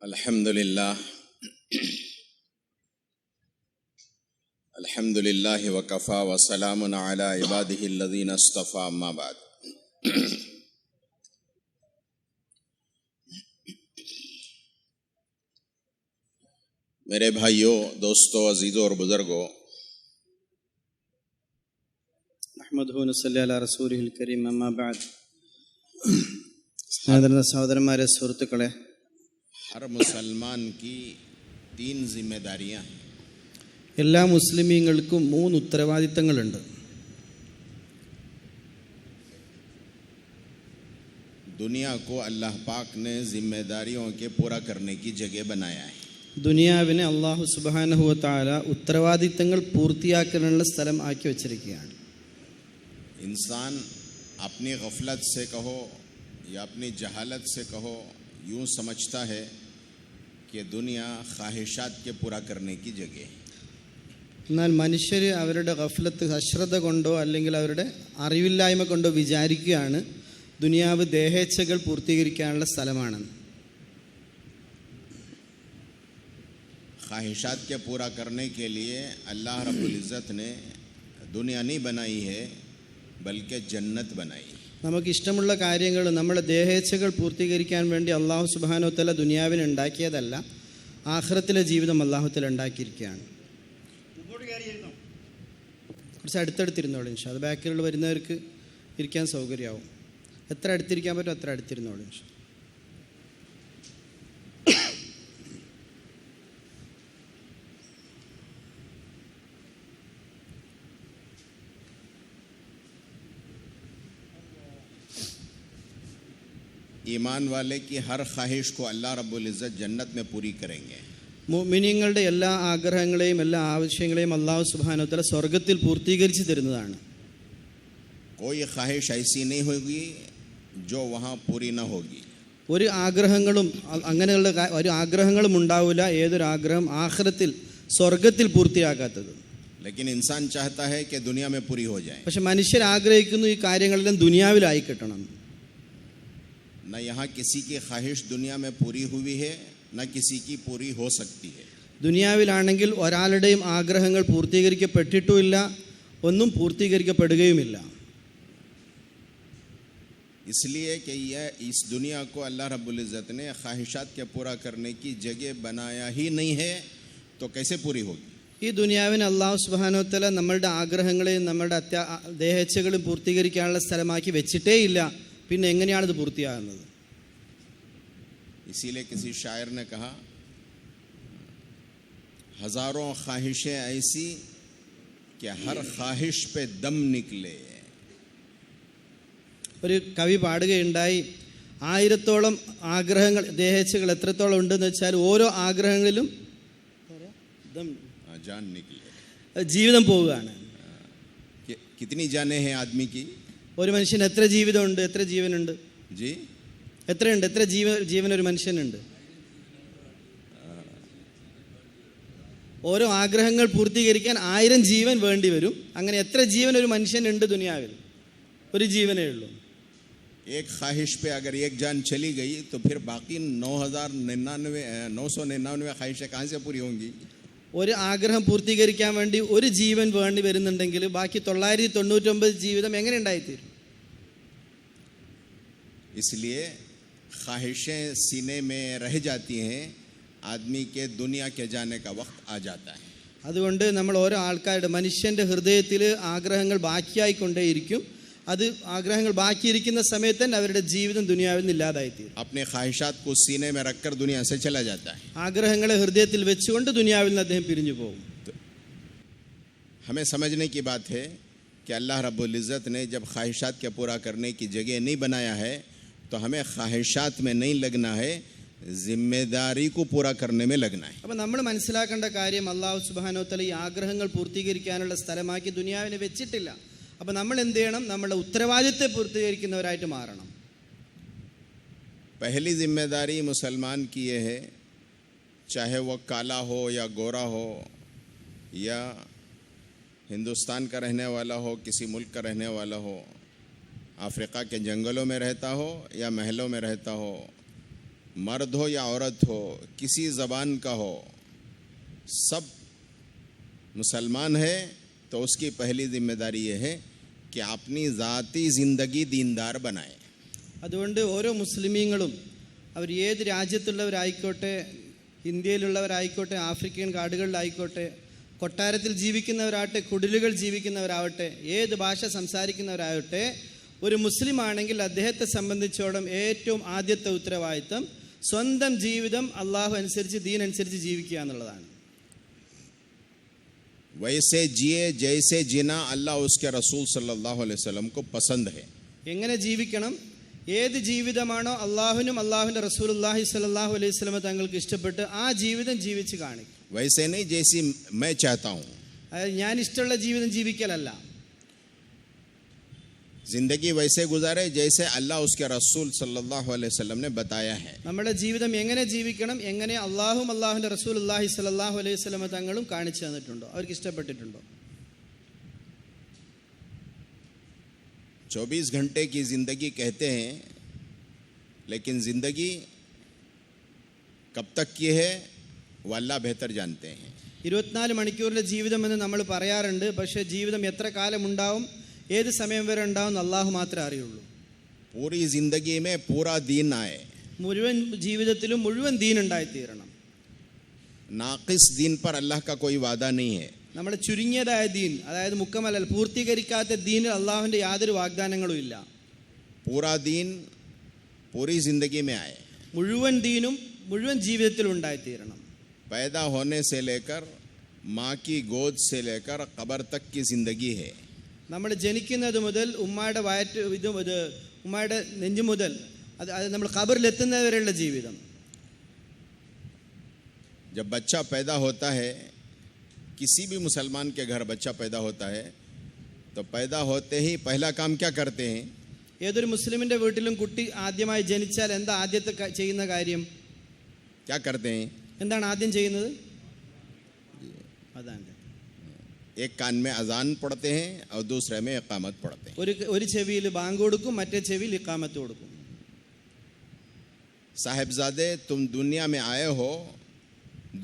अल्हम्दुलिल्लाह वकफ़ा वसलामुन अला इबादिहिल्लज़ीना इस्तफ़ा अम्मा बाद। मेरे भाइयों, दोस्तों, अजीज़ों और बुज़ुर्गों, അഹ്മദുഹു നസ്സല്ലി അലാ റസൂലിഹിൽ കരീം അമ്മാ ബഅദ്. സ്നേഹിതരുടെ സഹോദരന്മാരെ, സുഹൃത്തുക്കളെ, हर मुसलमान की 3 जिम्मेदारियां हैं। എല്ലാ മുസ്ലിമീങ്ങൾക്കും 3 ഉത്തരവാദിത്തങ്ങളുണ്ട്. दुनिया को अल्लाह पाक ने जिम्मेदारियों के पूरा करने की जगह बनाया है। ദുനിയാവിനെ അല്ലാഹു സുബ്ഹാനഹു വ തആല ഉത്തരവാദിത്തങ്ങൾ പൂർത്തിയാക്കാനുള്ള സ്ഥലം ആക്കി വെച്ചിരിക്കുകയാണ്. इंसान अपनी गफलत से कहो या अपनी जहालत से कहो, यूं समझता है कि दुनिया ख्वाहिशात के पूरा करने की जगह है। എന്നാൽ മനുഷ്യർ അവരുടെ ഗഫലത്ത്, അശ്രദ്ധ കൊണ്ടോ അല്ലെങ്കിൽ അവരുടെ അറിവില്ലായ്മ കൊണ്ടോ വിചാരിക്കുകയാണ് ദുനിയാവ് ദേഹേച്ഛകൾ പൂർത്തീകരിക്കാനുള്ള സ്ഥലമാണെന്ന്. ख्वाहिशात के पूरा करने के लिए अल्लाह रब्बुल इज़्ज़त ने दुनिया नहीं बनाई है बल्कि जन्नत बनाई है। നമുക്കിഷ്ടമുള്ള കാര്യങ്ങൾ, നമ്മുടെ ദേഹേച്ഛകൾ പൂർത്തീകരിക്കാൻ വേണ്ടി അള്ളാഹു സുബ്ഹാനഹു വ തആല ദുനിയാവിനെ ഉണ്ടാക്കിയതല്ല, ആഖിറത്തിലെ ജീവിതം അള്ളാഹു തആല ഉണ്ടാക്കിയിരിക്കുകയാണ്. കുറച്ച് അടുത്തടുത്തിരുന്നോളൂ ഇൻഷാ അല്ലാഹ്. ബാക്കിലുള്ള വരുന്നവർക്ക് ഇരിക്കാൻ സൗകര്യമാവും. എത്ര അടുത്തിരിക്കാൻ പറ്റും അത്ര അടുത്തിരുന്നോളൂ ഇൻഷാ. ईमान वाले की हर ख्वाहिश को अल्लाह रब्बुल इज़्ज़त जन्नत में पूरी करेंगे। മുഅ്മിനീങ്ങളുടെ എല്ലാ ആഗ്രഹങ്ങളെയും എല്ലാ ആവശ്യങ്ങളെയും അല്ലാഹു സുബ്ഹാനഹു വ തആല സ്വർഗ്ഗത്തിൽ പൂർത്തീകരിച്ചു തരുന്നതാണ്. कोई ख्वाहिश ऐसी नहीं होगी जो वहाँ पूरी ना होगी। ഒരു ആഗ്രഹങ്ങളും അങ്ങനെയുള്ള ഒരു ആഗ്രഹങ്ങളും ഉണ്ടാവില്ല, ഏതൊരു ആഗ്രഹം ആഖിറത്തിൽ സ്വർഗ്ഗത്തിൽ പൂർത്തിയാക്കാത്തത്. लेकिन इंसान चाहता है कि दुनिया में पूरी हो जाए। പക്ഷെ മനുഷ്യർ ആഗ്രഹിക്കുന്നു ഈ കാര്യങ്ങളെല്ലാം ദുനിയാവിലായി കിട്ടണം. न यहाँ किसी की ख्वाहिश दुनिया में पूरी हुई है, न किसी की पूरी हो सकती है। ദുനിയാവിലാണെങ്കിൽ ഒരാളുടെയും ആഗ്രഹങ്ങൾ പൂർത്തീകരിക്കപ്പെട്ടിട്ടുമില്ല, ഒന്നും പൂർത്തീകരിക്കപ്പെടുകയുമില്ല. इसलिए कि यह इस दुनिया को अल्लाह रब्बुल इज़्ज़त ने ख्वाहिशात के पूरा करने की जगह बनाया ही नहीं है, तो कैसे पूरी होगी? ഈ ദുനിയാവിനെ അല്ലാഹു സുബ്ഹാനഹു വ തആല നമ്മളുടെ ആഗ്രഹങ്ങളെയും നമ്മുടെ ദേഹേച്ഛകളും പൂർത്തീകരിക്കാനുള്ള സ്ഥലമാക്കി വെച്ചിട്ടേ ഇല്ല, പിന്നെ എങ്ങനെയാണ് ഇത് പൂർത്തിയാകുന്നത്? इसीलिए किसी शायर ने कहा, हजारों ख्वाहिशें ऐसी कि हर ख्वाहिश पे दम निकले। ഒരു കവി പാടുകയുണ്ടായി, 1000ഓളം ആഗ്രഹങ്ങൾ, ദേഹേച്ഛകൾ എത്രത്തോളം ഉണ്ടെന്ന് വെച്ചാൽ ഓരോ ആഗ്രഹങ്ങളിലും जान निकले, ജീവിതം പോവുകയാണ്. कितनी जाने हैं आदमी की? ഒരു മനുഷ്യന് എത്ര ജീവിതമുണ്ട്, എത്ര ജീവനുണ്ട്? जी എത്രയുണ്ട്, എത്ര ജീവൻ ഒരു മനുഷ്യനുണ്ട്? ഓരോ ആഗ്രഹങ്ങൾ പൂർത്തീകരിക്കാൻ 1000 ജീവൻ വേണ്ടി വരും. അങ്ങനെ എത്ര ജീവൻ ഒരു മനുഷ്യനുണ്ട് ദുനിയാവിൽ? ഒരു ജീവനേ ഉള്ളൂ. एक ख्वाहिश पे अगर एक जान चली गई तो फिर बाकी 999 ख्वाहिशें कहाँ से पूरी होंगी? ഒരു ആഗ്രഹം പൂർത്തീകരിക്കാൻ വേണ്ടി ഒരു ജീവൻ വേണ്ടി വരുന്നുണ്ടെങ്കിൽ ബാക്കി 999 ജീവിതം എങ്ങനെ ഉണ്ടായിത്തീരും? इसलिए ख्वाहिशें सीने में रह जाती हैं, आदमी के दुनिया के जाने का वक्त आ जाता है। അതുകൊണ്ട് നമ്മൾ ഓരോ ആൾക്കാരുടെ, മനുഷ്യൻ്റെ ഹൃദയത്തിൽ ആഗ്രഹങ്ങൾ ബാക്കിയായിക്കൊണ്ടേയിരിക്കും. അത് ആഗ്രഹങ്ങൾ ബാക്കിയിരിക്കുന്ന സമയത്ത് തന്നെ അവരുടെ ജീവിതം ദുനിയാവിൽ നിന്ന് ഇല്ലാതായിത്തീരും. अपने ख्वाहिशात को सीने में रखकर दुनिया से चला जाता है। ആഗ്രഹങ്ങളെ ഹൃദയത്തിൽ വെച്ചുകൊണ്ട് ദുനിയാവിൽ നിന്ന് അദ്ദേഹം പിരിഞ്ഞു പോകും. हमें समझने की बात है कि अल्लाह रब्बुल इज़्ज़त ने जब ख्वाहिशात के पूरा करने की जगह नहीं बनाया है, तो हमें ख्वाहिशात में नहीं लगना है, जिम्मेदारी को पूरा करने में लगना है। അപ്പോൾ നമ്മൾ മനസ്സിലാക്കേണ്ട കാര്യം, അല്ലാഹു സുബ്ഹാനഹു വ തആല ഈ ആഗ്രഹങ്ങൾ പൂർത്തീകരിക്കാനുള്ള സ്ഥലമാക്കി ദുനിയാവിനെ വെച്ചിട്ടില്ല. അപ്പോൾ നമ്മൾ എന്ത് ചെയ്യണം? നമ്മുടെ ഉത്തരവാദിത്തം പൂർത്തീകരിക്കുന്നവരായിട്ട് മാറണം. पहली जिम्मेदारी मुसलमान की ये है, चाहे वो काला हो या गोरा हो, या हिंदुस्तान का रहने वाला हो, किसी मुल्क का रहने वाला हो, अफ्रीका के जंगलों में रहता हो या महलों में रहता हो, मर्द हो या औरत हो, किसी ज़बान का हो, सब मुसलमान है तो उसकी पहली जिम्मेदारी ये है कि अपनी ज़ाती ज़िंदगी दीनदार बनाए. അതുകൊണ്ട് ഓരോ മുസ്ലിമീങ്ങളും അവർ ഏത് രാജ്യത്തുള്ളവരായിക്കോട്ടെ, ഇന്ത്യയിലുള്ളവരായിക്കോട്ടെ, ആഫ്രിക്കൻ കാടുകളിലായിക്കോട്ടെ, കൊട്ടാരത്തിൽ ജീവിക്കുന്നവരാകട്ടെ, കുടിലുകൾ ജീവിക്കുന്നവരാവട്ടെ, ഏത് ഭാഷ സംസാരിക്കുന്നവരാകട്ടെ, ഒരു മുസ്ലിം ആണെങ്കിൽ അദ്ദേഹത്തെ സംബന്ധിച്ചോളം ഏറ്റവും ആദ്യത്തെ ഉത്തരവാദിത്തം സ്വന്തം ജീവിതം അള്ളാഹു അനുസരിച്ച്, ദീൻ അനുസരിച്ച് ജീവിക്കുക എന്നുള്ളതാണ്. वैसे जिए जैसे जीना अल्लाह उसके रसूल सल्लल्लाहु अलैहि वसल्लम को पसंद है. എങ്ങനെ ജീവിക്കണം, ഏത് ജീവിതമാണോ അള്ളാഹുവിനും അള്ളാഹുവിൻ്റെ റസൂലുള്ളാഹി സ്വല്ലല്ലാഹു അലൈഹി വസല്ലം തങ്ങൾക്ക് ഇഷ്ടപ്പെട്ട് ആ ജീവിതം ജീവിച്ച് കാണിക്കും. वैसे नहीं जैसी मैं चाहता हूँ. അതായത് ഞാൻ ഇഷ്ടമുള്ള ജീവിതം ജീവിക്കലല്ല. जिंदगी वैसे गुजारे जैसे अल्लाह उसके रसूल सल्लल्लाहु अलैहि वसल्लम ने बताया है. നമ്മുടെ ജീവിതം എങ്ങനെ ജീവിക്കണം, എങ്ങനെ അള്ളാഹും അള്ളാഹുവിൻ്റെ റസൂലുള്ളാഹി സ്വല്ലല്ലാഹു അലൈഹി വസല്ലം തങ്ങളും കാണിച്ചു തന്നിട്ടുണ്ടോ, അവർക്ക് ഇഷ്ടപ്പെട്ടിട്ടുണ്ടോ? 24 घंटे की ज़िंदगी कहते हैं, लेकिन ज़िंदगी कब तक की है वो अल्लाह बेहतर जानते हैं. 24 മണിക്കൂറിലെ ജീവിതം എന്ന് നമ്മൾ പറയാറുണ്ട്. പക്ഷേ ജീവിതം എത്ര കാലം ഉണ്ടാവും, ഏത് സമയം വരെ ഉണ്ടാവും അള്ളാഹു മാത്രമേ അറിയുള്ളൂ. पूरी ज़िंदगी में पूरा दीन आए. മുഴുവൻ ജീവിതത്തിലും മുഴുവൻ ദീൻ ഉണ്ടായിത്തീരണം. नाक़िस दीन पर अल्लाह का कोई वादा नहीं है. നമ്മുടെ ചുരുങ്ങിയതായ ദീൻ, അതായത് മുക്കമൽ പൂർത്തീകരിക്കാത്ത ദീനിൽ അള്ളാഹുവിൻ്റെ യാതൊരു വാഗ്ദാനങ്ങളും ഇല്ല. पूरा दीन पूरी ज़िंदगी में आए. മുഴുവൻ ദീനും മുഴുവൻ ജീവിതത്തിൽ ഉണ്ടായിത്തീരണം. पैदा होने से लेकर माँ की गोद से लेकर क़ब्र तक की ज़िंदगी है. നമ്മൾ ജനിക്കുന്നത് മുതൽ ഉമ്മയുടെ ഉമ്മയുടെ നെഞ്ചു മുതൽ അത് നമ്മൾ ഖബറിലെത്തുന്നവരെയുള്ള ജീവിതം. जब बच्चा पैदा होता है, किसी भी मुसलमान के घर बच्चा पैदा होता है, तो पैदा होते ही पहला काम क्या करते हैं? ഏതൊരു മുസ്ലിമിൻ്റെ വീട്ടിലും കുട്ടി ആദ്യമായി ജനിച്ചാൽ എന്താ ആദ്യത്തെ ചെയ്യുന്ന കാര്യം? क्या करते हैं? എന്താണ് ആദ്യം ചെയ്യുന്നത്? അതാണ്, एक कान में अजान पढ़ते हैं और दूसरे में इकामत पढ़ते हैं. ഒരു ചെവിയിൽ ബാങ്ക് കൊടുക്കും, മറ്റേ ചെവിയിൽ ഇഖാമത്ത് കൊടുക്കും. साहिबजादे, तुम दुनिया में आए हो,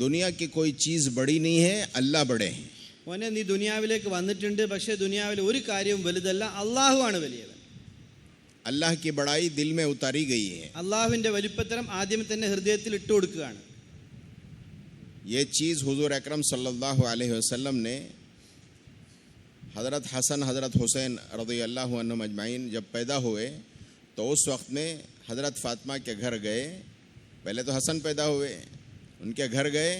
दुनिया की कोई चीज़ बड़ी नहीं है, अल्लाह बड़े हैं. മോനെ, നീ ദുനിയാവിലേക്ക് വന്നിട്ടുണ്ട്, പക്ഷേ ദുനിയാവിൽ ഒരു കാര്യവും വലുതല്ല, അള്ളാഹുവാണ് വലിയവൻ. अल्लाह की बड़ाई दिल में उतारी गई है. അള്ളാഹുവിൻ്റെ വലിപ്പത്തരം ആദ്യം തന്നെ ഹൃദയത്തിൽ ഇട്ടു കൊടുക്കുകയാണ്. ये चीज़ हुजूर अकरम सल्लल्लाहु अलैहि वसल्लम ने हज़रत हसन हज़रत हुसैन रज़ियल्लाहु अन्हुम अजमाइन जब पैदा हुए तो उस वक्त में हज़रत फ़ातिमा के घर गए. पहले तो हसन पैदा हुए, उनके घर गए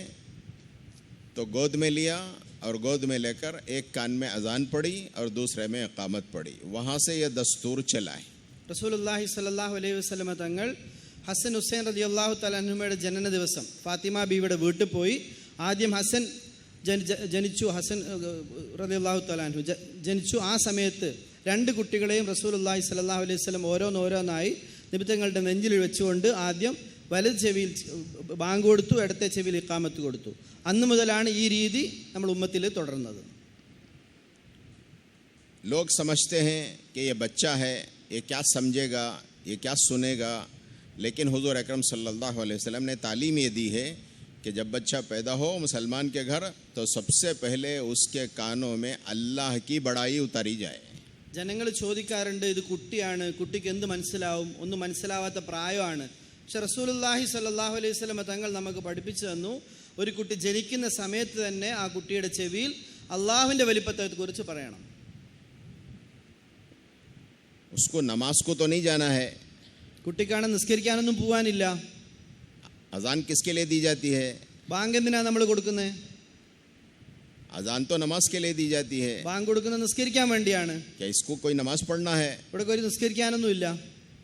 तो गोद में लिया और गोद में लेकर एक कान में अजान पढ़ी और दूसरे में इकामत पढ़ी. वहाँ से यह दस्तूर चला है. റസൂലുള്ളാഹി സ്വല്ലല്ലാഹു അലൈഹി വസല്ലമ തങ്ങൾ ഹസൻ ഹുസൈൻ റളിയല്ലാഹു തആല അൻഹുമയുടെ ജനന ദിവസം ഫാത്തിമ ബീവിയുടെ വീട്ടിൽ പോയി. ആദ്യം ഹസൻ ജനിച്ചു. ഹസൻ റളിയല്ലാഹു തആല അൻഹു ജനിച്ചു. ആ സമയത്ത് രണ്ട് കുട്ടികളെയും റസൂലുള്ളാഹി സ്വല്ലല്ലാഹു അലൈഹി വസല്ലം ഓരോന്നോരോന്നായി നിബിതങ്ങളുടെ നെഞ്ചിൽ വെച്ചുകൊണ്ട് ആദ്യം വലത് ചെവിയിൽ ബാങ്ക് കൊടുത്തു, ഇടത്തെ ചെവിയിൽ ഇഖാമത്ത് കൊടുത്തു. അന്ന് മുതലാണ് ഈ രീതി നമ്മൾ ഉമ്മത്തിൽ തുടർന്നത്. लोग समझते हैं कि ये बच्चा है, ये क्या समझेगा, ये क्या सुनेगा, लेकिन हुजूर अकरम सल्लल्लाहु अलैहि वसल्लम ने तालीम ये दी है कि जब बच्चा पैदा हो मुसलमान के घर तो सबसे पहले उसके कानों में अल्लाह की बड़ाई उतारी जाए. ജനങ്ങൾ ചോദിക്കാറുണ്ട്, ഇത് കുട്ടിയാണ്, കുട്ടിക്ക് എന്ത് മനസ്സിലാവും, ഒന്നും മനസ്സിലാവാത്ത പ്രായമാണ്. പക്ഷെ റസൂലുള്ളാഹി സ്വല്ലല്ലാഹു അലൈഹി വസല്ലം തങ്ങൾ നമുക്ക് പഠിപ്പിച്ചു തന്നു, ഒരു കുട്ടി ജനിക്കുന്ന സമയത്ത് തന്നെ ആ കുട്ടിയുടെ ചെവിയിൽ അള്ളാഹുവിൻ്റെ വലിപ്പത്തെക്കുറിച്ച് പറയണം. उसको नमाज को तो नहीं जाना है. കുട്ടിക്കാണ് നിസ്കരിക്കാനൊന്നും പോവാനില്ല. अजान किसके लिए दी जाती है? ബാങ്ക് എന്തിനാ നമ്മൾ കൊടുക്കുന്നത്? अजान तो नमाज के लिए दी जाती है. ബാങ്ക് കൊടുക്കുന്നത് നിസ്കരിക്കാൻ വേണ്ടിയാണ്. क्या इसको कोई नमाज पढ़ना है? ഇവിടെ ഒരു നിസ്കരിക്കാനൊന്നും ഇല്ല.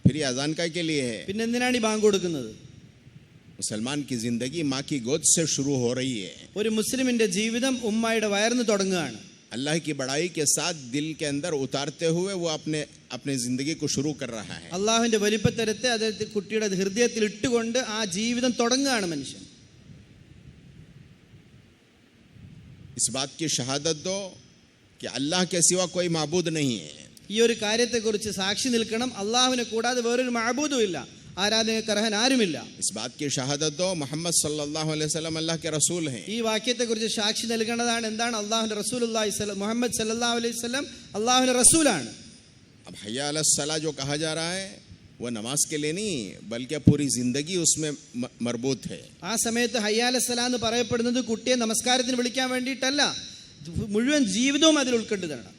फिर ये अजान काय के लिए है? പിന്നെ എന്തിനാണ് ഈ ബാങ്ക് കൊടുക്കുന്നത്? मुसलमान की जिंदगी माँ की गोद से शुरू हो रही है. ഒരു മുസ്ലിമിന്റെ ജീവിതം ഉമ്മയുടെ വയറിന് തുടങ്ങുകയാണ്. अल्लाह की बड़ाई के साथ दिल के अंदर उतारते हुए वो अपने जिंदगी को शुरू कर रहा है. അള്ളാഹുവിന്റെ വലിപ്പത്തരത്തെ അതായത് കുട്ടിയുടെ ഹൃദയത്തിൽ ഇട്ടുകൊണ്ട് ആ ജീവിതം തുടങ്ങുകയാണ് മനുഷ്യൻ. इस बात की शहादत दो कि अल्लाह के सिवा कोई माबूद नहीं है. ഈ ഒരു കാര്യത്തെക്കുറിച്ച് സാക്ഷി നിൽക്കണം, അള്ളാഹുവിനെ കൂടാതെ വേറൊരു മഅബൂദും ഇല്ല. ആരാധനയ്ക്ക് അർഹൻ ആരുമില്ല. इस बात की शहादत दो मोहम्मद सल्लल्लाहु अलैहि वसल्लम अल्लाह के रसूल हैं. ഈ വാക്യത്തെക്കുറിച്ച് സാക്ഷി നൽകേണ്ടതാണ്. എന്താണ്? അല്ലാഹുവിന്റെ റസൂലുള്ളാഹി മുഹമ്മദ് സല്ലല്ലാഹു അലൈഹി വസല്ലം അല്ലാഹുവിന്റെ റസൂലാണ്. अब हय्या अला सलाह जो कहा जा रहा है वो नमाज के लिए नहीं बल्कि पूरी जिंदगी उसमें मरबूत है. ആ സമയത്ത് ഹയ്യാല സലാ എന്ന് പറയപ്പെടുന്നത് കുട്ടിയെ നമസ്കാരത്തിന് വിളിക്കാൻ വേണ്ടിയിട്ടല്ല, മുഴുവൻ ജീവിതവും അതിൽ ഉൾക്കൊണ്ടതാണ്.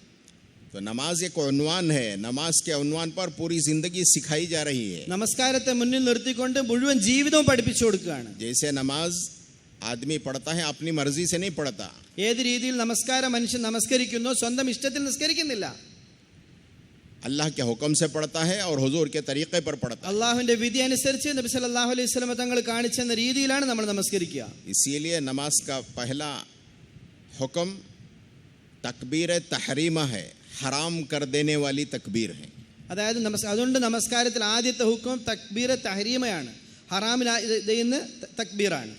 तो नमाज एक उन्वान है. नमाज के उन्वान पर पूरी जिंदगी सिखाई जा रही है. നമസ്കാരത്തെ മുന്നിൽ നിർത്തിക്കൊണ്ട് മുഴുവൻ ജീവിതവും പഠിപ്പിച്ചു കൊടുക്കുകയാണ്. जैसे नमाज आदमी पढ़ता है अपनी मर्जी से नहीं पढ़ता. ഏത് രീതിയിൽ നമസ്കാരം മനുഷ്യൻ നമസ്കരിക്കുന്നു, സ്വന്തം ഇഷ്ടത്തിൽ നിസ്കരിക്കുന്നില്ല. अल्लाह के हुक्म से पढ़ता है और हुजूर के तरीके पर पढ़ता है. അല്ലാഹുവിന്റെ വിധി അനുസരിച്ച് നബി സല്ലല്ലാഹു അലൈഹി വസല്ലം തങ്ങൾ കാണിച്ചെന്ന രീതിയിലാണ് നമ്മൾ നമസ്കരിക്കുക. इसीलिए नमाज का पहला हुक्म तकबीर तहरीमा है. हराम कर देने वाली तकबीर है. അതായത് അതുകൊണ്ട് നമസ്കാരത്തിൽ ആദ്യത്തെ ഹുക്കം തക്ബീർ തഹരീമയാണ്, ഹറാമിന് തക്ബീറാണ്.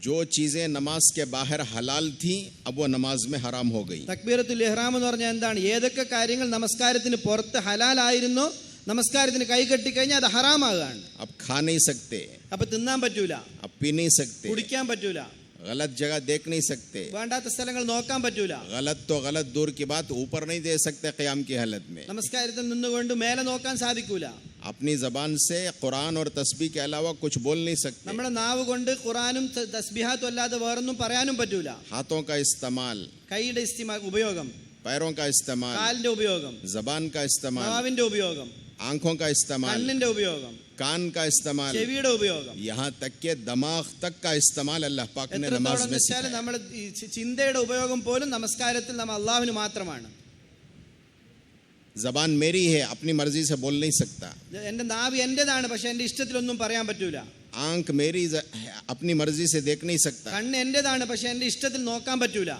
जो चीजें नमाज के बाहर हलाल थी अब वो नमाज में हराम हो गई. തക്ബീറത്തുൽ ഇഹ്റാം എന്ന് പറഞ്ഞാൽ എന്താണ്? ഏതൊക്കെ കാര്യങ്ങൾ നമസ്കാരത്തിന് പുറത്ത് ഹലാലായിരുന്നോ നമസ്കാരത്തിന് കൈ കെട്ടിക്കഴിഞ്ഞാൽ അത് ഹറാമാകാണ്. अब खा नहीं सकते, അപ്പൊ തിന്നാൻ പറ്റൂല, अब पी नहीं सकते, കുടിക്കാൻ പറ്റൂല, गलत जगह देख नहीं सकते, വേണ്ടാത്ത സ്ഥലങ്ങൾ നോക്കാൻ പറ്റൂല, गलत तो गलत दूर की बात ऊपर नहीं दे सकते क़याम की हालत में. നമസ്കാരത്തിൽ നിന്നുകൊണ്ട് മേലെ നോക്കാൻ സാധിക്കൂല. अपनी जबान से कुरान और तस्बीह के अलावा कुछ बोल नहीं सकते. നമ്മുടെ നാവ് കൊണ്ട് ഖുറാനും തസ്ബീഹാത്തും അല്ലാതെ വേറൊന്നും പറയാനും പറ്റൂല. हाथों का इस्तेमाल, കൈയുടെ ഉപയോഗം, पैरों का इस्तेमाल, കാലിന്റെ ഉപയോഗം, जबान का इस्तेमाल, നാവിന്റെ ഉപയോഗം, आंखों का इस्तेमाल, കണ്ണിന്റെ ഉപയോഗം, कान का इस्तेमाल, ചെവിയുടെ ഉപയോഗം, यहाँ तक के दिमाग तक का इस्तेमाल अल्लाह पाक ने नमाज में വെച്ചാൽ सिखाया. നമ്മൾ ചിന്തയുടെ ഉപയോഗം പോലും നമസ്കാരത്തിൽ നമ്മൾ അള്ളാഹുവിന് മാത്രമാണ്. जबान मेरी है, अपनी मर्जी से बोल नहीं सकता. എന്റെ നാവ് എന്റേതാണ്, പക്ഷെ എന്റെ ഇഷ്ടത്തിലൊന്നും പറയാൻ പറ്റൂല. आंख मेरी है, अपनी मर्जी से देख नहीं सकता. കണ്ണ് എന്റേതാണ്, പക്ഷെ എന്റെ ഇഷ്ടത്തിൽ നോക്കാൻ പറ്റൂല.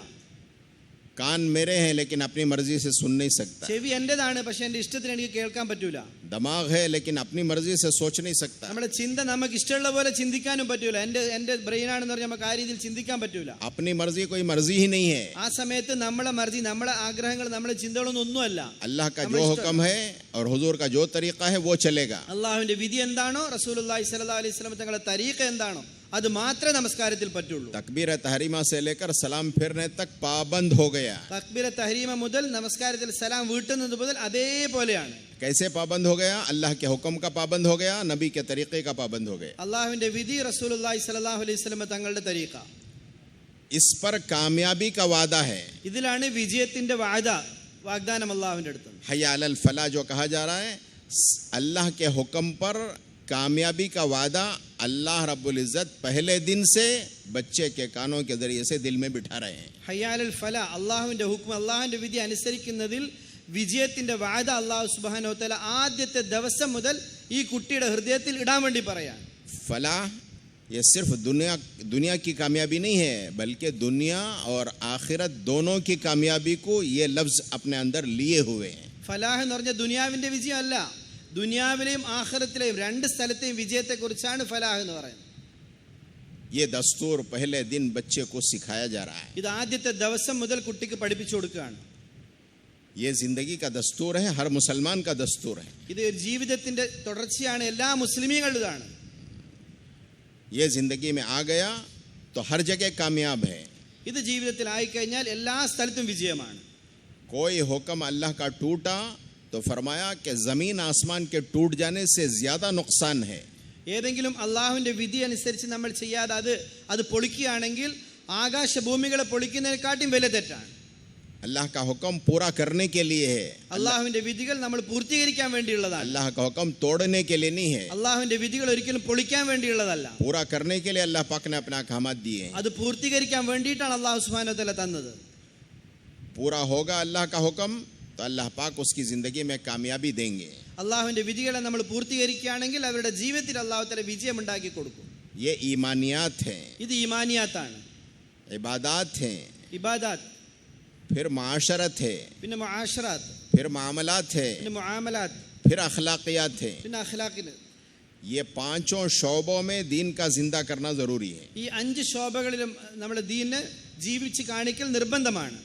कान मेरे हैं लेकिन अपनी मर्जी से सुन नहीं सकता. ചെവി എന്റേതാണ്, പക്ഷെ എന്റെ ഇഷ്ടത്തിന് എനിക്ക് കേൾക്കാൻ പറ്റൂല. दिमाग है लेकिन अपनी मर्जी से सोच नहीं सकता. നമ്മുടെ ചിന്ത നമുക്ക് ഇഷ്ടമുള്ള പോലെ ചിന്തിക്കാനും പറ്റൂല. എന്റെ ബ്രെയിൻ ആണെന്ന് പറഞ്ഞാൽ നമുക്ക് ആ രീതിയിൽ ചിന്തിക്കാൻ പറ്റൂല. अपनी मर्जी कोई मर्जी ही नहीं है. ആ സമയത്ത് നമ്മളെ മർജി, നമ്മളെ ആഗ്രഹങ്ങൾ, നമ്മളെ ചിന്തകളൊന്നും ഒന്നുമല്ല. अल्लाह का जो हुक्म है और हुजूर का जो तरीका है वो चलेगा. അള്ളാഹുവിന്റെ വിധി എന്താണോ, റസൂലുള്ളാഹി സ്വല്ലല്ലാഹു അലൈഹി വസല്ലം തങ്ങളുടെ തരീഖ എന്താണോ അത് മാത്രമേ നമസ്കാരത്തിൽ പറ്റുള്ളൂ. तकबीर तहरीमा से लेकर सलाम फिरने तक पाबंद हो गया. തക്ബീർ തഹരീമ മുതൽ നമസ്കാരത്തിൽ സലാം വീട്ടുന്നത് മുതൽ അതേപോലെയാണ്. कैसे पाबंद हो गया? अल्लाह के हुक्म का पाबंद हो गया, नबी के तरीके का पाबंद हो गया. അള്ളാഹുവിന്റെ വിധി, റസൂലുള്ളാഹി സ്വല്ലല്ലാഹു അലൈഹി വസല്ലം തങ്ങളുടെ തരീഖ. इस पर कामयाबी का वादा है. ഇതിലാണ് വിജയത്തിന്റെ വാഗ്ദാനം അള്ളാഹുവിന്റെ അടുത്ത്. हय्या अलल फलाह जो कहा जा रहा है, अल्लाह के हुक्म पर कामयाबी का वादा अल्लाह रब्बुल इज़्ज़त पहले दिन से बच्चे के कानों के जरिए से दिल में बिठा रहे हैं. ഹയ്യാലൽ ഫല, അള്ളാഹുവിന്റെ ഹുക്ം, അള്ളാഹുവിന്റെ വിധി അനുസരിക്കുന്നതിൽ വിജയത്തിന്റെ വാദ അള്ളാഹു സുബ്ഹാനഹു വ തആല ആദ്യത്തെ ദിവസം മുതൽ ഈ കുട്ടിയുടെ ഹൃദയത്തിൽ ഇടാൻ വേണ്ടി പറയാൻ. फलाह ये सिर्फ दुनिया की कामयाबी नहीं है बल्कि दुनिया और आखिरत दोनों की कामयाबी को ये लफ्ज़ अपने अंदर लिए हुए हैं. ഫലാഹ് എന്ന് പറഞ്ഞാൽ ദുനിയാവിന്റെ വിജയം അല്ല, ദുനിയാവിലെയും ആഖിറത്തിലെയും രണ്ട് സ്ഥലത്തെയും വിജയത്തെക്കുറിച്ചാണ് ഫലാഹ് എന്ന് പറയുന്നത്. ये दस्तूर पहले दिन बच्चे को सिखाया जा रहा है. ഇത് ആദ്യത്തെ ദിവസം മുതൽ കുട്ടിക്ക് പഠിപ്പിച്ചു കൊടുക്കുകയാണ്. ये जिंदगी का दस्तूर है, हर मुसलमान का दस्तूर है. ഇത് ജീവിതത്തിന്റെ തുടർച്ചയാണ്, എല്ലാ മുസ്ലിമീങ്ങളുടേതാണ്. ये जिंदगी में आ गया तो हर जगह कामयाब है. ഇത് ജീവിതത്തിൽ ആയിക്കഴിഞ്ഞാൽ എല്ലാ സ്ഥലത്തും വിജയമാണ്. कोई हुक्म अल्लाह का टूटा तो फरमाया कि जमीन आसमान के टूट जाने से ज्यादा नुकसान है. ഏതെങ്കിലും അള്ളാഹുവിന്റെ വിധി അനുസരിച്ച് നമ്മൾ ചെയ്യാതെ അത് പൊളിക്കുകയാണെങ്കിൽ ആകാശഭൂമികളെ പൊളിക്കുന്നതിനെക്കാട്ടും വലിയ തെറ്റാണ്. अल्लाह का हुक्म पूरा करने के लिए है. അള്ളാഹുവിന്റെ വിധികൾ നമ്മൾ പൂർത്തീകരിക്കാൻ വേണ്ടിയുള്ളതാണ്. अल्लाह का हुक्म तोड़ने के लिए नहीं है. അള്ളാഹുവിന്റെ വിധികൾ ഒരിക്കലും പൊളിക്കാൻ വേണ്ടിയുള്ളതല്ല. पूरा करने के लिए अल्लाह पाक ने अपना अहकामात दिए हैं. അത് പൂർത്തീകരിക്കാൻ വേണ്ടിയിട്ടാണ് അള്ളാഹു സുബ്ഹാനഹു വ തആല തന്നത്. पूरा होगा अल्लाह का हुक्म तो अल्लाह पाक उसकी जिंदगी में कामयाबी देंगे. അള്ളാഹുവിന്റെ വിധികളെ നമ്മൾ പൂർത്തീകരിക്കുകയാണെങ്കിൽ അവരുടെ ജീവിതത്തിൽ അള്ളാഹു തആല വിജയം ഉണ്ടാക്കി കൊടുക്കും. ये ईमानियात हैं, ഇത് ഈമാനിയാത്താണ്, इबादात हैं, ഇബാദാത്ത്, फिर माशरत है, പിന്നെ മുആശറാത്ത്, फिर मामलात है, പിന്നെ മുആമലാത്ത്, फिर अखलाकियात है. പിന്നെ അഖ്ലാഖിന്. ये पांचों शोबों में दीन का जिंदा करना जरूरी है. ഈ 5 ശോഭകളിലും നമ്മുടെ ദീനെ ജീവിച്ച് കാണിക്കൽ നിർബന്ധമാണ്.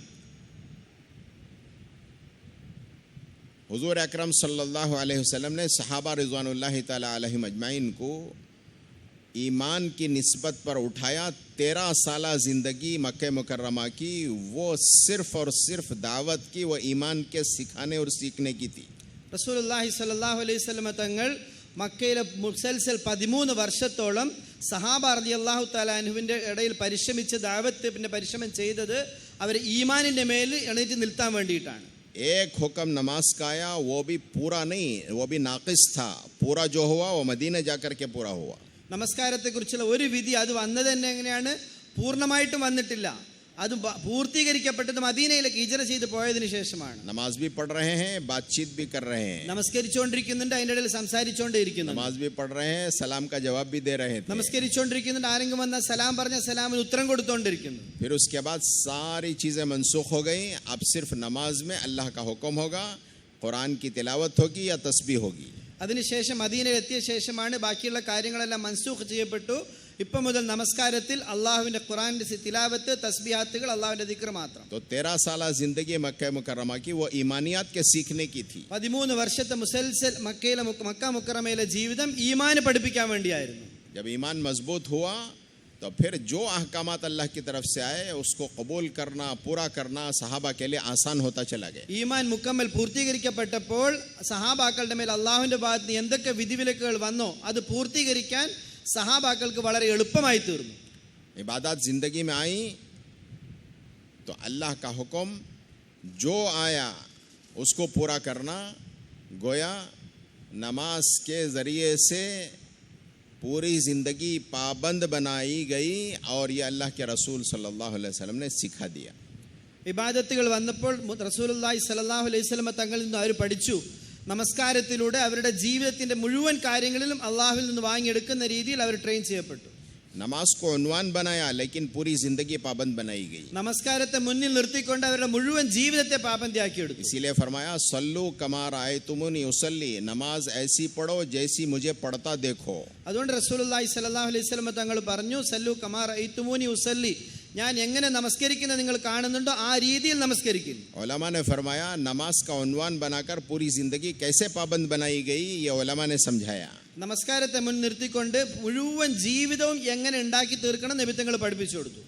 हुजूर अकरम सल्लल्लाहु अलैहि वसल्लम ने सहाबा रिज़वानुल्लाहि ताला अलैहिम अजमाइन को ईमान की निस्बत पर उठाया। 13 साला ज़िंदगी मक्के मुकर्रमा की वो सिर्फ़ और सिर्फ दावत की, वो ईमान के सिखाने और सीखने की थी। റസൂലുള്ളാഹി സ്വല്ലല്ലാഹു അലൈഹി വസല്ലമ തങ്ങൾ മക്കയിലെ മുസൽസൽ 13 വർഷത്തോളം സഹാബ റളിയല്ലാഹു തആല അൻഹുവിന്റെ ഇടയിൽ പരിശ്രമിച്ച് ദഅവത്തിന്റെ പരിശ്രമം ചെയ്തത് അവർ ഈമാനിന്റെ മേൽ എണീറ്റ് നിൽക്കാൻ വേണ്ടിയിട്ടാണ്. एक हुक्म नमाज का आया, वो भी पूरा नहीं, वो भी नाक़िस था। पूरा जो हुआ वो मदीना जाकर के पूरा हुआ. നമസ്കാരത്തെക്കുറിച്ചുള്ള ഒരു വിധി അത് വന്നത് തന്നെ എങ്ങനെയാണ്? പൂർണ്ണമായിട്ടും വന്നിട്ടില്ല. അത് പൂർത്തീകരിക്കപ്പെട്ടത് മദീനയിലേക്ക് ഹിജ്റ ചെയ്ത് പോയതിനു ശേഷമാണ്. नमाज भी पढ़ रहे हैं, बातचीत भी कर रहे हैं. നമസ്കരിച്ചുകൊണ്ടിരിക്കുന്നുണ്ട്, അതിന്റെ ഇടയിൽ സംസാരിച്ചുകൊണ്ടിരിക്കുന്നു. नमाज भी पढ़ रहे हैं, सलाम का जवाब भी दे रहे थे. നമസ്കരിച്ചുകൊണ്ടിരിക്കുന്നുണ്ട്, ആരെങ്കിലും വന്നാൽ സലാം പറഞ്ഞ സലാമിന് ഉത്തരം കൊടുത്തുകൊണ്ടിരിക്കുന്നു. फिर उसके बाद सारी चीज़ें मनसूख हो गई. अब सिर्फ नमाज में अल्लाह का हुक्म होगा, कुरान की तिलावत होगी या तस्बीह होगी. അതിനുശേഷം മദീനയിൽ എത്തിയ ശേഷമാണ് ബാക്കിയുള്ള കാര്യങ്ങളെല്ലാം മൻസൂഖ് ചെയ്യപ്പെട്ടു. ഇപ്പം മുതൽ നമസ്കാരത്തിൽ അള്ളാഹുവിന്റെ ഖുറാന്റെ തിലാവത്ത്, തസ്ബീഹാത്തുകൾ, അള്ളാഹുവിന്റെ ദിക്ർ മാത്രം. तो 13 साल जिंदगी मक्का मुकर्रमा की वो ईमानियात के सीखने की थी. 13 വർഷത്തെ മുസൽസൽ മക്ക മുക്കറമയിലെ ജീവിതം ഈമാൻ പഠിപ്പിക്കാൻ വേണ്ടിയായിരുന്നു. जब ईमान मजबूत हुआ तो फिर जो अहकामात अल्लाह की तरफ से आए उसको कबूल करना, पूरा करना सहाबा के लिए आसान होता चला गया. ഈമാൻ മുക്കമ്മൽ പൂർത്തീകരിക്കപ്പെട്ടപ്പോൾ സഹാബാക്കളുടെ മേൽ അള്ളാഹുവിന്റെ ഭാഗത്ത് നിന്ന് എന്തൊക്കെ വിധിവിലക്കുകൾ വന്നോ അത് പൂർത്തീകരിക്കാൻ സഹാബാക്കൾക്ക് വളരെ എളുപ്പമായി തീർന്നു. इबादत जिंदगी में आई तो अल्लाह का हुक्म जो आया उसको पूरा करना. गोया नमाज के ज़रिए से पूरी ज़िंदगी पाबंद बनाई गई और ये अल्लाह के रसूल सल्लल्लाहु अलैहि वसल्लम ने सिखा दिया. ഇബാദത്തുകൾ വന്നപ്പോൾ റസൂലുള്ളാഹി സ്വല്ലല്ലാഹു അലൈഹി വസല്ലം തങ്ങളിൽ നിന്ന് അവർ പഠിച്ചു. നമസ്കാരത്തിലൂടെ അവരുടെ ജീവിതത്തിന്റെ മുഴുവൻ കാര്യങ്ങളിലും അള്ളാഹുവിൽ നിന്ന് വാങ്ങിയെടുക്കുന്ന രീതിയിൽ അവർ ട്രെയിൻ ചെയ്യപ്പെട്ടു. नमाज को उन्वान बनाया लेकिन पूरी जिंदगी पाबंद बनाई गई. നമസ്കാരത്തെ മുന്നിൽ നിർത്തിക്കൊണ്ട് അവരുടെ മുഴുവൻ ജീവിതത്തെ പാബന്ദിയാക്കിയെടുത്തു. इसीलिए फरमाया सल्लू कमा रअयतुमुनी उसल्ली, नमाज ऐसी पढ़ो जैसी मुझे पढ़ता देखो. അതുകൊണ്ട് റസൂലുള്ളാഹി സ്വല്ലല്ലാഹു അലൈഹി വസല്ലം തങ്ങൾ പറഞ്ഞു, സല്ലു കമാ റഅയ്തുമൂനി ഉസല്ലി, ഞാൻ എങ്ങനെ നമസ്കരിക്കുന്നത് നിങ്ങൾ കാണുന്നുണ്ടോ ആ രീതിയിൽ നമസ്കരിക്കും. उलमा ने फरमाया नमाज का उन्वान बनाकर पूरी जिंदगी कैसे पाबंद बनाई गई, ये उलमा ने समझाया. നമസ്കാരത്തെ മുൻ നിർത്തിക്കൊണ്ട് മുഴുവൻ ജീവിതവും എങ്ങനെ ഉണ്ടാക്കി തീർക്കണം നബി തങ്ങൾ പഠിപ്പിച്ചു കൊടുത്തു.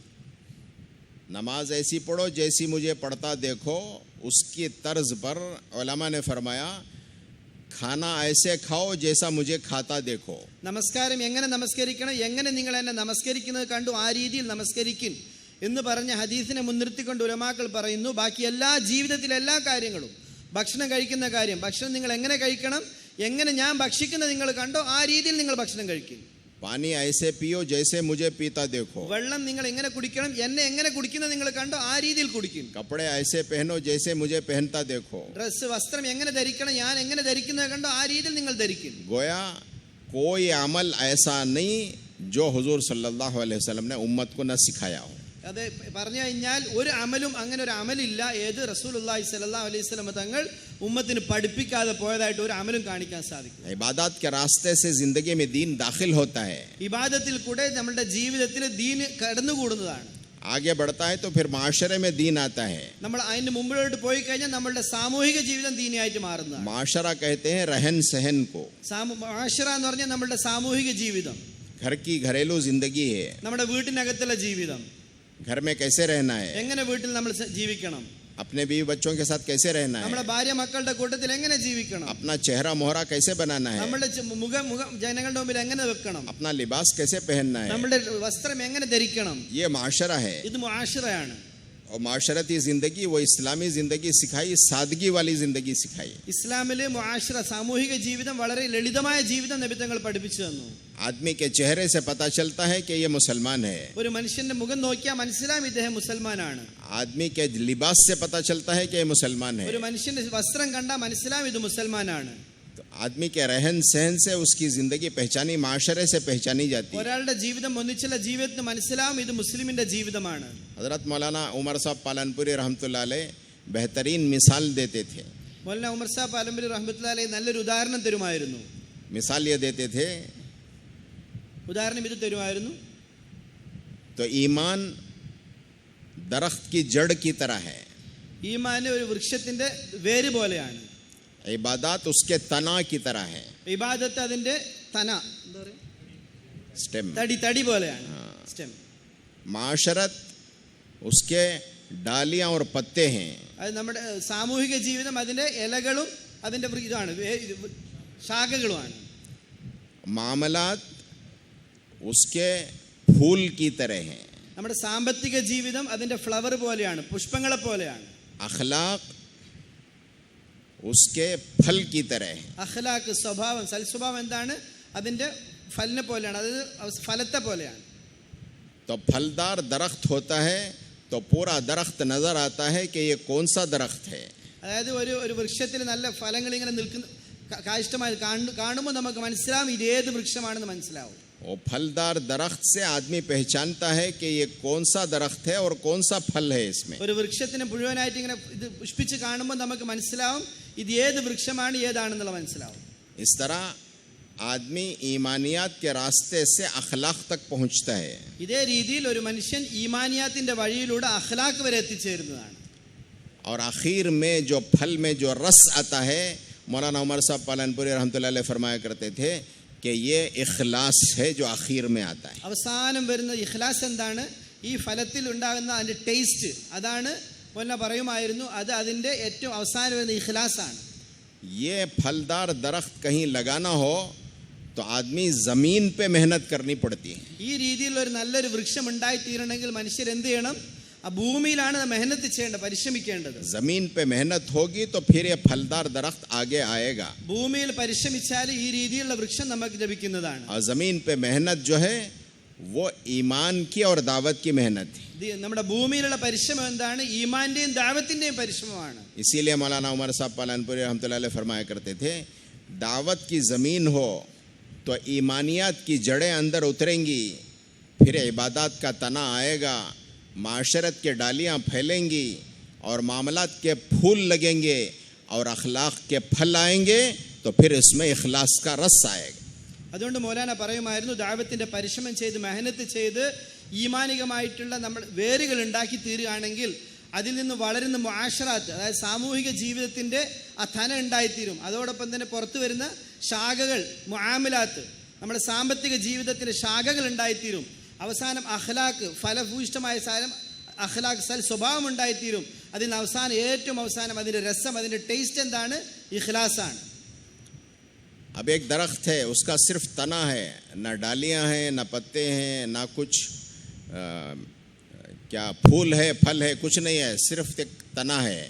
नमाज ऐसी पढ़ो जैसी मुझे पढ़ता देखो, उसकी तर्ज पर उलमा ने फरमाया खाना ऐसे खाओ जैसा मुझे खाता देखो. നമസ്കാരം എങ്ങനെ നമസ്കരിക്കണം, എങ്ങനെ നിങ്ങൾ എന്നെ നമസ്കരിക്കുന്നത് കണ്ടു ആ രീതിയിൽ നമസ്കരിക്കും എന്ന് പറഞ്ഞ ഹദീസിനെ മുൻനിർത്തിക്കൊണ്ട് ഉലമാക്കൾ പറയുന്നു, ബാക്കി എല്ലാ ജീവിതത്തിലെ എല്ലാ കാര്യങ്ങളും, ഭക്ഷണം കഴിക്കുന്ന കാര്യം, ഭക്ഷണം നിങ്ങൾ എങ്ങനെ കഴിക്കണം, എങ്ങനെ ഞാൻ ഭക്ഷിക്കുന്നത് നിങ്ങൾ കണ്ടോ ആ രീതിയിൽ നിങ്ങൾ ഭക്ഷണം കഴിക്കും. पानी ऐसे पियो जैसे मुझे पीता देखो. വെള്ളം നിങ്ങൾ എങ്ങനെ കുടിക്കണം, എന്നെ എങ്ങനെ കുടിക്കുന്നത് നിങ്ങൾ കണ്ടോ ആ രീതിയിൽ കുടിക്കും. कपड़े ऐसे पहनो जैसे मुझे पहनता देखो. ഡ്രസ്സ്, വസ്ത്രം എങ്ങനെ ധരിക്കണം, ഞാൻ എങ്ങനെ ധരിക്കുന്നത് കണ്ടോ ആ രീതിയിൽ നിങ്ങൾ ധരിക്കും. गोया कोई अमल ऐसा नहीं जो हुजूर सल्लल्लाहु अलैहि वसल्लम ने उम्मत को न सिखाया हो. അത് പറഞ്ഞു കഴിഞ്ഞാൽ ഒരു അമലും അങ്ങനെ ഒരു അമലില്ല ഏത് റസൂലുള്ളാഹി സ്വല്ലല്ലാഹു അലൈഹി വസല്ലം തങ്ങൾ ഉമ്മത്തിന് പഠിപ്പിക്കാതെ പോയതായിട്ട് ഒരു അമലും കാണിക്കാൻ സാധിക്കും. इबादत के रास्ते से जिंदगी में दीन दाखिल होता है. ഇബാദത്തിൽ കൂടെ നമ്മുടെ ജീവിതത്തിൽ ദീൻ കടന്നുകൂടുന്നതാണ്. आगे बढ़ता है तो फिर माशरे में दीन आता है. നമ്മൾ അതിന് മുമ്പിലോട്ട് പോയി കഴിഞ്ഞാൽ നമ്മുടെ സാമൂഹിക ജീവിതം ദീനിയായിട്ട് മാറുന്നതാണ്. माशरा कहते हैं रहन सहन को. മാശറ എന്ന് പറഞ്ഞാൽ നമ്മുടെ സാമൂഹിക ജീവിതം, घर की घरेलू जिंदगी है. നമ്മുടെ വീട്ടിനകത്തുള്ള ജീവിതം, घर में कैसे रहना है, എങ്ങനെ വീട്ടിൽ നമ്മൾ ജീവിക്കണം, अपने बीवी बच्चों के साथ कैसे रहना है, നമ്മുടെ ഭാര്യ മക്കളുടെ കൂട്ടത്തിൽ എങ്ങനെ ജീവിക്കണം, अपना चेहरा मोहरा कैसे बनाना है, നമ്മുടെ മുഖം ജനങ്ങളുടെ മുമ്പിൽ എങ്ങനെ വെക്കണം, अपना लिबास कैसे पहनना है, നമ്മുടെ വസ്ത്രം എങ്ങനെ ധരിക്കണം, ये माशरा है. ഇത് മുആശറയാണ്. और माशरती जिंदगी वो इस्लामी जिंदगी सिखाई, सादगी वाली जिंदगी सिखाई. ഇസ്ലാമിലെ മുആശറ സാമൂഹിക ജീവിതം വളരെ ലളിതമായ ജീവിതം നബി തങ്ങൾ പഠിപ്പിച്ചു തന്നു. आदमी के चेहरे से पता चलता है कि ये मुसलमान है. ഒരു മനുഷ്യന്റെ മുഖം നോക്കിയാൽ മനസ്സിലാവും ഇദ്ദേഹം മുസൽമാനാണ്. आदमी के लिबास से पता चलता है कि ये मुसलमान है. ഒരു മനുഷ്യന്റെ വസ്ത്രം കണ്ടാൽ മനസ്സിലാവും ഇത് മുസൽമാനാണ്. तो आदमी के रहन सहन से उसकी जिंदगी पहचानी, माशरे से पहचानी जाती है. ഒരാളുടെ ജീവിതം ഒന്നിച്ചുള്ള ജീവിതത്തിന് മനസ്സിലാവും ഇത് മുസ്ലിമിന്റെ ജീവിതമാണ്. हजरत मौलाना उमर साहब पालनपुरी रहमतुल्लाह अलैह बेहतरीन मिसाल देते थे. മൗലാന ഉമർ സാഹിബ് പാലമ്പരി റഹ്മത്തുള്ളാഹി അലൈഹി നല്ലൊരു ഉദാഹരണം തരുമായിരുന്നു. मिसाल ये देते थे, ഉദാഹരണം ഇത് തരുമായിരുന്നു. तो ईमान दरख्त की जड़ की तरह है. ഈമാൻ ഒരു വൃക്ഷത്തിന്റെ വേര് പോലെയാണ്. इबादत उसके तना की तरह है, ഇബാദത്ത് അതിന്റെ തന, എന്താ പറയുക, स्टेम. തടി പോലെയാണ്, സ്റ്റെം. माशरत उसके डालियां और पत्ते हैं. അത് നമ്മുടെ സാമൂഹിക ജീവിതം അതിന്റെ ഇലകളും അതിന്റെ ഇതാണ്, ശാഖകളുമാണ്. मामलात उसके फूल की तरह हैं. നമ്മുടെ സാമ്പത്തിക ജീവിതം അതിന്റെ ഫ്ലവർ പോലെയാണ്, പുഷ്പങ്ങളെ പോലെയാണ്. अखलाक उसके फल की तरह है. അഖ്ലാഖ് സ്വഭാവം, സൽസ്വഭാവം എന്താണ്, അതിന്റെ ഫലിനെ പോലെയാണ്, അത് ഫലത്തെ പോലെയാണ്. तो फलदार दरख्त होता है तो पूरा दरख्त नजर आता है कि ये कौन सा दरख्त है. അതായത് ഒരു വൃക്ഷത്തിൽ നല്ല ഫലങ്ങൾ ഇങ്ങനെ നിൽക്കുന്ന കാഷ്ടമായി കാണുമ്പോൾ നമുക്ക് മനസ്സിലാവും ഇത് ഏത് വൃക്ഷമാണെന്ന് മനസ്സിലാവും. वो फलदार दरख्त से आदमी पहचानता है कि ये कौन सा दरख्त है और कौन सा फल है इसमें. ഒരു വൃക്ഷത്തിനെ മുഴുവനായിട്ട് ഇങ്ങനെ ഇത് പുഷ്പിച്ച് കാണുമ്പോൾ നമുക്ക് മനസ്സിലാവും ഇത് ഏത് വൃക്ഷമാണ് ഏതാണെന്നുള്ള മനസ്സിലാവും. इस तरह आदमी ईमानियात के रास्ते से अखलाक तक पहुंचता है. ഇതേ രീതിയിൽ ഒരു മനുഷ്യൻ ഈമാനിയാത്തിന്റെ വഴിയിലൂടെ അഖ്ലാഖ് വരെ എത്തിച്ചേരുന്നതാണ്. और आखिर में जो फल में जो रस आता है, मौलाना उमर साहब पालनपुरी रहमतुल्लाह अलैह फरमाया करते थे कि ये इखलास है जो आखिर में आता है. അവസാനം വരുന്ന ഇഖ്ലാസ് എന്താണ്, ഈ ഫലത്തിൽ ഉണ്ടാകുന്ന അതിന്റെ ടേസ്റ്റ്, അതാണ് മൗലാന പറയുമായിരുന്നു, അത് അതിന്റെ ഏറ്റവും അവസാനം വരുന്ന ഇഖ്ലാസ് ആണ്. ये फलदार दरख्त कहीं लगाना हो तो आदमी जमीन पे मेहनत करनी पड़ती है. ഈ രീതിയിലുള്ള ഒരു നല്ലൊരു വൃക്ഷം ഉണ്ടായിത്തീരണമെങ്കിൽ മനുഷ്യർ എന്ത് ചെയ്യണം, ആ ഭൂമിയിലാണ് മെഹനത്ത് ചെയ്യേണ്ടത്, പരിശ്രമിക്കേണ്ടത്. जमीन पे मेहनत होगी तो फिर ये फलदार दरख्त आगे आएगा. ഭൂമിയിൽ പരിശ്രമിച്ചാൽ ഈ രീതിയിലുള്ള വൃക്ഷം നമുക്ക് ലഭിക്കുന്നതാണ്. और जमीन पे मेहनत जो है वो ईमान की और दावत की मेहनत है. നമ്മുടെ ഭൂമിയിലുള്ള പരിശ്രമം എന്താണ്, ഈമാന്റെയും ദാവത്തിന്റെയും പരിശ്രമമാണ്. इसीलिए मौलाना उमर साहब पालनपुरी रहमतुल्लाह अलैह फरमाया करते थे, दावत की ज़मीन हो तो ईमानियात की जड़ें अंदर उतरेंगी, फिर इबादत का तना आएगा, माशरत के डालियाँ फैलेंगी और मामलात के फूल लगेंगे और अखलाक के फल आएंगे, तो फिर इसमें इखलास का रस आएगा. അതുകൊണ്ട് മൗലാന പറയുമായിരുന്നു, ദാവത്തിന്റെ പരിശ്രമം ചെയ്ത് മെഹനത്ത് ചെയ്ത് ഈമാനികമായിട്ടുള്ള നമ്മൾ വേരുകൾ ഉണ്ടാക്കി തീരുകയാണെങ്കിൽ അതിൽ നിന്ന് വളരുന്ന മുആശറാത്ത്, അതായത് സാമൂഹിക ജീവിതത്തിന്റെ ആ ധന ഉണ്ടായിത്തീരും. അതോടൊപ്പം തന്നെ പുറത്തു വരുന്ന ശാഖകൾ, മുആമിലാത്ത്, നമ്മുടെ സാമ്പത്തിക ജീവിതത്തിന്റെ ശാഖകൾ ഉണ്ടായിത്തീരും. അവസാനം അഖ്ലാഖ്, ഫലഭൂയിഷ്ടമായ സാധനം അഖ്ലാഖ്, സൽ സ്വഭാവം ഉണ്ടായിത്തീരും. അതിന് അവസാനം, ഏറ്റവും അവസാനം അതിന്റെ രസം, അതിന്റെ ടേസ്റ്റ് എന്താണ്, ഇഖ്ലാസാണ്. अब एक दरख्त है, उसका सिर्फ तना है, ना डालियां हैं, ना पत्ते हैं, ना कुछ क्या फूल है, फल है, कुछ नहीं है, सिर्फ एक तना है.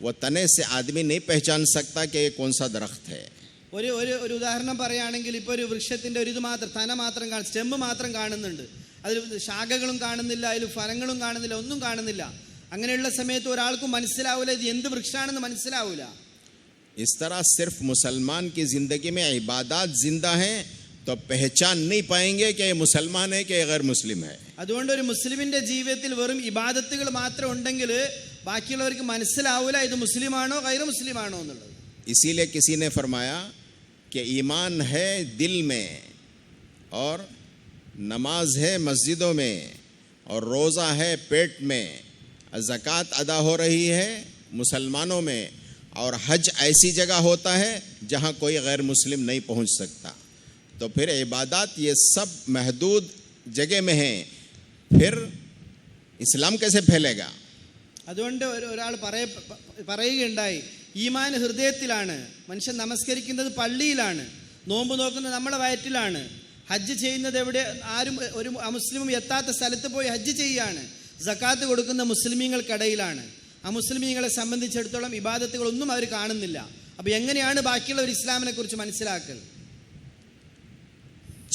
वो तने से आदमी नहीं पहचान सकता कि ये कौन सा दरख्त है. ഒരു ഉദാഹരണം പറയുകയാണെങ്കിൽ, ഇപ്പോൾ ഒരു വൃക്ഷത്തിന്റെ ഒരു ഇത് മാത്രം, തന മാത്രം സ്റ്റെമ്പ് മാത്രം കാണുന്നുണ്ട്, അതിൽ ശാഖകളും കാണുന്നില്ല, അതിൽ ഫലങ്ങളും കാണുന്നില്ല, ഒന്നും കാണുന്നില്ല. അങ്ങനെയുള്ള സമയത്ത് ഒരാൾക്കും മനസ്സിലാവില്ല ഇത് എന്ത് വൃക്ഷമാണെന്ന് മനസ്സിലാവില്ല. इस तरह सिर्फ मुसलमान की ज़िंदगी में इबादत जिंदा है तो पहचान नहीं पाएंगे कि ये मुसलमान है कि गैर मुस्लिम है. അതുകൊണ്ട് ഒരു മുസ്ലിമിന്റെ ജീവിതത്തിൽ വെറും ഇബാദത്തുകൾ മാത്രം ഉണ്ടെങ്കിൽ ബാക്കിയുള്ളവർക്ക് മനസ്സിലാവില്ല ഇത് മുസ്ലിമാണോ ഗൈർ മുസ്ലിമാണോ എന്നുള്ളത്. इसीलिए किसी ने फरमाया कि ईमान है दिल में और नमाज है मस्जिदों में और रोज़ा है पेट में, ज़कात अदा हो रही है मुसलमानों में, और हज ऐसी जगह होता है जहाँ कोई गैर मुस्लिम नहीं पहुँच सकता. तो फिर इबादत ये सब महदूद जगह में हैं, फिर इस्लाम कैसे फैलेगा. അതുകൊണ്ട് ഒരാൾ പറയുകയുണ്ടായി, ഈമാൻ ഹൃദയത്തിലാണ്, മനുഷ്യൻ നമസ്കരിക്കുന്നത് പള്ളിയിലാണ്, നോമ്പ് നോക്കുന്നത് നമ്മളെ വയറ്റിലാണ്, ഹജ്ജ് ചെയ്യുന്നത് എവിടെ, ആരും ഒരു അമുസ്ലിമും എത്താത്ത സ്ഥലത്ത് പോയി ഹജ്ജ് ചെയ്യുകയാണ്, സക്കാത്ത് കൊടുക്കുന്ന മുസ്ലിമീങ്ങൾക്കിടയിലാണ്. അമുസ്ലിമീങ്ങളെ സംബന്ധിച്ചിടത്തോളം ഇബാദത്തുകളൊന്നും അവർ കാണുന്നില്ല. അപ്പോൾ എങ്ങനെയാണ് ബാക്കിയുള്ള ഒരു ഇസ്ലാമിനെ കുറിച്ച് മനസ്സിലാക്കൽ?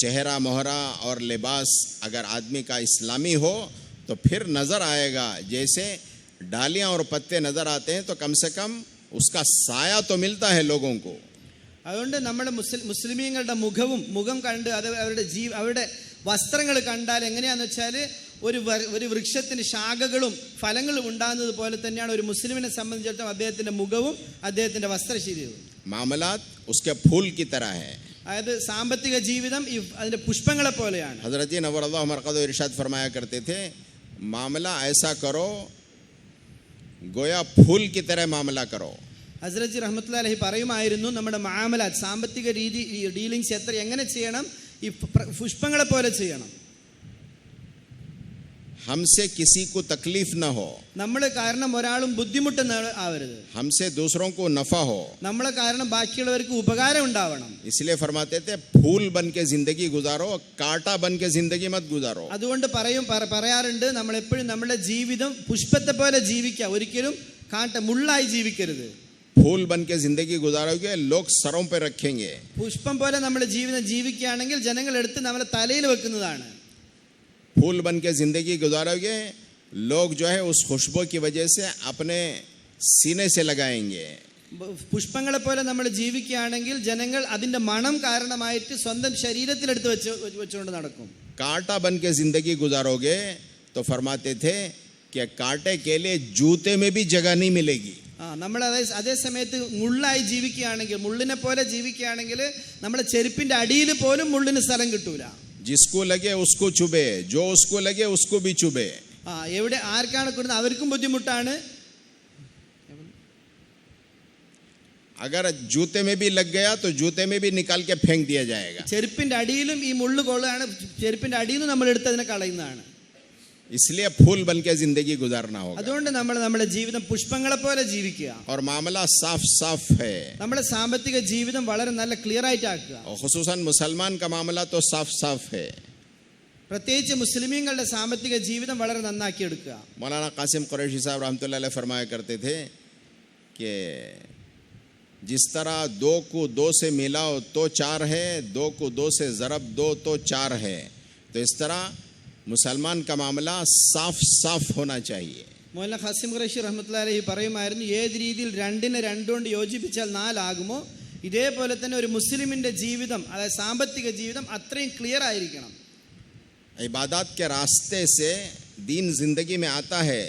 चेहरा मोहरा और लिबास अगर आदमी का इस्लामी हो तो फिर नज़र आएगा, जैसे डालियाँ और पत्ते नज़र आते हैं तो कम से कम उसका साया तो मिलता है लोगों को. അതുകൊണ്ട് നമ്മുടെ മുസ്ലിമീങ്ങളുടെ മുഖം കണ്ട് അത് അവരുടെ വസ്ത്രങ്ങൾ കണ്ടാൽ എങ്ങനെയാണെന്ന് വെച്ചാൽ ഒരു വൃക്ഷത്തിന് ശാഖകളും ഫലങ്ങളും ഉണ്ടാകുന്നത് പോലെ തന്നെയാണ് ഒരു മുസ്ലിമിനെ സംബന്ധിച്ചിടത്തോളം അദ്ദേഹത്തിന്റെ മുഖവും അദ്ദേഹത്തിന്റെ വസ്ത്രശീലവും. मामलात उसके फूल की तरह है. അതായത് സാമ്പത്തിക ജീവിതം അതിന്റെ പുഷ്പങ്ങളെ പോലെയാണ്. हज़रत जी नव्वरअल्लाहु मरक़दहु इरशाद फरमाया करते थे, मामला ऐसा करो गोया फूल की तरह मामला करो. ഹസ്രത്ത് ജി റഹ്മത്തുള്ളാഹി അലൈഹി പറയുമായിരുന്നു, നമ്മുടെ മുആമലാത്ത് സാമ്പത്തിക രീതി ഡീലിങ്സ് എങ്ങനെ ചെയ്യണം? ഈ പുഷ്പങ്ങളെ പോലെ ചെയ്യണം. हमसे किसी को तकलीफ न हो, നമ്മളെ കാരണം ഒരാളും ബുദ്ധിമുട്ടുന്ന ആവരുത്. हमसे दूसरों को नफा हो, നമ്മളെ കാരണം ബാക്കിയുള്ളവർക്ക് ഉപകാരം ഉണ്ടാവണം. इसलिए फरमाते थे फूल बन के जिंदगी गुजारो, कांटा बन के जिंदगी मत गुजारो. അതുകൊണ്ട് പറയാറുണ്ട്, നമ്മൾ എപ്പോഴും നമ്മുടെ ജീവിതം പുഷ്പത്തെ പോലെ ജീവിക്കുക, ഒരിക്കലും മുള്ളായി ജീവിക്കരുത്. फूल बन के जिंदगी गुजारोगे लोग सरों पे रखेंगे. പുഷ്പം പോലെ നമ്മുടെ ജീവിതം ജീവിക്കുകയാണെങ്കിൽ ജനങ്ങൾ എടുത്ത് നമ്മളെ തലയിൽ വെക്കുന്നതാണ്. फूल बन के जिंदगी गुजारोगे लोग जो है उस खुशबू की वजह से अपने सीने से लगाएंगे. പുഷ്പങ്ങളെ പോലെ നമ്മൾ ജീവിക്കുകയാണെങ്കിൽ ജനങ്ങൾ അതിന്റെ മണം കാരണമായിട്ട് സ്വന്തം ശരീരത്തിലെടുത്ത് വെച്ചുകൊണ്ട് നടക്കും. कांटा बन के जिंदगी गुजारोगे तो फरमाते थे कि कांटे के लिए जूते में भी जगह नहीं मिलेगी. നമ്മൾ അതേ സമയത്ത് മുള്ളായി ജീവിക്കുകയാണെങ്കിൽ, മുള്ളിനെ പോലെ ജീവിക്കുകയാണെങ്കിൽ നമ്മുടെ ചെരുപ്പിന്റെ അടിയിൽ പോലും മുള്ളിന് സ്ഥലം കിട്ടൂല. जिसको लगे उसको चुभे, जो उसको लगे उसको भी चुभे. എവിടെ ആർക്കാണ് കൊടുക്കുന്നത് അവർക്കും ബുദ്ധിമുട്ടാണ്. अगर जूते में भी लग गया तो जूते में भी निकाल के फेंक दिया जाएगा. ചെരുപ്പിന്റെ അടിയിലും ഈ മുള്ളു കൊള്ളാണ്, ചെരുപ്പിന്റെ അടിയിൽ നിന്ന് നമ്മൾ എടുത്ത് അതിനെ കളയുന്നതാണ്. इसलिए फूल बन के जिंदगी गुजारना होगा. അതുകൊണ്ട് നമ്മൾ നമ്മുടെ ജീവിതം പുഷ്പങ്ങളെ പോലെ ജീവിക്കുക. और मामला साफ साफ है. നമ്മുടെ സാമ്പത്തിക ജീവിതം വളരെ നല്ല ക്ലിയർ ആയിട്ട് ആക്കുക. और खुसूसन मुसलमान का मामला तो साफ साफ है. പ്രത്യേകിച്ച് മുസ്ലിമീങ്ങളുടെ സാമ്പത്തിക ജീവിതം വളരെ നന്നാക്കി എടുക്കുക. मौलाना कासिम कुरैशी साहब रहमतुल्लाह अलैह फरमाया करते थे कि जिस तरह 2 को 2 से मिलाओ तो 4 है, 2 को 2 से ज़रब दो तो 4 है. तो इस तरह मुसलमान का मामला साफ साफ होना चाहिए. മൗലാന ഖാസിം ഖുറൈശി റഹ്മത്തുള്ളാഹി അലൈഹി പറയുമായിരുന്നു, ഏത് രീതിയിൽ 2നെ 2 കൊണ്ട് യോജിപ്പിച്ചാൽ 4 ആകുമോ, ഇതേപോലെ തന്നെ ഒരു മുസ്ലിമിന്റെ ജീവിതം, അതായത് സാമ്പത്തിക ജീവിതം അത്രയും ക്ലിയർ ആയിരിക്കണം. इबादत के रास्ते से दीन जिंदगी में आता है,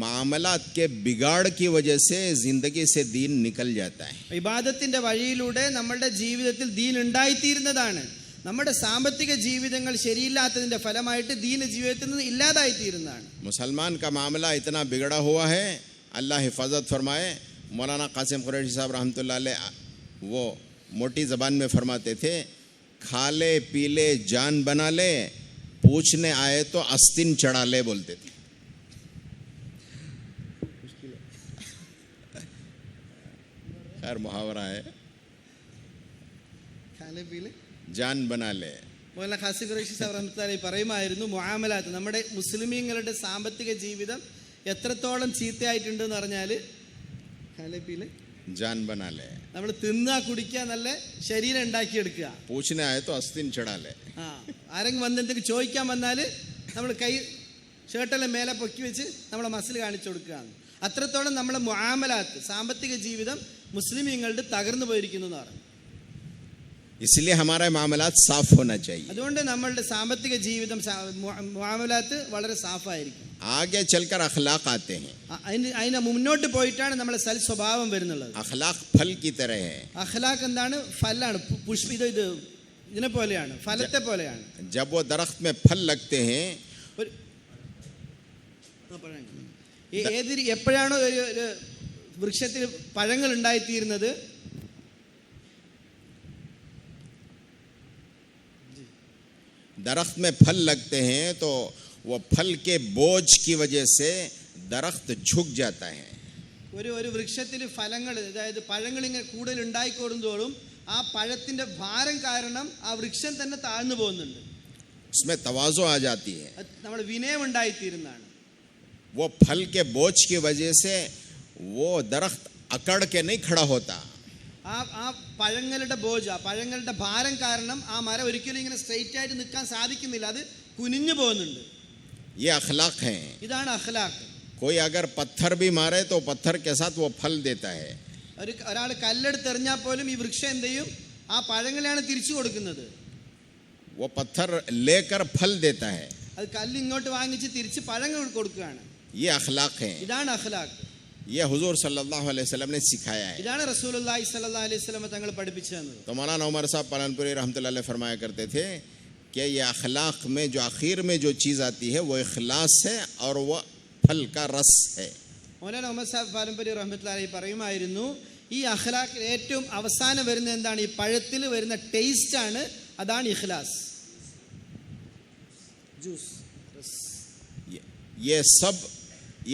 मामलात के बिगाड़ की वजह से जिंदगी से दीन निकल जाता है. ഇബാദത്തിന്റെ വഴിയിലൂടെ നമ്മുടെ ജീവിതത്തിൽ ദീൻ ഉണ്ടായിത്തീരുന്നതാണ്. നമ്മുടെ സാമ്പത്തിക ജീവിതങ്ങൾ ശരിയില്ലാത്തതിന്റെ ഫലമായിട്ട് ദീൻ ജീവിതത്തിൽ നിന്ന് ഇല്ലാതായിത്തീരുന്നതാണ്. मुसलमान का मामला इतना बिगड़ा हुआ है, अल्लाह हिफाजत फरमाए. मौलाना कासिम कुरैशी साहब रहमतुल्लाह अलैह वो मोटी ज़बान में फरमाते थे, खा ले पी ले जान बना ले, पूछने आए तो अस्तिन चढ़ा ले, बोलते थे. खैर मुहावरा है, जान बना ले. മൗലാന ഖാസിം ഖുറൈശി സാഹിബ് റഹ്മത്തുള്ളാഹി അലൈഹി പറയുമായിരുന്നു, മുആമലാത്ത്, നമ്മുടെ മുസ്ലിമീങ്ങളുടെ സാമ്പത്തിക ജീവിതം എത്രത്തോളം ചീത്തയായിട്ടുണ്ടെന്ന് പറഞ്ഞാൽ जान बना ले, നമ്മൾ തിന്നുക കുടിക്കുക, നല്ല ശരീരം ഉണ്ടാക്കിയെടുക്കുക. पूछने आए तो अस्तिन चढ़ा ले. ആരെങ്കിലും വന്ന് എന്തെങ്കിലും ചോദിക്കാൻ വന്നാൽ നമ്മൾ കൈ ഷർട്ടെല്ലാം മേലെ പൊക്കി വെച്ച് നമ്മളെ മസിൽ കാണിച്ചു കൊടുക്കുകയാണ്. അത്രത്തോളം നമ്മളെ മുആമലാത്ത് സാമ്പത്തിക ജീവിതം മുസ്ലിമീങ്ങളുടെ തകർന്നു പോയിരിക്കുന്നു എന്ന് പറഞ്ഞു. इसलिए हमारा मामलात साफ होना चाहिए. അതുകൊണ്ട് നമ്മളുടെ സാമ്പത്തിക ജീവിതം മുആമലാത്ത് വളരെ സാഫായിരിക്കും. आगे चलकर अखलाक आते हैं. അതിന് മുന്നോട്ട് പോയിട്ടാണ് നമ്മളെ സൽ സ്വഭാവം വരുന്നത്. अखलाक फल की तरह है. അഖ്ലാഖ് എന്താണ്? ഫലാണ്, ഇതിനെ പോലെയാണ്, ഫലത്തെ പോലെയാണ്. जब वो दरख्त में फल लगते हैं, എപ്പോഴാണോ ഒരു വൃക്ഷത്തിൽ പഴങ്ങൾ ഉണ്ടായിത്തീരുന്നത്, दरख्त में फल लगते हैं तो वो फल के बोझ की वजह से दरख्त झुक जाता है. ഒരു വൃക്ഷത്തിൽ ഫലങ്ങൾ, അതായത് പഴങ്ങൾ ഇങ്ങനെ കൂടുതൽ ഉണ്ടായിക്കോടുന്തോറും ആ പഴത്തിന്റെ ഭാരം കാരണം ആ വൃക്ഷം തന്നെ താഴ്ന്നു പോകുന്നുണ്ട്. उसमें तवाज़ो आ जाती है. നമ്മുടെ വിനയം ഉണ്ടായിത്തീരുന്നതാണ്. वो फल के बोझ की वजह से वो दरख्त अकड़ के नहीं खड़ा होता. ആ പഴങ്ങളുടെ ബോജ, പഴങ്ങളുടെ ഭാരം കാരണം ആ മരം ഒരിക്കലും ഇങ്ങനെ സ്ട്രെയിറ്റ് ആയിട്ട് നിൽക്കാൻ സാധിക്കുന്നില്ല, അത് കുനിഞ്ഞു പോകുന്നുണ്ട്. ये अखलाक है. ഇതാണ് അഖ്ലാഖ്. कोई अगर पत्थर भी मारे तो पत्थर के साथ वो फल देता है. ഒരാൾ കല്ലെടുത്തെറിഞ്ഞാൽ പോലും ഈ വൃക്ഷം എന്ത് ചെയ്യും? ആ പഴങ്ങളെയാണ് തിരിച്ചു കൊടുക്കുന്നത്. वो पत्थर लेकर फल देता है. അത് കല്ല് ഇങ്ങോട്ട് വാങ്ങിച്ച് തിരിച്ച് പഴങ്ങൾ കൊടുക്കുകയാണ്. ये अखलाक है. ഇതാണ് അഖ്ലാഖ്. ये हुजूर सल्लल्लाहु अलैहि वसल्लम ने सिखाया है. ഇതാണ് റസൂലുള്ളാഹി സ്വല്ലല്ലാഹു അലൈഹി വസല്ലം തങ്ങൾ പഠിപ്പിച്ചു തന്നത്. तो मौलाना उमर साहब पालनपुरी रहमतुल्लाह अलैह फरमाया करते थे कि ये अखलाक में जो आखिर में जो चीज़ आती है वो इखलास है और वह फल का रस है. മൗലാന മുഹമ്മദ് സാഹിബ് പാലംപരി റഹ്മത്തുള്ളാഹി പറയുമായിരുന്നു, ഈ അഖ്ലാഖിൽ ഏറ്റവും അവസാനം വരുന്ന എന്താണ്? ഈ പഴത്തിൽ വരുന്ന ടേസ്റ്റ് ആണ്, അതാണ് ഇഖ്ലാസ്. ജ്യൂസ് ये सब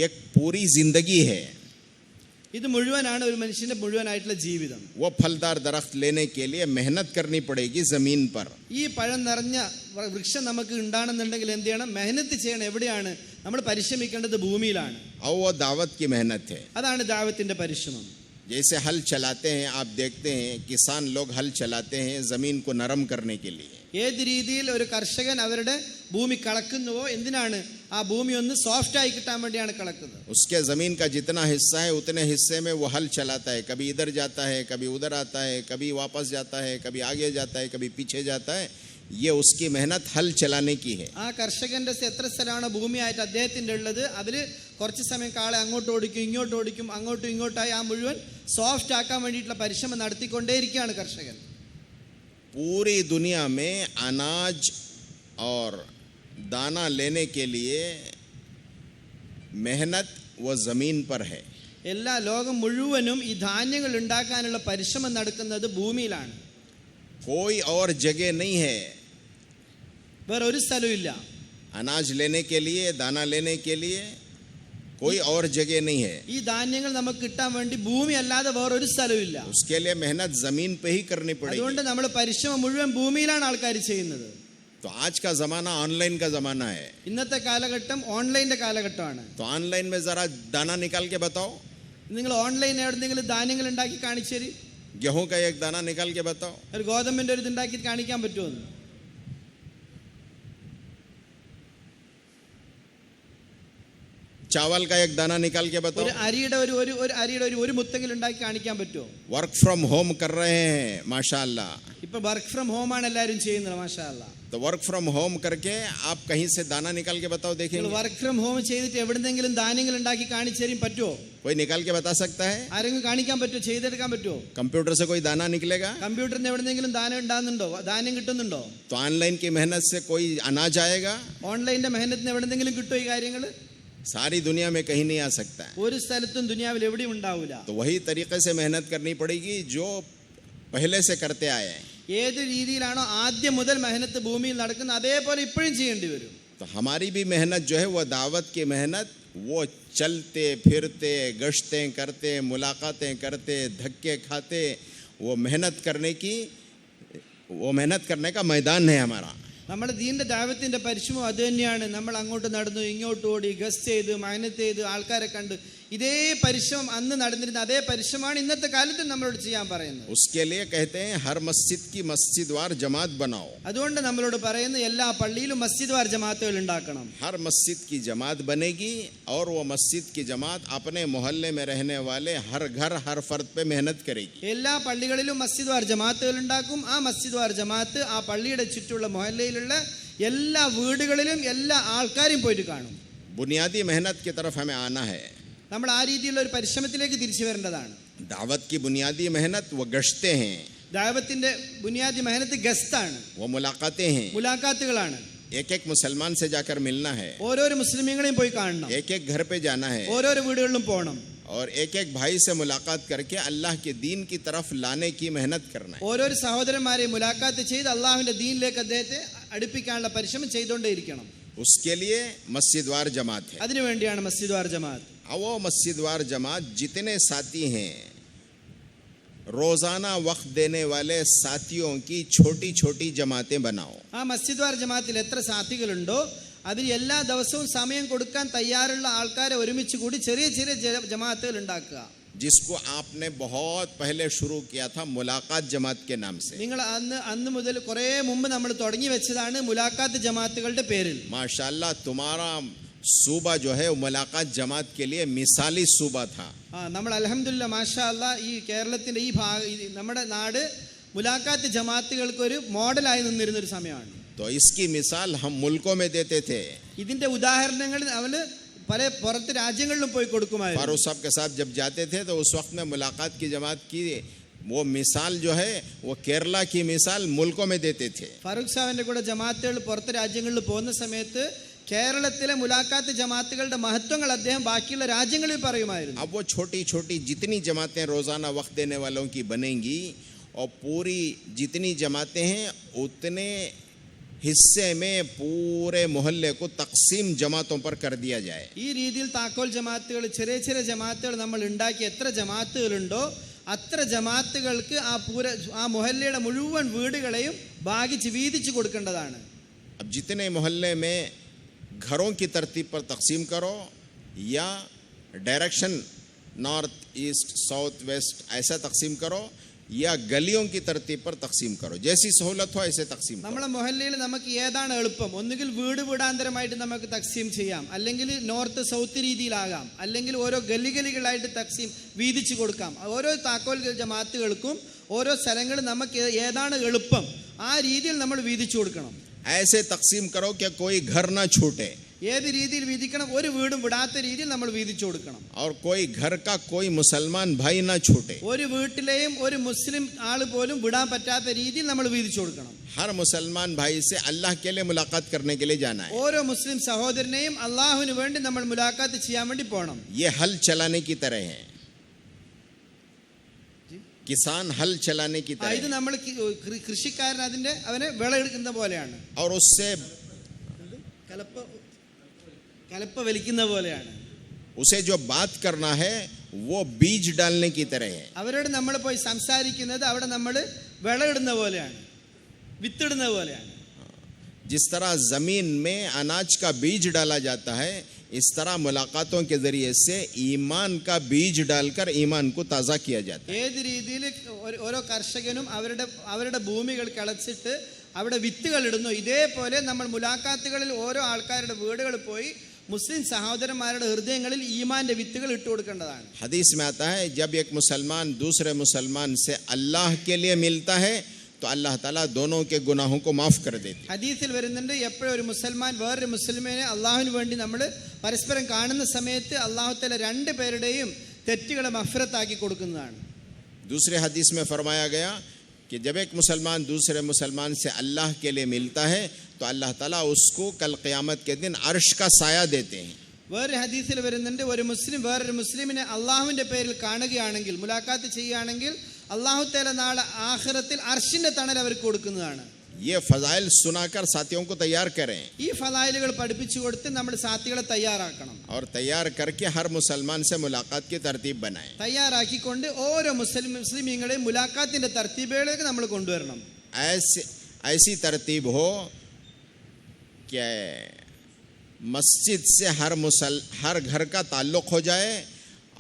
एक पूरी जिंदगी है. ഇത് മുഴുവനാണ് ഒരു മനുഷ്യന്റെ മുഴുവനായിട്ടുള്ള ജീവിതം. वो फलदार दरख्त लेने के लिए मेहनत करनी पड़ेगी जमीन पर. ഈ പഴം നിറഞ്ഞ വൃക്ഷം നമുക്ക് ഉണ്ടാണെന്നുണ്ടെങ്കിൽ എന്ത് ചെയ്യണം? മെഹനത്ത് ചെയ്യണം. എവിടെയാണ് നമ്മൾ പരിശ്രമിക്കേണ്ടത്? ഭൂമിയിലാണ്. और वो दावत की मेहनत है. അതാണ് ദാവത്തിന്റെ പരിശ്രമം. जैसे हल चलाते हैं, आप देखते हैं किसान लोग हल चलाते हैं जमीन को नरम करने के लिए. ഏത് രീതിയിൽ ഒരു കർഷകൻ അവരുടെ ഭൂമി കളക്കുന്നുവോ, എന്തിനാണ്? ആ ഭൂമി ഒന്ന് സോഫ്റ്റ് ആയി കിട്ടാൻ വേണ്ടിയാണ് കളക്കുന്നത്. उसके जमीन का जितना हिस्सा है उतने हिस्से में वो हल चलाता है. कभी इधर जाता है, कभी उधर आता है, कभी वापस जाता है, कभी आगे जाता है, कभी पीछे जाता है. ये उसकी मेहनत हल चलाने की है. ആ കർഷകന്റെ എത്ര സ്ഥലമാണ് ഭൂമിയായിട്ട് അദ്ദേഹത്തിന്റെ ഉള്ളത്, അതിൽ കുറച്ച് സമയം കാളെ അങ്ങോട്ട് ഓടിക്കും, ഇങ്ങോട്ട് ഓടിക്കും, അങ്ങോട്ടും ഇങ്ങോട്ടായി ആ മുഴുവൻ സോഫ്റ്റ് ആക്കാൻ വേണ്ടിയിട്ടുള്ള പരിശ്രമം നടത്തിക്കൊണ്ടേയിരിക്കുകയാണ് കർഷകൻ. पूरी दुनिया में अनाज और दाना लेने के लिए मेहनत वो ज़मीन पर है. എല്ലാ ലോകം മുഴുവനും ഈ ധാന്യങ്ങൾ ഉണ്ടാക്കാനുള്ള പരിശ്രമം നടക്കുന്നത് ഭൂമിയിലാണ്. कोई और जगह नहीं है. വേറെ ഒരു സ്ഥലവും ഇല്ല. अनाज लेने के लिए, दाना लेने के लिए कोई और जगह नहीं है. ഈ ധാന്യങ്ങൾ നമുക്ക് കിട്ടാൻ വേണ്ടി ഭൂമി അല്ലാതെ വേറൊരു സ്ഥലവും ഇല്ല. उसके लिए मेहनत जमीन पे ही करनी पड़ेगी. അതുകൊണ്ട് നമ്മൾ പരിശ്രമം മുഴുവൻ ഭൂമിയിലാണ് ആൾക്കാർ ചെയ്യുന്നത്. तो आज का जमाना ऑनलाइन का जमाना है. ഇന്നത്തെ കാലഘട്ടം ഓൺലൈൻ്റെ കാലഘട്ടമാണ്. तो ऑनलाइन में जरा दाना निकाल के बताओ. നിങ്ങൾ ഓൺലൈൻ എവിടെയെങ്കിലും ധാന്യങ്ങൾ ഉണ്ടാക്കി കാണിച്ചു തരി. गेहूं का एक दाना निकाल के बताओ. ഒരു ഗോതമ്പിന്റെ ഒരു ഇതുണ്ടാക്കി കാണിക്കാൻ പറ്റുമോ? चावल का एक दाना निकाल के बताओ. ഒരു അരിയുടെ ഒരു മുത്തെങ്കിലും ഉണ്ടാക്കി കാണിക്കാൻ പറ്റുമോ? वर्क फ्रॉम होम कर रहे हैं माशाअल्लाह. ഇപ്പൊ വർക്ക് ഫ്രം ഹോം ആണ് എല്ലാവരും ചെയ്യുന്നത്. മാഷാ അല്ലാഹ്. तो वर्क फ्रॉम होम करके आप कहीं से दाना निकाल के बताओ, देखेंगे. വർക്ക് ഫ്രം ഹോം ചെയ്തിട്ട് എവിടെന്നെങ്കിലും ധാന്യങ്ങൾ ഉണ്ടാക്കി കാണിച്ചു തരും പറ്റുമോ? कोई निकाल के बता सकता है? ആരെങ്കിലും കാണിക്കാൻ പറ്റുമോ? ചെയ്തെടുക്കാൻ പറ്റുമോ? कंप्यूटर से कोई दाना निकलेगा? കമ്പ്യൂട്ടറിന് എവിടെന്നെങ്കിലും ധാന്യം കിട്ടുന്നുണ്ടോ? तो ऑनलाइन की मेहनत से कोई अनाज आएगा? ഓൺലൈനിന്റെ മെഹനത്തിന് എവിടെന്നെങ്കിലും കിട്ടുമോ ഈ കാര്യങ്ങൾ? सारी दुनिया में कहीं नहीं आ सकता है. ഒരു സ്ഥലത്തും ദുനിയാവിൽ എവിടെയും ഉണ്ടാവില്ല. तो वही तरीके से मेहनत करनी पड़ेगी जो पहले से करते आए हैं. ഏത് രീതിയിലാണോ ആദ്യം മുതൽ മെഹനത്ത് ഭൂമിയിൽ നടക്കുന്നത് അതേപോലെ ഇപ്പോഴും ചെയ്യേണ്ടി വരും. तो हमारी भी मेहनत जो है वो दावत की मेहनत, वो चलते फिरते गश्तें करते मुलाकातें करते धक्के खाते वो मेहनत करने का मैदान है हमारा. നമ്മുടെ ദീന്റെ ദാവത്തിന്റെ പരിശ്രമം അത് തന്നെയാണ്. നമ്മൾ അങ്ങോട്ട് നടന്നു, ഇങ്ങോട്ട് ഓടി, ഗസ്റ്റ് ചെയ്ത്, മെഹനത്ത് ചെയ്ത്, ആൾക്കാരെ കണ്ട്, ഇതേ പരിശ്രമം അന്ന് നടന്നിരുന്ന അതേ പരിശ്രമമാണ് ഇന്നത്തെ കാലത്ത് നമ്മളോട് ചെയ്യാൻ പറയുന്നത്. उसके लिए कहते हैं हर मस्जिद की मस्जिदवार जमात बनाओ. അതുകൊണ്ട് നമ്മളോട് പറയുന്നത് എല്ലാ പള്ളിയിലും മസ്ജിദ് വാർ ജമാഅത്തുകൾ ഉണ്ടാക്കണം. हर मस्जिद की जमात बनेगी और वो मस्जिद की जमात अपने मोहल्ले में रहने वाले हर घर हर फर्द पे मेहनत करेगी. എല്ലാ പള്ളികളിലും മസ്ജിദ് വാർ ജമാഅത്തുകൾ ഉണ്ടാക്കും. ആ മസ്ജിദ് വാർ ജമാഅത്ത് ആ പള്ളിയുടെ ചുറ്റുള്ള മൊഹല്ലയിലുള്ള എല്ലാ വീടുകളിലും എല്ലാ ആൾക്കാരും പോയിട്ട് കാണും. बुनियादी मेहनत की तरफ हमें आना है. നമ്മൾ ആ രീതിയിലുള്ള ഒരു പരിശ്രമത്തിലേക്ക് തിരിച്ചു വരേണ്ടതാണ്. दावत की बुनियादी मेहनत वो गश्ते हैं, ദാവത്തിന്റെ ബുനിയാദി മെഹനത്ത് ഗസ്താണ്, वो मुलाकातें हैं. മുലാഖാത്തുകളാണ്. एक एक मुसलमान से जाकर मिलना है, ഓരോരോ മുസ്ലിമീങ്ങളെയും പോയി കാണണം, एक एक घर पे जाना है ഓരോരോ വീടുകളിലും പോകണം, और एक एक भाई से मुलाकात करके अल्लाह के दीन की तरफ लाने की मेहनत करना है. ഓരോരോ സഹോദരന്മാരെയും മുലാഖാത്ത് ചെയ്ത് അള്ളാഹുവിന്റെ ദീനിലേക്ക് അദ്ദേഹത്തെ അടുപ്പിക്കാനുള്ള പരിശ്രമം ചെയ്തുകൊണ്ടേയിരിക്കണം. उसके लिए मस्जिदवार जमात है. അതിനുവേണ്ടിയാണ് മസ്ജിദ് വാർ ജമാഅത്ത്. वो मस्जिदवार जमात जितने साथी हैं, रोजाना वक्त देने वाले साथियों की छोटी छोटी जमातें बनाओ. ആ മസ്ജിദ് വാർ ജമാഅത്തിൽ എത്ര സാഥികളുണ്ടോ അതിൽ എല്ലാ ദിവസവും സമയം കൊടുക്കാൻ തയ്യാറുള്ള ആൾക്കാരെ ഒരുമിച്ച് കൂടി ചെറിയ ചെറിയ ജമാഅത്തുകൾ ഉണ്ടാക്കുക. जिसको आपने बहुत पहले शुरू किया था मुलाकात जमात के नाम से. നിങ്ങൾ അന്ന് മുതൽ കുറേ മുമ്പ് നമ്മൾ തുടങ്ങി വെച്ചതാണ് മുലാഖാത്ത് ജമാഅത്തുകളുടെ പേരിൽ. माशाल्लाह तुम्हारा सूबा जो है मुलाकात जमात के लिए मिसाली सूबा था. നമ്മൾ അൽഹംദുലില്ലാ മാഷാ അല്ലാ ഈ കേരളത്തിന്റെ ഈ നമ്മുടെ നാട് മുലാഖാത്ത് ജമാഅത്തുകൾക്ക് ഒരു മോഡലായി നിന്നിരുന്ന ഒരു സമയമാണ്. तो इसकी मिसाल हम मुल्कों में देते थे. ഇതിന്റെ ഉദാഹരണങ്ങൾ അവര് പല പുറത്ത് രാജ്യങ്ങളിലും പോയി കൊടുക്കുമായിരുന്നു. फारूक साहब के साथ जब जाते थे तो उस वक्त में मुलाकात की जमात की वो मिसाल जो है वो केरला की मिसाल मुल्कों में देते थे. ഫാറൂഖ് സാഹിബിന്റെ കൂടെ ജമാഅത്തുകൾ പുറത്ത് രാജ്യങ്ങളിൽ പോകുന്ന സമയത്ത് കേരളത്തിലെ മുലാഖാത്ത് ജമാഅത്തുകളുടെ മഹത്വങ്ങൾ അദ്ദേഹം ബാക്കിയുള്ള രാജ്യങ്ങളിൽ പറയുമായിരുന്നു. अब वो छोटी छोटी जितनी जमातें रोज़ाना वक्त देने वालों की बनेंगी और पूरी जितनी जमातें हैं उतने हिस्से में पूरे मोहल्ले को तकसीम जमातों पर कर दिया जाए. ഈ രീതിയിൽ താക്കോൽ ജമാഅത്തുകൾ, ചെറിയ ചെറിയ ജമാഅത്തുകൾ നമ്മൾ ഉണ്ടാക്കി എത്ര ജമാഅത്തുകളുണ്ടോ അത്ര ജമാഅത്തുകൾക്ക് ആ മുഹല്ലയുടെ മുഴുവൻ വീടുകളെയും ഭാഗിച്ച് വീതിച്ചു കൊടുക്കേണ്ടതാണ്. अब जितने मोहल्ले में घरों की तरतीब पर तकसीम करो या direction north east south west ऐसा तकसीम करो या गलियों की तरतीब पर तकसीम करो, जैसी सहूलत हो ऐसे तकसीम करो. നമ്മുടെ മുഹല്ലയിൽ നമുക്ക് ഏതാണ് എളുപ്പം, ഒന്നുകിൽ വീട് വീടാന്തരമായിട്ട് നമുക്ക് തക്സീം ചെയ്യാം, അല്ലെങ്കിൽ നോർത്ത് സൗത്ത് രീതിയിലാകാം, അല്ലെങ്കിൽ ഓരോ ഗലികളായിട്ട് തക്സീം വീതിച്ചു കൊടുക്കാം. ഓരോ താക്കോൽ ജമാഅത്തുകൾക്കും ഓരോ സ്ഥലങ്ങൾ നമുക്ക് ഏതാണ് എളുപ്പം ആ രീതിയിൽ നമ്മൾ വീതിച്ചു കൊടുക്കണം. ऐसे तकसीम करो कि कोई घर ना छूटे. ഏത് രീതിയിൽ വീതിക്കണം, ഒരു വീടും വിടാത്ത രീതിയിൽ നമ്മൾ വീതിച്ചു കൊടുക്കണം. और कोई घर का कोई मुसलमान भाई ना छूटे. ഒരു വീട്ടിലെയും ഒരു മുസ്ലിം ആൾ പോലും വിടാൻ പറ്റാത്ത രീതിയിൽ നമ്മൾ വീതിച്ചു കൊടുക്കണം. हर मुसलमान भाई से अल्लाह के लिए मुलाकात करने के लिए जाना है. ഓരോ മുസ്ലിം സഹോദരനെയും അള്ളാഹുവിന് വേണ്ടി നമ്മൾ മുലാഖാത്ത് ചെയ്യാൻ വേണ്ടി പോകണം. ये हल चलाने की तरह है, किसान हल चलाने की तरह ഇത് നമ്മൾ കൃഷിക്കാരൻ അവനെ വിളവെടുക്കുന്ന പോലെയാണ്. और उससे കലപ്പ വലിക്കുന്ന പോലെയാണ്. उसे जो बात करना है वो बीज डालने की तरह है. അവരോട് നമ്മൾ പോയി സംസാരിക്കുന്നത് അവിടെ നമ്മൾ വിളയിടുന്ന പോലെയാണ്, വിത്തിടുന്ന പോലെയാണ്. जिस तरह जमीन में अनाज का बीज डाला जाता है, इस तरह मुलाकातों के जरिए से ईमान का बीज डालकर ईमान को ताज़ा किया जाता है. ഏത് രീതിയിൽ ഓരോ കർഷകനും അവരുടെ ഭൂമികൾ കിളച്ചിട്ട് അവിടെ വിത്തുകൾ ഇടുന്നു, ഇതേപോലെ നമ്മൾ മുലാഖാത്തുകളിൽ ഓരോ ആൾക്കാരുടെ വീടുകൾ പോയി മുസ്ലിം സഹോദരന്മാരുടെ ഹൃദയങ്ങളിൽ ഈമാന്റെ വിത്തുകൾ ഇട്ടു കൊടുക്കേണ്ടതാണ്. हदीस में आता है जब एक मुसलमान दूसरे मुसलमान से अल्लाह के लिए मिलता है तो अल्लाह ताला दोनों के गुनाहों को माफ कर देते. ഹദീസിൽ വരുന്നുണ്ട്, എപ്പോഴും ഒരു മുസൽമാൻ വേറൊരു മുസ്ലിമിനെ അള്ളാഹുവിന് വേണ്ടി നമ്മൾ പരസ്പരം കാണുന്ന സമയത്ത് അള്ളാഹു തആല രണ്ട് പേരുടെയും തെറ്റുകളെ മഗ്ഫിറത്താക്കി കൊടുക്കുന്നതാണ്. दूसरे हदीस में फरमाया गया कि जब एक मुसलमान दूसरे मुसलमान से अल्लाह के लिए मिलता है तो अल्लाह ताला उसको कल क़यामत के दिन अर्श का साया देते हैं. വേറൊരു ഹദീസിൽ വരുന്നുണ്ട്, ഒരു മുസ്ലിം വേറൊരു മുസ്ലിമിനെ അള്ളാഹുവിന്റെ പേരിൽ കാണുകയാണെങ്കിൽ, മുലാഖാത്ത് ചെയ്യുകയാണെങ്കിൽ അള്ളാഹു തആല നാളെ ആഖിറത്തിൽ അർശിന്റെ തണൽ അവർക്ക് കൊടുക്കുന്നതാണ്. ये फजाइल सुनाकर साथियों को तैयार करें ഈ ഫലായിലുകൾ പഠിപ്പിച്ചു കൊടുത്ത് നമ്മുടെ സാഥികളെ തയ്യാറാക്കണം. और तैयार करके हर मुसलमान से मुलाकात की तरतीब बनाएं. തയ്യാറാക്കിക്കൊണ്ട് ഓരോ മുസ്ലിമീങ്ങളെയും മുലാഖാത്തിന്റെ തർത്തീബുകളിലേക്ക് നമ്മൾ കൊണ്ടുവരണം. ऐसी तरतीब हो कि मस्जिद से हर घर का ताल्लुक़ हो जाए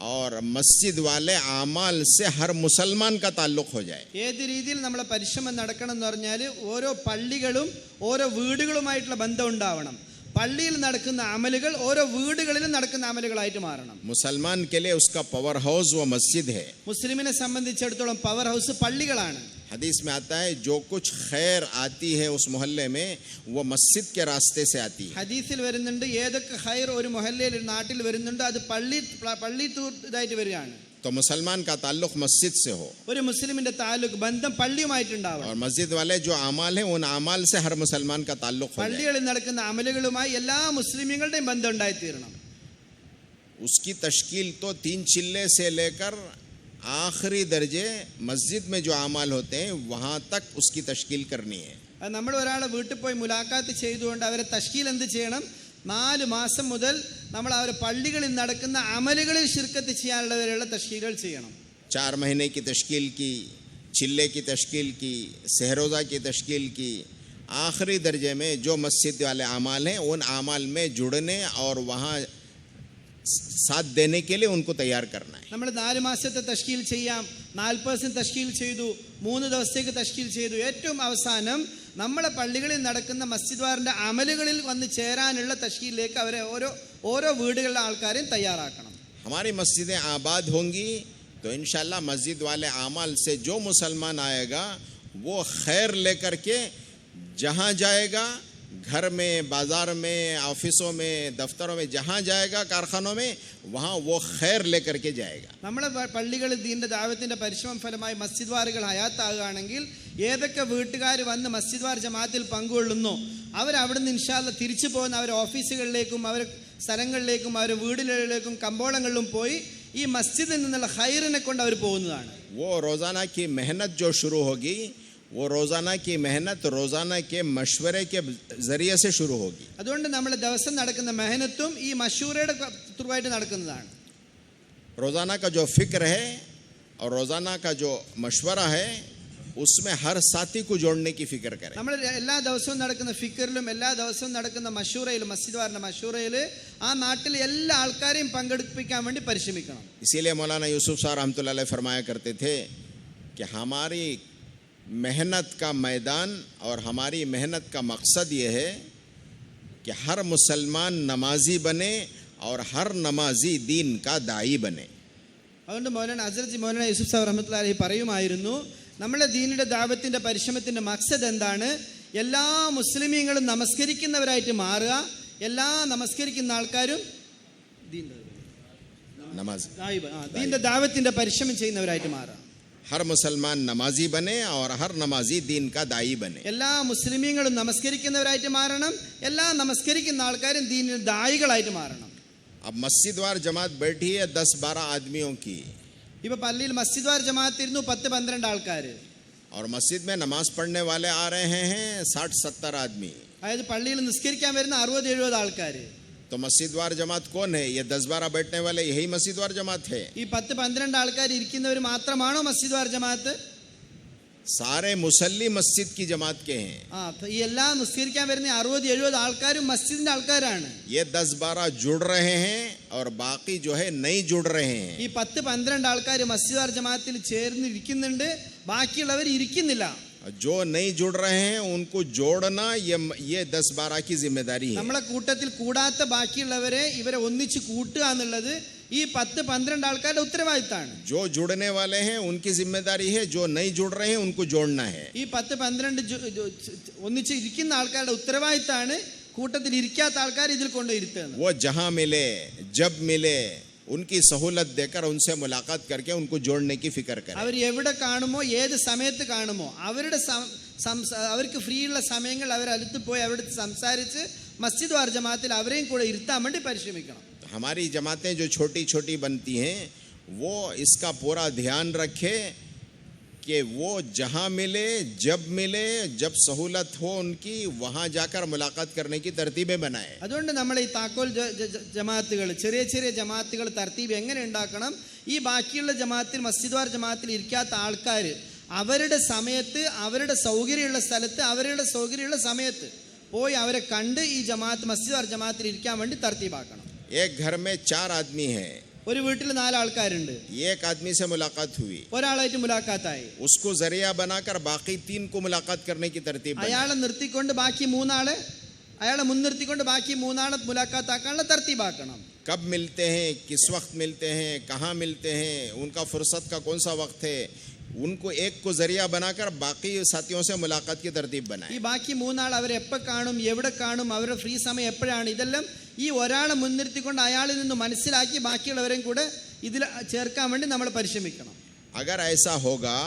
और मस्जिद वाले आमाल से हर मुसलमान का ताल्लुक़ हो जाए. ഏത് രീതിയിൽ നമ്മളെ പരിശ്രമം നടക്കണം എന്ന് പറഞ്ഞാൽ ഓരോ പള്ളികളും ഓരോ വീടുകളുമായിട്ടുള്ള ബന്ധം ഉണ്ടാവണം. പള്ളിയിൽ നടക്കുന്ന അമലുകൾ ഓരോ വീടുകളിലും നടക്കുന്ന അമലുകളായിട്ട് മാറണം. मुसलमान के लिए उसका पावर हाउस वो मस्जिद है. മുസ്ലിമിനെ സംബന്ധിച്ചിടത്തോളം പവർ ഹൗസ് പള്ളികളാണ്. हदीस में आता है जो कुछ खैर आती है उस मोहल्ले में वो मस्जिद के रास्ते से आती है. ഹദീസിൽ വരുന്നുണ്ട്, ഏതൊക്കെ ഖൈർ ഒരു മുഹല്ലയിൽ ഒരു നാട്ടിൽ വരുന്നുണ്ട് അത് പള്ളി ഇതായിട്ട് വരികയാണ്. तो मुसलमान का ताल्लुक मस्जिद से हो ഒരു മുസ്ലിമിന്റെ താലൂക്ക് ബന്ധം പള്ളിയുമായിട്ടുണ്ടാവണം. और मस्जिद वाले जो अमाल है उन अमाल से हर मुसलमान का ताल्लुक हो जाए. പള്ളികളിൽ നടക്കുന്ന അമലുകളുമായി എല്ലാ മുസ്ലിമീങ്ങളുടെയും ബന്ധം ഉണ്ടായിത്തീരണം. उसकी तश्कील तो 3 चिल्ले से लेकर आखिरी दर्जे मस्जिद में जो अमाल होते हैं वहाँ तक उसकी तश्कील करनी है. നമ്മൾ ഒരാളെ വീട്ടിൽ പോയി മുലാഖാത്ത് ചെയ്തുകൊണ്ട് അവരെ തശ്കീൽ എന്ത് ചെയ്യണം, 4 മാസം മുതൽ നമ്മൾ അവരെ പള്ളികളിൽ നടക്കുന്ന അമലുകളിൽ ശിർക്കത്ത് ചെയ്യാനുള്ളവരെയുള്ള തശ്കീലുകൾ ചെയ്യണം. 4 महीने की तश्कील की, चिल्ले की तश्कील की, सहरोज़ा की तश्कील की, आखिरी दर्जे में जो मस्जिद वाले अमाल हैं उन अमाल में जुड़ने और वहाँ साथ देने के लिए उनको तैयार करना है. നമ്മൾ 4 മാസത്തെ തശ്കീൽ ചെയ്യാം, 40% തശ്കീൽ ചെയ്തു, 3 ദിവസത്തേക്ക് തശ്കീൽ ചെയ്തു. ഏറ്റവും അവസാനം നമ്മളെ പള്ളികളിൽ നടക്കുന്ന മസ്ജിദ് വാറിന്റെ അമലുകളിൽ വന്ന് ചേരാനുള്ള തശ്കീലിലേക്ക് അവരെ ഓരോ വീടുകളിലെ ആൾക്കാരെയും തയ്യാറാക്കണം. हमारी मस्जिदें आबाद होंगी तो इंशाल्लाह मस्जिद वाले अमाल से जो मुसलमान आएगा वो खैर लेकर के जहाँ जाएगा, घर में, बाजार में, ऑफिसों में, दफ्तरों में, जहाँ जाएगा, कारखानों में, वहाँ वो खैर लेकर के जाएगा. നമ്മളെ പള്ളികളിൽ ദീന്റെ ദാവത്തിന്റെ പരിശ്രമം ഫലമായി മസ്ജിദ് വാറുകൾ ഹയാത്താകുകയാണെങ്കിൽ ഏതൊക്കെ വീട്ടുകാർ വന്ന് മസ്ജിദ് വാർ ജമാഅത്തിൽ പങ്കുകൊള്ളുന്നു അവരവിടുന്ന് ഇൻഷാല്ല തിരിച്ചു പോകുന്ന അവരുടെ ഓഫീസുകളിലേക്കും അവരുടെ സ്ഥലങ്ങളിലേക്കും അവരുടെ വീടുകളിലേക്കും കമ്പോളങ്ങളിലും പോയി ഈ മസ്ജിദിൽ നിന്നുള്ള ഖൈറിനെ കൊണ്ട് അവർ പോകുന്നതാണ്. वो रोज़ाना की मेहनत जो शुरू होगी, वो रोज़ाना की मेहनत रोज़ाना के मशवरे के ज़रिए से शुरू होगी. അതുകൊണ്ട് നമ്മുടെ ദിവസം നടക്കുന്ന മെഹനത്തും ഈ മഷൂറയുടെ ത്രൂവായിട്ട് നടക്കുന്നതാണ്. रोज़ाना का जो फ़िक्र है और रोज़ाना का जो मशवरा है, उसमें हर साथी को जोड़ने की फ़िक्र करें. നമ്മൾ എല്ലാ ദിവസവും നടക്കുന്ന ഫിക്കറിലും എല്ലാ ദിവസവും നടക്കുന്ന മഷൂറയിലും മസ്ജിദ് വാറിന്റെ മഷൂറയിൽ ആ നാട്ടിലെ എല്ലാ ആൾക്കാരെയും പങ്കെടുപ്പിക്കാൻ വേണ്ടി പരിശ്രമിക്കണം. इसीलिए मौलाना यूसुफ साहब रहमतुल्लाह अलैह फरमाया करते थे कि हमारी मेहनत का मैदान और हमारी मेहनत का मकसद ये है कि हर मुसलमान नमाजी बने और हर नमाजी दीन का दाई बने. അതുകൊണ്ട് മൗലാന ഹസ്രത്ത് മൗലാന യൂസുഫ് സാഹിബ് റഹ്മത്തുള്ളാഹി അലൈഹി പറയുമായിരുന്നു, നമ്മുടെ ദീനിന്റെ ദാവത്തിന്റെ പരിശ്രമത്തിന്റെ മക്സദ് എന്താണ്? എല്ലാ മുസ്ലിമീങ്ങളും നമസ്കരിക്കുന്നവരായിട്ട് മാറുക, എല്ലാ നമസ്കരിക്കുന്ന ആൾക്കാരും ദീനിന്റെ ദാവത്തിന്റെ പരിശ്രമം ചെയ്യുന്നവരായിട്ട് മാറുക. हर मुसलमान नमाजी बने और हर नमाजी दीन का दाई बने. എല്ലാ മുസ്ലിമീങ്ങളും നമസ്കരിക്കുന്നവരായിട്ട് മാറണം, എല്ലാ നമസ്കരിക്കുന്ന ആൾക്കാരും ദീനിന്റെ ദായികളായിട്ട് മാറണം. अब मस्जिद वार जमात बैठी है 10-12 आदमियों की, ഇപ്പൊ പള്ളിയിൽ മസ്ജിദ് വാർ ജമാഅത്ത് ഇരുന്നു 10-12 ആൾക്കാര്. और मस्जिद में नमाज पढ़ने वाले आ रहे हैं 60-70 आदमी. അതായത് പള്ളിയിൽ നിസ്കരിക്കാൻ വരുന്ന 60-70 ആൾക്കാര്. तो मस्जिद वार जमात कौन है? ये 10-12 बैठने वाले यही मस्जिद वार जमात है. ഈ 10-12 ആൾക്കാർ ഇരിക്കുന്നവർ മാത്രമാണോ മസ്ജിദ് വാർ ജമാഅത്ത്? सारे मुसल्ली मस्जिद की जमात के हैं. ഈ എല്ലാ നിസ്കരിക്കാൻ വരുന്ന 60-70 ആൾക്കാരും മസ്ജിദിന്റെ ആൾക്കാരാണ്. ये 10-12 जुड़ रहे हैं और बाकी जो है नहीं जुड़ रहे हैं. ഈ 10-12 ആൾക്കാർ മസ്ജിദ് വാർ ജമാഅത്തിൽ ചേർന്ന് ഇരിക്കുന്നുണ്ട്, ബാക്കിയുള്ളവർ ഇരിക്കുന്നില്ല. जो नहीं जुड़ रहे हैं उनको जोड़ना ये 10-12 की जिम्मेदारी है. നമ്മളെ കൂട്ടത്തിൽ കൂടാത്ത ബാക്കിയുള്ളവരെ ഇവരെ ഒന്നിച്ച് കൂട്ടുക എന്നുള്ളത് ഈ 10-12 ആൾക്കാരുടെ ഉത്തരവാദിത്തമാണ്. जो जुड़ने वाले हैं उनकी जिम्मेदारी है, जो नहीं जुड़ रहे हैं उनको जोड़ना है. ഈ 10-12 ഒന്നിച്ച് ഇരിക്കുന്ന ആൾക്കാരുടെ ഉത്തരവാദിത്തമാണ് കൂട്ടത്തിൽ ഇരിക്കാത്ത ആൾക്കാർ ഇതിൽ കൊണ്ട് ഇരുത്തുന്നത്. वो जहां मिले जब मिले उनकी सहूलत देकर उनसे मुलाकात करके उनको जोड़ने की फिक्र करें. അവർ എവിടെ കാണുമോ ഏത് സമയത്ത് കാണുമോ അവർക്ക് ഫ്രീ ഉള്ള സമയങ്ങൾ അവരടുത്ത് പോയി അവരുടെ സംസാരിച്ച് മസ്ജിദ് വാർ ജമാഅത്തിൽ അവരെയും കൂടെ ഇരുത്താൻ വേണ്ടി പരിശ്രമിക്കണം. हमारी जमातें जो छोटी छोटी बनती हैं वो इसका पूरा ध्यान रखे कि वो जहां मिले जब सहूलत हो उनकी वहां जाकर मुलाकात करने की तरतीबें बनाए. അതുകൊണ്ട് നമ്മൾ ഈ താക്കോൽ ജമാഅത്തുകൾ ചെറിയ ചെറിയ ജമാഅത്തുകൾ തർത്തീബ് എങ്ങനെ ഉണ്ടാക്കണം? ഈ ബാക്കിയുള്ള ജമാഅത്തിൽ മസ്ജിദ് വാർ ജമാഅത്തിൽ ഇരിക്കാത്ത ആൾക്കാർ അവരുടെ സമയത്ത് അവരുടെ സൗകര്യമുള്ള സ്ഥലത്ത് അവരുടെ സൗകര്യമുള്ള സമയത്ത് പോയി അവരെ കണ്ട് ഈ ജമാഅത്ത് മസ്ജിദ് വാർ ജമാഅത്തിൽ ഇരിക്കാൻ വേണ്ടി തർത്തീബാക്കണം. एक घर में 4 आदमी हैं, ഒരു വീട്ടിൽ 4 ആൾക്കാരുണ്ട്, एक आदमी से मुलाकात हुई, ഒരാളായിട്ട് മുലാഖാത്തായി, उसको जरिया बनाकर बाकी 3 को मुलाकात करने की तरतीब बनाई. അയാളെ നിർത്തിക്കൊണ്ട് ബാക്കി 3 ആളെ അയാളെ മുൻനിർത്തിക്കൊണ്ട് ബാക്കി 3 ആളെ മുലാഖാത്താക്കാനുള്ള തർത്തീബാക്കണം. कब मिलते हैं, किस वक्त मिलते हैं, कहाँ मिलते हैं, उनका फुर्सत का कौन सा वक्त है, उनको एक को जरिया बनाकर बाकी साथियों से मुलाकात की तरतीब बनाए. ഈ ബാക്കി 3 ആൾ അവരെ എപ്പോൾ കാണും, എവിടെ കാണും, അവരുടെ ഫ്രീ സമയം എപ്പോഴാണ്, ഇതെല്ലാം ഈ ഒരാളെ മുൻനിർത്തിക്കൊണ്ട് അയാളിൽ നിന്ന് മനസ്സിലാക്കി ബാക്കിയുള്ളവരെയും കൂടെ ഇതിൽ ചേർക്കാൻ വേണ്ടി നമ്മൾ പരിശ്രമിക്കണം. अगर ऐसा होगा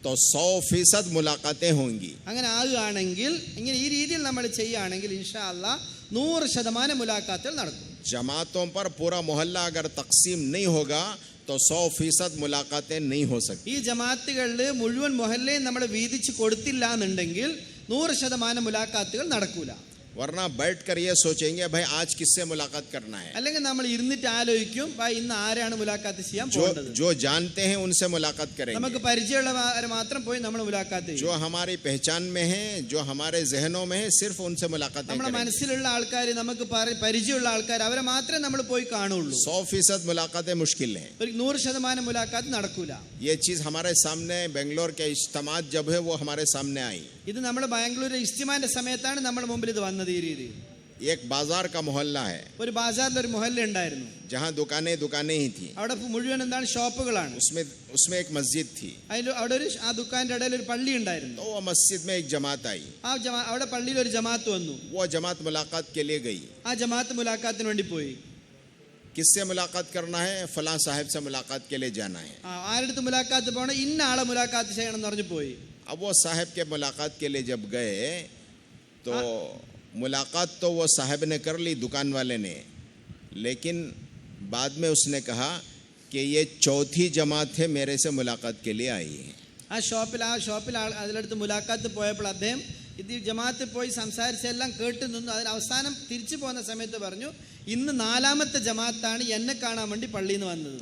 तो 100% मुलाकातें होंगी. അങ്ങനെ ആകുകയാണെങ്കിൽ ഇങ്ങനെ ഈ രീതിയിൽ നമ്മൾ ചെയ്യുകയാണെങ്കിൽ ഇൻഷാ അല്ലാഹ് 100% മുലാഖാത്തുകൾ നടക്കും. जमातों पर पूरा मोहल्ला अगर तकसीम नहीं होगा तो 100% मुलाकातें नहीं हो सकती. ഈ ജമാഅത്തുകളിൽ മുഴുവൻ മൊഹല്ലയും നമ്മൾ വീതിച്ച് കൊടുത്തില്ല എന്നുണ്ടെങ്കിൽ 100% മുലാഖാത്തുകൾ നടക്കൂല. वरना बैठ कर ये सोचेंगे भाई आज किससे मुलाकात करना है. അല്ലെങ്കിൽ നമ്മൾ ഇരുന്നിട്ട് ആലോചിക്കും ഇന്ന് ആരെയാണ് മുലാഖാത്ത് ചെയ്യാൻ പോകുന്നത്. जो जानते हैं उनसे मुलाकात करेंगे. നമുക്ക് പരിചയമുള്ളവരെ മാത്രം പോയി നമ്മൾ മുലാഖാത്ത് ചെയ്യും. जो हमारी पहचान में है, जो हमारे जहनों में है, सिर्फ उनसे मुलाकात നമ്മുടെ करेंगे. മനസ്സിലുള്ള ആൾക്കാർ, നമുക്ക് പരിചയമുള്ള ആൾക്കാർ, അവരെ മാത്രമേ നമ്മൾ പോയി കാണുള്ളൂ. 100% मुलाकातें मुश्किल है. ഒരു 100% മുലാഖാത്ത് നടക്കൂല. ये चीज हमारे सामने बेंगलोर के इज्तिमात जब है वो हमारे सामने आई. ഇത് നമ്മൾ ബാംഗ്ലൂർ ഇജ്തിമാന്റെ സമയത്താണ് നമ്മുടെ മുമ്പിൽ ഇത് വന്നത്. ഈ രീതിയിൽ एक बाजार का मोहल्ला है ഒരു ബാസാറിൽ ഒരു മുഹല്ല ഉണ്ടായിരുന്നു. जहाँ दुकानें ही थी. അവിടെ മുഴുവൻ എന്താണ് ഷോപ്പുകളാണ്. उसमें एक मस्जिद थी. അവിടെ ഒരു ആ ദുക്കാന്റെ ഇടയിൽ ഒരു പള്ളി ഉണ്ടായിരുന്നു. तो वो मस्जिद में एक जमात आई. അവിടെ പള്ളിയിൽ ഒരു ജമാഅത്ത് വന്നു. वो जमात मुलाकात के लिए गई. ആ ജമാഅത്ത് മുലാഖാത്തിന് വേണ്ടി പോയി. किससे मुलाकात करना है? फलां साहब से मुलाकात के लिए जाना है. ആരുടെ മുലാഖാത്ത് പോകണം, ഇന്ന ആളെ മുലാഖാത്ത് ചെയ്യണം എന്ന് പറഞ്ഞു പോയി. अब वो साहब के मुलाकात के लिए जब गए तो मुलाकात तो वो साहब ने कर ली, दुकान वाले ने, लेकिन बाद में उसने कहा कि ये चौथी जमात है मेरे से मुलाकात के लिए आई है. ആ ഷോപ്പിൽ അതിലടുത്ത് മുലാഖാത്ത് പോയപ്പോൾ അദ്ദേഹം ഇത് ജമാഅത്തിൽ പോയി സംസാരിച്ചെല്ലാം കേട്ട് നിന്നു. അതിന് അവസാനം തിരിച്ചു പോകുന്ന സമയത്ത് പറഞ്ഞു, ഇന്ന് 4ാമത്തെ ജമാഅത്താണ് എന്നെ കാണാൻ വേണ്ടി പള്ളിയിൽ നിന്ന് വന്നത്.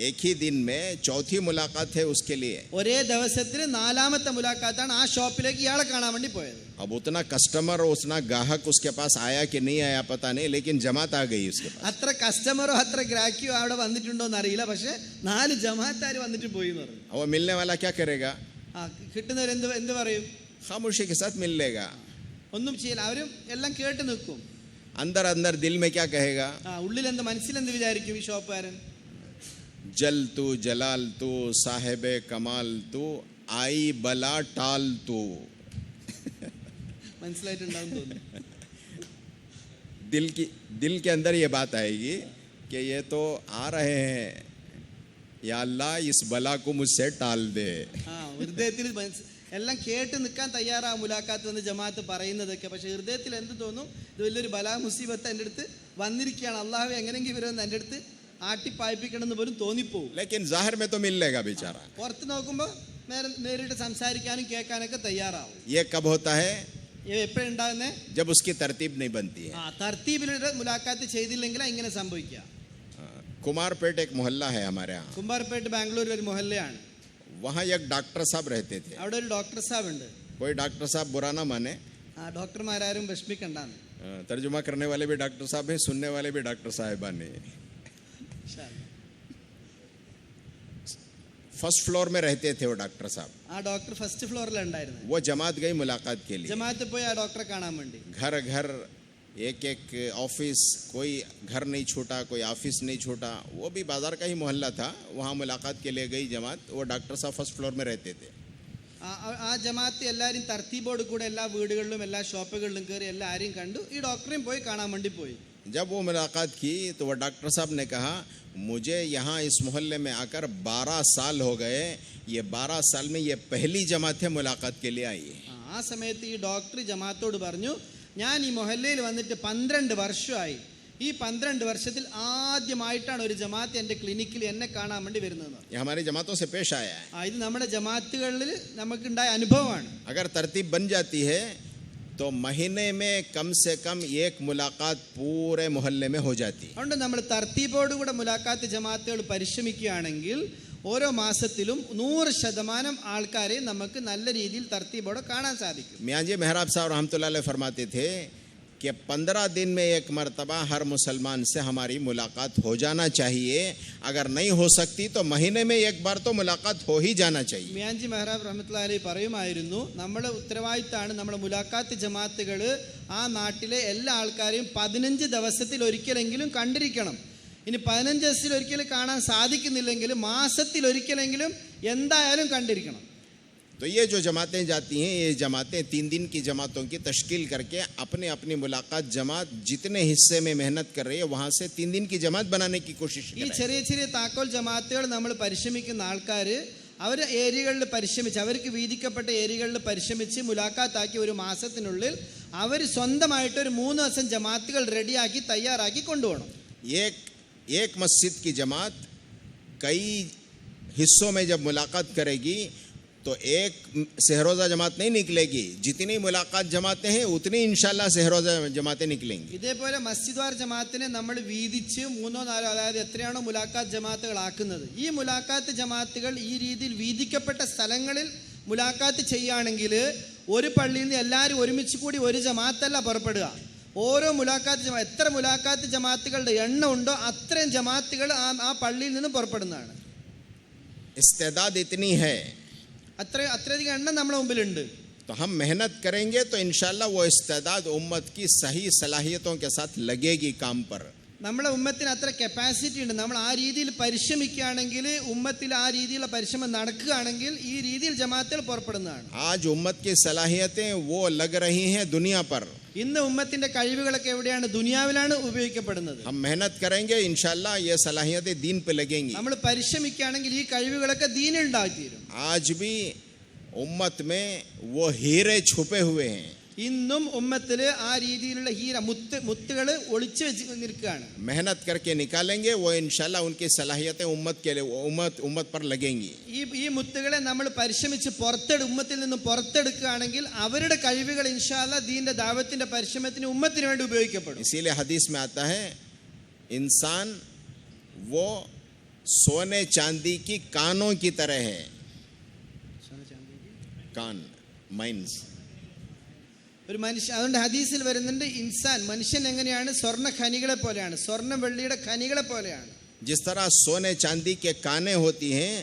एक ही दिन में चौथी मुलाकात है उसके लिए. ഒരേ ദിവസത്തിൽ 4ാമത്തെ മുലാഖാത്താണ് ആ ഷോപ്പിലേക്ക് ഇയാളെ കാണാൻ വേണ്ടി പോയത്. अब उतना कस्टमर उतना ग्राहक उसके पास आया कि नहीं आया पता नहीं, लेकिन जमात आ गई उसके पास. അത്ര കസ്റ്റമറോ അത്ര ഗ്രാഹ്യോ അവിടെ വന്നിട്ടുണ്ടോ എന്നറിയില്ല, പക്ഷെ 4 ജമാഅത്താർ വന്നിട്ട് പോയി എന്ന് പറഞ്ഞു. वो मिलने वाला क्या करेगा? കിട്ടുന്നവർ എന്ത് പറയും? खामोशी के साथ मिल लेगा. ഒന്നും ചെയ്യില്ല, അവരും എല്ലാം കേട്ട് നിൽക്കും. अंदर अंदर दिल में क्या कहेगा? ഉള്ളിൽ മനസ്സിലെന്ത് വിചാരിക്കും ഈ ഷോപ്പുകാരൻ? जल तू जलाल तू साहेबे कमाल तू आई बला टाल तू. മനസ്സിലായിട്ടുണ്ടാവും തോന്നുന്നു. दिल के अंदर ये बात आएगी कि ये तो आ रहे हैं, या अल्लाह इस बला को मुझसे टाल दे. ഹൃദയത്തിൽ എല്ലാം കേട്ട് നിൽക്കാൻ തയ്യാറാ മുലാഖാത്ത് വന്ന് ജമാഅത്ത് പറയുന്നതൊക്കെ. പക്ഷെ ഹൃദയത്തിൽ എന്ത് തോന്നും? ഇത് വലിയൊരു ബലാ മുസീബത്ത് എൻ്റെ അടുത്ത് വന്നിരിക്കുകയാണ്, അള്ളാഹു എങ്ങനെയെങ്കിലും ഇവരൊന്ന് എൻ്റെ അടുത്ത് ആട്ടിപ്പായിപ്പിക്കണമെന്ന് പോലും തോന്നിപ്പോവും. लेकिन जाहिर में तो मिल लेगा बेचारा. പുറത്ത് നോക്കുമ്പോൾ നേരിട്ട് സംസാരിക്കാനും കേൾക്കാനൊക്കെ തയ്യാറാവും. ये कब होता है? എപ്പോഴും ഉണ്ടാകുന്നേ? जब उसकी तरतीब नहीं बनती है. തർത്തീബിലൂടെ മുലാഖാത്ത് ചെയ്തില്ലെങ്കിൽ ഇങ്ങനെ സംഭവിക്കുക. कुमारपेट एक मोहल्ला है हमारे यहाँ. കുമാർപേട്ട് ബാംഗ്ലൂരിൽ ഒരു മൊഹല്ലയാണ്. वहाँ एक डॉक्टर साहब रहते थे. അവിടെ ഒരു ഡോക്ടർ സാബ് ഉണ്ട്. कोई डॉक्टर साहब बुरा ना माने, ഡോക്ടർമാരും വിഷമിക്കണ്ടാന്ന്. तर्जुमा करने वाले भी डॉक्टर साहब हैं, सुनने वाले भी डॉक्टर साहिबान हैं. फर्स्ट फ्लोर में रहते थे वो डॉक्टर साहब. ആ ഡോക്ടർ ഫസ്റ്റ് ഫ്ലോറിലുണ്ടായിരുന്നു. वो जमात गई मुलाकात के लिए. ജമാഅത്ത് പോയി ആ ഡോക്ടറെ കാണാൻ വേണ്ടി. घर घर एक एक ऑफिस, कोई घर नहीं छूटा, कोई ऑफिस नहीं छूटा. वो भी बाजार का ही मोहल्ला था, वहाँ मुलाकात के लिए गई जमात. वो डॉक्टर साहब फर्स्ट फ्लोर में रहते थे. ആ ജമാഅത്ത് എല്ലാവരും തർത്തീബോട് കൂടെ എല്ലാ വീടുകളിലും എല്ലാ ഷോപ്പുകളിലും കയറി എല്ലാവരെയും കണ്ടു. ഈ ഡോക്ടറെയും പോയി കാണാൻ വേണ്ടി പോയി. जब वो मुलाकात की तो वो डॉक्टर साहब ने कहा, मुझे यहाँ इस मोहल्ले में आकर 12 साल हो गए, ये 12 साल में ये पहली जमात है मुलाकात के लिए आई है. ആ സമയത്ത് ഈ ഡോക്ടർ ജമാഅത്തോട് പറഞ്ഞു, ഞാൻ ഈ മൊഹല്ലയിൽ വന്നിട്ട് 12 വർഷമായി. ഈ 12 വർഷത്തിൽ ആദ്യമായിട്ടാണ് ഒരു ജമാഅത്ത് എൻ്റെ ക്ലിനിക്കിൽ എന്നെ കാണാൻ വേണ്ടി വരുന്നത്. ये हमारी जमातों से पेश आया है. ഇത് നമ്മുടെ ജമാഅത്തുകളിൽ നമുക്കുണ്ടായ അനുഭവമാണ്. अगर तरतीब बन जाती है तो महीने में कम से कम एक मुलाकात पूरे मोहल्ले में हो जाती है. അതുകൊണ്ട് നമ്മൾ തർത്തീബോട് കൂടെ മുലാഖാത്ത് ജമാഅത്തുകൾ പരിശ്രമിക്കുകയാണെങ്കിൽ ഓരോ മാസത്തിലും 100% ആൾക്കാരെ നമുക്ക് നല്ല രീതിയിൽ തർത്തീബോടെ കാണാൻ സാധിക്കും. मियां जी मेहराब साहब रहमतुल्लाह अलैह फरमाते थे कि 15 दिन में एक मर्तबा हर मुसलमान से हमारी मुलाकात हो जाना चाहिए. अगर नहीं हो सकती तो महीने में एक बार तो मुलाकात हो ही जाना चाहिए. മിയാൻജി മെഹ്റാബ് റഹ്മത്തുള്ളാഹി അലൈഹി പറയുമായിരുന്നു, നമ്മുടെ ഉത്തരവാദിത്തമാണ് നമ്മുടെ മുലാഖാത്ത് ജമാഅത്തുകൾ ആ നാട്ടിലെ എല്ലാ ആൾക്കാരെയും 15 ദിവസത്തിൽ ഒരിക്കലെങ്കിലും കണ്ടിരിക്കണം. ഇനി 15 ദിവസത്തിൽ ഒരിക്കലും കാണാൻ സാധിക്കുന്നില്ലെങ്കിൽ മാസത്തിൽ ഒരിക്കലെങ്കിലും എന്തായാലും കണ്ടിരിക്കണം. तो ये जो जमातें जाती हैं, ये जमातें 3 दिन की जमातों की तश्कील करके अपने अपनी मुलाकात जमात जितने हिस्से में मेहनत कर रही है वहाँ से 3 दिन की जमात बनाने की कोशिश ഈ ചെറിയ ചെറിയ താക്കോൽ ജമാഅത്തുകൾ നമ്മൾ പരിശ്രമിക്കുന്ന ആൾക്കാർ അവർ ഏരിയകളിൽ പരിശ്രമിച്ച് അവർക്ക് വീതിക്കപ്പെട്ട ഏരിയകളിൽ പരിശ്രമിച്ച് മുലാഖാത്താക്കി ഒരു മാസത്തിനുള്ളിൽ അവർ സ്വന്തമായിട്ട് ഒരു 3 ദിവസം ജമാഅത്തുകൾ റെഡിയാക്കി തയ്യാറാക്കി കൊണ്ടുപോകണം. एक मस्जिद की जमात कई हिस्सों में जब मुलाकात करेगी तो एक सहरोजा जमात नहीं निकलेगी. जितनी मुलाकात जमातें हैं उतनी इंशाल्लाह सहरोजा जमातें निकलेंगी. ഇതേപോലെ മസ്ജിദ് വാർ ജമാഅത്തിനെ നമ്മൾ വീതിച്ച് 3-4 അതായത് എത്രയാണോ മുലാഖാത്ത് ജമാഅത്തുകൾ ആക്കുന്നത്, ഈ മുലാഖാത്ത് ജമാഅത്തുകൾ ഈ രീതിയിൽ വീതിക്കപ്പെട്ട സ്ഥലങ്ങളിൽ മുലാഖാത്ത് ചെയ്യുകയാണെങ്കിൽ ഒരു പള്ളിയിൽ നിന്ന് എല്ലാവരും ഒരുമിച്ച് കൂടി ഒരു ജമാഅത്തല്ല പുറപ്പെടുക. ഓരോ മുലാഖാത്ത് എത്ര മുലാഖാത്ത് ജമാഅത്തുകളുടെ എണ്ണം ഉണ്ടോ അത്രയും ജമാഅത്തുകൾ ആ പള്ളിയിൽ നിന്ന് പുറപ്പെടുന്നതാണ്. इस्तेदाद इतनी है, അത്രയധികം എണ്ണം നമ്മുടെ മുമ്പിലുണ്ട്. तो हम मेहनत करेंगे तो इंशाल्लाह वो इस्तेदाद उम्मत की सही सलाहियतों के साथ लगेगी काम पर. നമ്മളെ ഉമ്മത്തിന് അത്ര കപ്പാസിറ്റി ഉണ്ട്. നമ്മൾ ആ രീതിയിൽ പരിശ്രമിക്കുകയാണെങ്കിൽ ഉമ്മത്തിൽ ആ രീതിയിലുള്ള പരിശ്രമം നടക്കുകയാണെങ്കിൽ ഈ രീതിയിൽ ജമാഅത്തുകൾ പുറപ്പെടുന്നതാണ്. आज उम्मत की सलाहियतें वो लग रही हैं दुनिया पर. ഇന്ന് ഉമ്മത്തിന്റെ കഴിവുകളൊക്കെ എവിടെയാണ്? ദുനിയാവിലാണ് ഉപയോഗിക്കപ്പെടുന്നത്. हम मेहनत करेंगे इंशाल्लाह ये सलाहियतें दीन पे लगेंगी. നമ്മൾ പരിശ്രമിക്കുകയാണെങ്കിൽ ഈ കഴിവുകളൊക്കെ ദീനിൽ ഉണ്ടായിത്തീരും. आज भी उम्मत में वो हीरे छुपे हुए हैं. ഇന്നും ഉമ്മത്തില് ആ രീതിയിലുള്ള ഹീര മുത്തുകൾ ഒളിച്ചു വെച്ച് നിൽക്കുകയാണ്. मेहनत करके निकालेंगे वो इंशाल्लाह उनकी सलाहियतें उम्मत के लिए उम्मत पर लगेंगी. ഈ മുത്തുകളെ നമ്മൾ പരിശ്രമിച്ച് ഉമ്മത്തിൽ നിന്ന് പുറത്തെടുക്കുകയാണെങ്കിൽ അവരുടെ കഴിവുകൾ ഇൻഷാല്ലാ ദീന്റെ ദാവത്തിന്റെ പരിശ്രമത്തിന് ഉമ്മത്തിന് വേണ്ടി ഉപയോഗിക്കപ്പെടും. इसीलिए हदीस में आता है इंसान वो सोने चांदी की कानों की तरह है. कान माइंस ഒരു മനുഷ്യൻ, അതുകൊണ്ട് ഹദീസിൽ വരുന്നുണ്ട് ഇൻസാൻ മനുഷ്യൻ എങ്ങനെയാണ് സ്വർണ്ണ ഖനികളെ പോലെയാണ്, സ്വർണ്ണ വെള്ളിയുടെ ഖനികളെ പോലെയാണ്. जिस तरह सोने चांदी के काने होती हैं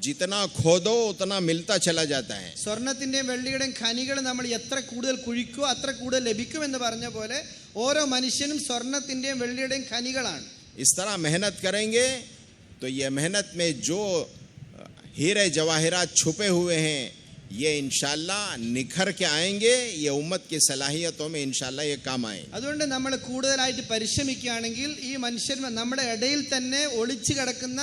जितना खोदो उतना मिलता चला जाता है. സ്വർണ്ണത്തിന്റെയും വെള്ളിയുടെയും ഖനികൾ നമ്മൾ എത്ര കൂടുതൽ കുഴിക്കുമോ അത്ര കൂടുതൽ ലഭിക്കുമെന്ന് പറഞ്ഞ പോലെ ഓരോ മനുഷ്യനും സ്വർണ്ണത്തിന്റെയും വെള്ളിയുടെയും ഖനികളാണ്. इस तरह मेहनत करेंगे तो ये मेहनत में जो हीरे जवाहिरात छुपे हुए हैं ये इंशाल्लाह निखर के आएंगे. ये उम्मत की सलाहियतों में इंशाल्लाह ये काम आए. അതുകൊണ്ട് നമ്മൾ കൂടുതലായിട്ട് പരിശ്രമിക്കുകയാണെങ്കിൽ ഈ മനുഷ്യർ നമ്മുടെ ഇടയിൽ തന്നെ ഒളിച്ചു കിടക്കുന്ന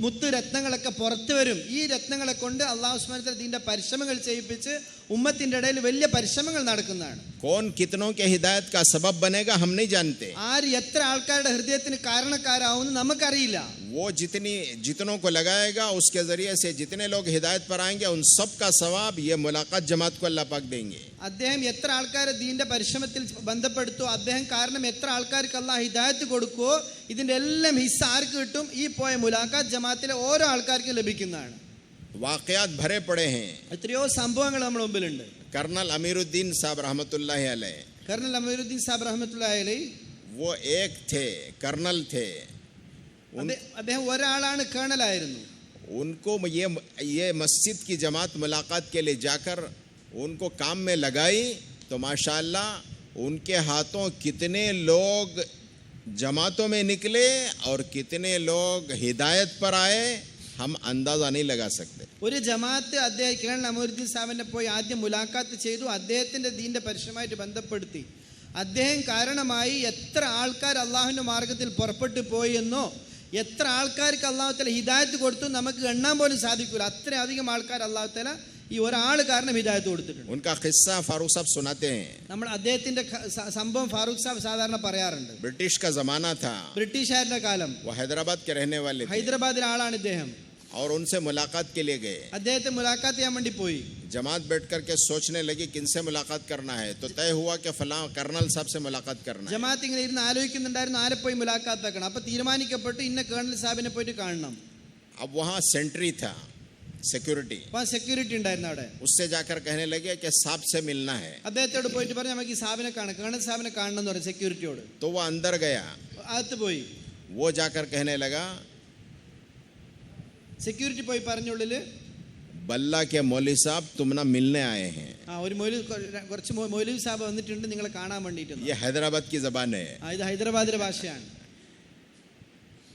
മുത്തു രത്നങ്ങളൊക്കെ പുറത്തു വരും. ഈ രത്നങ്ങളെ കൊണ്ട് അല്ലാഹു സുബ്ഹാനഹു വ തആല ഇതിന്റെ പരിശ്രമങ്ങൾ ചെയ്യിപ്പിച്ച് ഉമ്മത്തിന്റെ ഇടയിൽ വലിയ പരിശ്രമങ്ങൾ നടക്കുന്നതാണ്. कौन कितनों के हिदायत का सबब बनेगा हम नहीं जानते. ആര് എത്ര ആൾക്കാരുടെ ഹൃദയത്തിന് കാരണക്കാരാവുമെന്ന് നമുക്കറിയില്ല. वो जितनों को लगाएगा उसके जरिए से जितने लोग हिदायत पर आएंगे उन सब का सवाब ये मुलाकात जमात को अल्लाह पाक देंगे. അദ്ദേഹം എത്ര ആൾക്കാരെ ദീന്റെ പരിശ്രമത്തിൽ ബന്ധപ്പെടുത്തുമോ, അദ്ദേഹം കാരണം എത്ര ആൾക്കാർക്ക് അല്ലാഹ് ഹിദായത്ത് കൊടുക്കുമോ, ഇതിന്റെ എല്ലാം ഹിസ്സ ആർക്ക് കിട്ടും? ഈ പോയ മുലാഖാത്ത് ജമാഅത്തിലെ ഓരോ ആൾക്കാർക്കും ലഭിക്കുന്നതാണ്. वाकयात भरे पड़े हैं. എത്രയോ സംഭവങ്ങൾ നമ്മുടെ മുമ്പിലുണ്ട്. कर्नल अमीरुद्दीन साहब रहमतुल्लाहि अलैह, कर्नल अमीरुद्दीन साहब रहमतुल्लाहि अलैह वो एक थे, कर्नल थे. അദ്ദേഹം ഒരാളാണ്, കേണലായിരുന്നു. उनको ये मस्जिद की जमात मुलाकात के लिए जाकर उनको काम में लगाई तो माशाअल्लाह उनके हाथों कितने लोग जमातों में निकले और कितने लोग हिदायत पर आए हम अंदाजा नहीं लगा सकते. ഒരു ജമാഅത്ത് അദ്ദേഹം കേണൽ അമീറുദ്ദീൻ സാഹിബിനെ പോയി ആദ്യം മുലാഖാത്ത് ചെയ്തു, അദ്ദേഹത്തിന്റെ ദീന്റെ പരിശ്രമമായിട്ട് ബന്ധപ്പെടുത്തി. അദ്ദേഹം കാരണമായി എത്ര ആൾക്കാർ അള്ളാഹുവിന്റെ മാർഗത്തിൽ പുറപ്പെട്ടു പോയി എന്നോ എത്ര ആൾക്കാർക്ക് അല്ലാഹു തആല ഹിദായത്ത് കൊടുത്തു നമുക്ക് എണ്ണാൻ പോലും സാധിക്കില്ല. അത്രയധികം ആൾക്കാർ അല്ലാഹു തആല ഈ ഒരാൾ കാരണം ഹിദായത്ത് കൊടുത്തിട്ടുണ്ട്. उनका किस्सा फारूक साहब सुनाते हैं. നമ്മൾ അദ്ദേഹത്തിന്റെ സംഭവം ഫാറൂഖ് സാഹിബ് സാധാരണ പറയാറുണ്ട്. ब्रिटिश का जमाना था, ബ്രിട്ടീഷുകാരുടെ കാലം. वो हैदराबाद के रहने वाले थे ഹൈദരാബാദിലെ ആളാണ് ഇദ്ദേഹം. और उनसे मुलाकात के लिए गए. അദ്ദേഹത്തെ മുലാഖാത്ത് ചെയ്യാൻ വേണ്ടി പോയി. जमात बैठ करके सोचने लगी किनसे मुलाकात करना है, तो तय हुआ कि फलां कर्नल साहब से मुलाकात करना है. ജമാഅത്ത് ഇങ്ങനെ ഇരുന്ന് ആലോചിക്കുന്നുണ്ടായിരുന്നു ആരെ പോയി മുലാഖാത്ത് ആക്കണം. അപ്പൊ തീരുമാനിക്കപ്പെട്ടു ഇന്ന കേണൽ സാഹിബിനെ പോയിട്ട് കാണണം. अब वहाँ सेंट्री था, सिक्योरिटी. അപ്പൊ സെക്യൂരിറ്റി ഉണ്ടായിരുന്നു അവിടെ. उससे जाकर कहने लगे कि साहब से मिलना है. അദ്ദേഹത്തോട് പോയിട്ട് പറഞ്ഞു നമുക്ക് ഈ സാഹിബിനെ കാണണം, കേണൽ സാഹിബിനെ കാണണം എന്ന് പറഞ്ഞു സെക്യൂരിറ്റിയോട്. तो वो अंदर गया, അകത്ത് പോയി. वो जाकर कहने लगा സെക്യൂരിറ്റി പോയി പറഞ്ഞുള്ളില് बल्ला के मौलवी साहब तुम ना मिलने आए हैं. ഒരു കുറച്ച് മൗലവി സാഹിബ് വന്നിട്ടുണ്ട് നിങ്ങളെ കാണാൻ വേണ്ടിയിട്ട്. ये हैदराबाद की जबान है. ഇത് ഹൈദരാബാദിലെ ഭാഷയാണ്.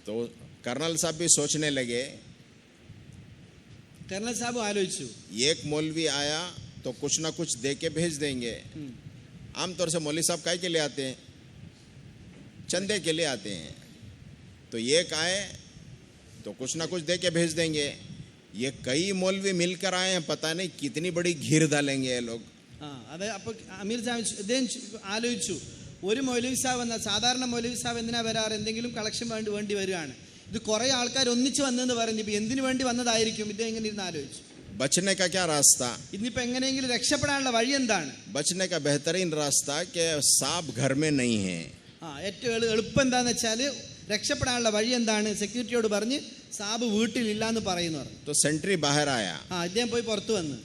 तो कर्नल साहब भी सोचने लगे. കേണൽ സാഹിബ് ആലോചിച്ചു एक मौलवी आया तो कुछ ना कुछ दे के भेज देंगे. आमतौर से मौलवी साहब काय के लिए आते हैं? चंदे के लिए आते हैं. तो एक आए तो कुछ ना कुछ दे के भेज देंगे. ये कई मौलवी मिलकर आए हैं, पता नहीं कितनी बड़ी घिर डालेंगे ये लोग. അതെ. അപ്പൊ അമീർ സാഹിബ് ഇദ്ദേഹം ആലോചിച്ചു ഒരു മൗലവി സാഹിബ് എന്ന സാധാരണ മൗലവി സാഹിബ് എന്തിനാ വരാറ്? എന്തെങ്കിലും കളക്ഷൻ വേണ്ടി വരികയാണ്. ഇത് കുറെ ആൾക്കാർ ഒന്നിച്ച് വന്നെന്ന് പറഞ്ഞു. ഇപ്പൊ എന്തിനു വേണ്ടി വന്നതായിരിക്കും? ഇത് എങ്ങനെ ഇരുന്ന് ആലോചിച്ചു. बचने का क्या रास्ता? ഇന്നിപ്പോ എങ്ങനെയെങ്കിലും രക്ഷപ്പെടാനുള്ള വഴി എന്താണ്? बचने का बेहतरीन रास्ता कि सांप घर में नहीं है. ഏറ്റവും എളുപ്പം എന്താന്ന് വെച്ചാല് രക്ഷപ്പെടാനുള്ള വഴി എന്താണ്? സെക്യൂരിറ്റിയോട് പറഞ്ഞ് സാബ് വീട്ടിലില്ല എന്ന് പറയുന്നു. तो सेंट्री बाहर आया. ഇദ്ദേഹം പോയി പുറത്തു വന്ന്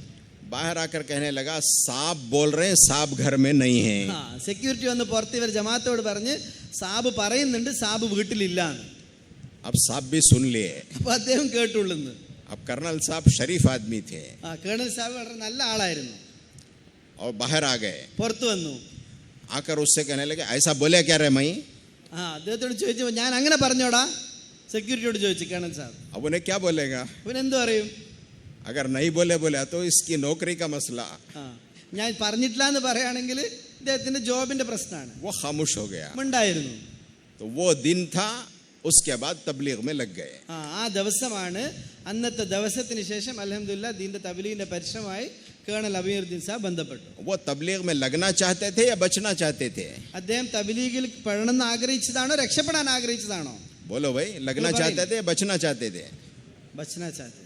बाहर आकर कहने लगा सांप बोल रहे हैं सांप घर में नहीं है. സെക്യൂരിറ്റി വന്ന് പുറത്ത് ഇവർ ജമാഅത്തോട് പറഞ്ഞ് സാബ് പറയുന്നുണ്ട് സാബ് വീട്ടിലില്ല. अब सांप भी सुन लिए. അപ്പൊ അദ്ദേഹം കേട്ടുള്ളൂ. अब कर्नल साहब शरीफ आदमी थे കേണൽ സാബ് വളരെ നല്ല ആളായിരുന്നു. और बाहर आ गए. പുറത്തു വന്നു. आकर उससे कहने लगे ऐसा बोले क्या रे मई? അദ്ദേഹത്തോട് ചോദിച്ചു ഞാൻ അങ്ങനെ പറഞ്ഞോടാ? സെക്യൂരിറ്റിയോട് ചോദിച്ചു കേണൽ സാബ്. अब उन्हें क्या बोलेगा? ഇവനെന്തു പറയും? अगर नहीं बोले तो इसकी नौकरी का मसला. ഞാൻ പറഞ്ഞിട്ടില്ല എന്ന് പറയുകയാണെങ്കിൽ ഇദ്ദേഹത്തിന്റെ ജോബിന്റെ പ്രശ്നമാണ്. वो खामोश हो गया. ഉണ്ടായിരുന്നു. तो वो दिन था, उसके बाद तबलीग में लग गए. ആ ദിവസമാണ്. അന്നത്തെ ദിവസത്തിന് ശേഷം അൽഹംദുലില്ലാ ദീന്റെ തബ്ലീഗിന്റെ പരിശ്രമമായി കേണൽ അമീറുദ്ദീൻ സാബ് ബന്ധപ്പെട്ടു. वो तबलीग में लगना चाहते थे या बचना चाहते थे? അദ്ദേഹം തബ്ലീഗിൽ പെടണമെന്ന് ആഗ്രഹിച്ചതാണോ രക്ഷപ്പെടാൻ ആഗ്രഹിച്ചതാണോ? बोलो भाई, लगना चाहते थे या बचना चाहते थे? ബച്ചനാ ചാഹത്തെ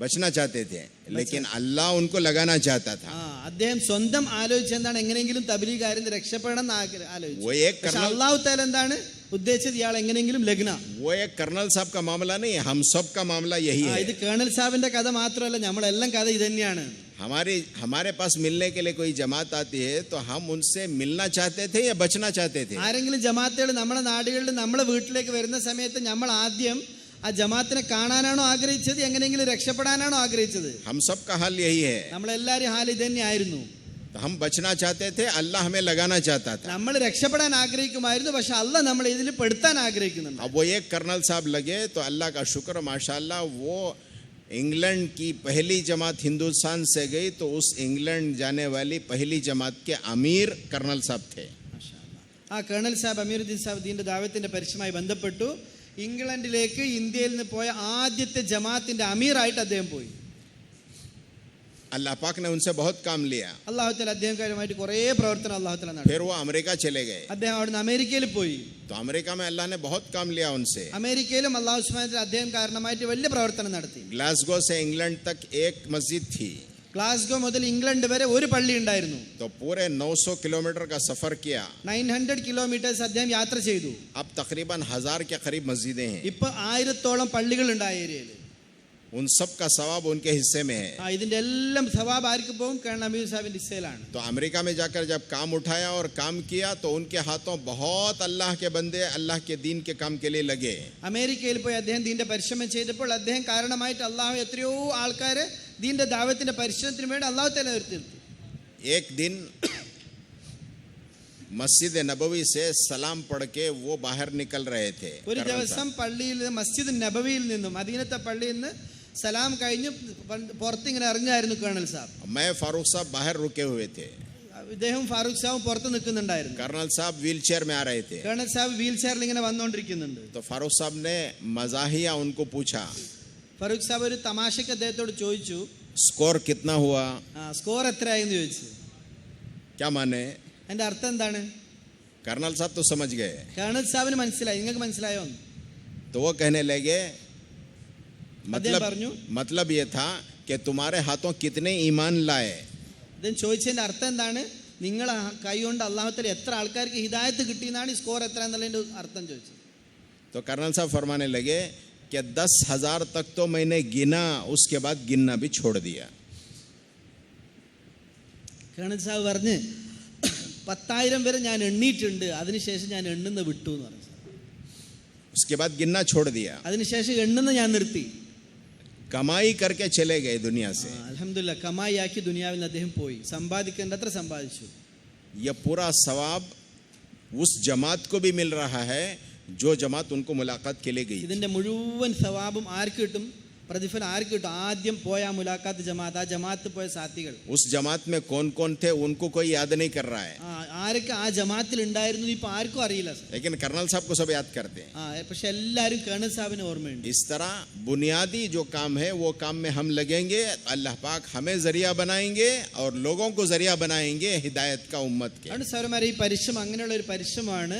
बचना चाहते थे, लेकिन अल्लाह उनको लगाना चाहता था. അദ്ദേഹം സ്വന്തം ആലോചിച്ചെന്താണ് എങ്ങനെയെങ്കിലും തബ്ലീഗായിരുന്നു രക്ഷപ്പെടണം എന്ന് ആലോചിച്ചു. वो एक പക്ഷെ कर्नल അല്ലാഹു തആല എന്താണ് ഉദ്ദേശിച്ചത്? ഇയാൾ എങ്ങനെയെങ്കിലും ലഗ്ന. वो एक कर्नल साहब का मामला नहीं, हम सब का मामला यही है. ഇത് കേണൽ സാബിന്റെ കഥ മാത്രമല്ല, നമ്മളെല്ലാം കഥ ഇത് തന്നെയാണ്. हमारे पास मिलने के लिए कोई जमात आती है तो हम उनसे मिलना चाहते थे या बचना चाहते थे? ആരെങ്കിലും ജമാഅത്തുകൾ നമ്മുടെ നാടുകളിൽ നമ്മളെ വീട്ടിലേക്ക് വരുന്ന സമയത്ത് നമ്മൾ ആദ്യം ആ ജമാഅത്തിനെ കാണാനാണോ ആഗ്രഹിച്ചത്, എങ്ങനെയെങ്കിലും രക്ഷപ്പെടാനാണോ ആഗ്രഹിച്ചത്? हम सब का हाल यही है. നമ്മളെല്ലാരും ഹാൽ ഇത് തന്നെയായിരുന്നു. हम बचना चाहते थे, अल्लाह हमें लगाना चाहता था. നമ്മൾ രക്ഷപ്പെടാൻ ആഗ്രഹിക്കുമായിരുന്നു, പക്ഷെ അല്ലാഹ് നമ്മളെ ഇതിൽ പെടുത്താൻ ആഗ്രഹിക്കുന്നുണ്ട്. अब वो एक कर्नल साहब लगे तो अल्लाह का शुक्र, माशाल्लाह, वो इंग्लैंड की पहली जमात हिंदुस्तान से गई तो उस इंग्लैंड जाने वाली पहली जमात के अमीर कर्नल साहब थे. ആ കേണൽ സാബ് അമീറുദ്ദീൻ സാബ് ദീന്റെ ദാവത്തിന്റെ പരിശ്രമമായി ബന്ധപ്പെട്ടു. ഇംഗ്ലണ്ടിലേക്ക് ഇന്ത്യയിൽ നിന്ന് പോയ ആദ്യത്തെ ജമാഅത്തിന്റെ അമീറായിട്ട് അദ്ദേഹം പോയി. अल्लाह पाक ने उनसे बहुत काम लिया. അല്ലാഹു തആല അദ്ദേഹവുമായിട്ട് കുറേ പ്രവർത്തനം അല്ലാഹു തആല നടത്തി. फिर वो अमेरिका चले गए. അദ്ദേഹം അവിടുന്ന് അമേരിക്കയിൽ പോയി. तो अमेरिका में अल्लाह ने बहुत काम लिया उनसे. അമേരിക്കയിലും അല്ലാഹു സുബ്ഹാനഹു വ തആല അദ്ദേഹം കാരണമായിട്ട് വലിയ പ്രവർത്തനം നടത്തി. ग्लासगो से इंग्लैंड तक एक मस्जिद थी. ഗ്ലാസ്ഗോ മുതൽ ഇംഗ്ലണ്ട് വരെ ഒരു പള്ളി ഉണ്ടായിരുന്നു. तो पूरे 900 किलोमीटर का सफर किया. 900 കിലോമീറ്റേഴ്സ് അദ്ദേഹം യാത്ര ചെയ്തു. अब तकरीबन 1000 के करीब मस्जिदें हैं. ഇപ്പൊ 1000-ഓളം പള്ളികൾ ഉണ്ട് ആ ഏരിയയിൽ. उन सब का सवाब उनके हिस्से में है. ഇതിന്റെ എല്ലാം സവാബ് ആർക്ക് പോകും? കേണൽ അമീർ സാഹിബിന്റെ ഹിസ്സയിലാണ്. तो अमेरिका में जाकर जब काम उठाया और काम किया तो उनके हाथों बहुत अल्लाह के बंदे अल्लाह के दीन के काम के लिए लगे. അമേരിക്കയിൽ പോയി അദ്ദേഹം ദീന്റെ പരിശ്രമം ചെയ്തപ്പോൾ അദ്ദേഹം കാരണമായിട്ട് അള്ളാഹു എത്രയോ ആൾക്കാരെ ദീന്റെ ദാവത്തിന്റെ പരിശ്രമത്തിന് വേണ്ടി അള്ളാഹു തആല നിർത്തി. एक दिन मस्जिद नबवी से सलाम पढ़ के वो बाहर निकल रहे थे. ഒരു ദിവസം പള്ളിയിൽ മസ്ജിദ് നബവിയിൽ നിന്നും മദീനത്തെ പള്ളിയിൽ നിന്ന് സലാം കഴിഞ്ഞ് പുറത്തിങ്ങനെ ഇറങ്ങുകയായിരുന്നു കേണൽ സാബ്. मैं फारूक साहब बाहर रुके हुए थे. ഇദ്ദേഹം ഫാറൂഖ് സാബും പുറത്ത് നിൽക്കുന്നുണ്ടായിരുന്നു. कर्नल साहब व्हील चेयर में आ रहे थे. കേണൽ സാബ് വീൽ ചെയറിൽ ഇങ്ങനെ വന്നുകൊണ്ടിരിക്കുന്നുണ്ട്. तो फारूक साहब ने मजाहिया उनको पूछा, ഫാറൂഖ് സാബ് ഒരു തമാശക്ക് അദ്ദേഹത്തോട് ചോദിച്ചു, स्कोर कितना हुआ? സ്കോർ എത്രയായെന്ന് ചോദിച്ചു. क्या माने? അതിന്റെ അർത്ഥം എന്താണ്? कर्नल साहब तो समझ गए. കേണൽ സാബിന് മനസ്സിലായി. നിങ്ങൾക്ക് മനസ്സിലായോ? तो वो कहने लगे, പറഞ്ഞു, मतलब ये था कि तुम्हारे हाथों कितने ईमान लाए. അദ്ദേഹം ചോദിച്ചതിന്റെ അർത്ഥം എന്താണ്? നിങ്ങൾ കൈ കൊണ്ട് അല്ലാഹു തആല എത്ര ആൾക്കാർക്ക് ഹിദായത്ത് കിട്ടിയെന്നാണ് ഈ സ്കോർ എത്ര എന്നുള്ളതിന്റെ അർത്ഥം ചോദിച്ചത്. तो कर्नल साहब फरमाने लगे कि 10,000 तक तो मैंने गिना, उसके बाद गिनना भी छोड़ दिया. കേണൽ സാബ് പറഞ്ഞ് 10,000 വരെ ഞാൻ എണ്ണിയിട്ടുണ്ട്, അതിനുശേഷം ഞാൻ എണ്ണുന്ന വിട്ടു എന്ന് പറഞ്ഞു. उसके बाद गिनना छोड़ दिया. അതിനുശേഷം എണ്ണുന്ന ഞാൻ നിർത്തി. कमाई करके चले गए दुनिया से. അൽഹംദുലില്ലാഹ് കമായി ആക്കി ദുനിയാവിൽ നിന്ന് അദ്ദേഹം പോയി. സമ്പാദിക്കേണ്ടത്ര സമ്പാദിച്ചു. यह पूरा सवाब उस जमात को भी मिल रहा है जो जमात उनको मुलाकात के लिए गई. ഇതിന്റെ മുഴുവൻ സവാബും ആർക്ക് കിട്ടും? പ്രതിഫലം ആർക്ക് കിട്ടും? ആദ്യം പോയ മുലാഖാത്ത് ജമാഅത്ത്, ആ ജമാഅത്ത് പോയ സാത്തികൾ. उस जमात में कौन कौन थे उनको कोई याद नहीं कर रहा है. ആരൊക്കെ ആ ജമാഅത്തിൽ ഉണ്ടായിരുന്നു ഇപ്പൊ ആർക്കും അറിയില്ല. लेकिन कर्नल साहब को सब याद करते हैं. പക്ഷെ എല്ലാരും കേണൽ സാഹിബിന് ഓർമ്മയുണ്ട്. इस तरह बुनियादी जो काम है वो काम में हम लगेंगे, अल्लाह पाक हमें जरिया बनाएंगे और लोगों को जरिया बनाएंगे हिदायत का उम्मत के. അതുകൊണ്ട് സഹോദരന്മാരെ, ഈ പരിശ്രമം അങ്ങനെയുള്ള ഒരു പരിശ്രമമാണ്.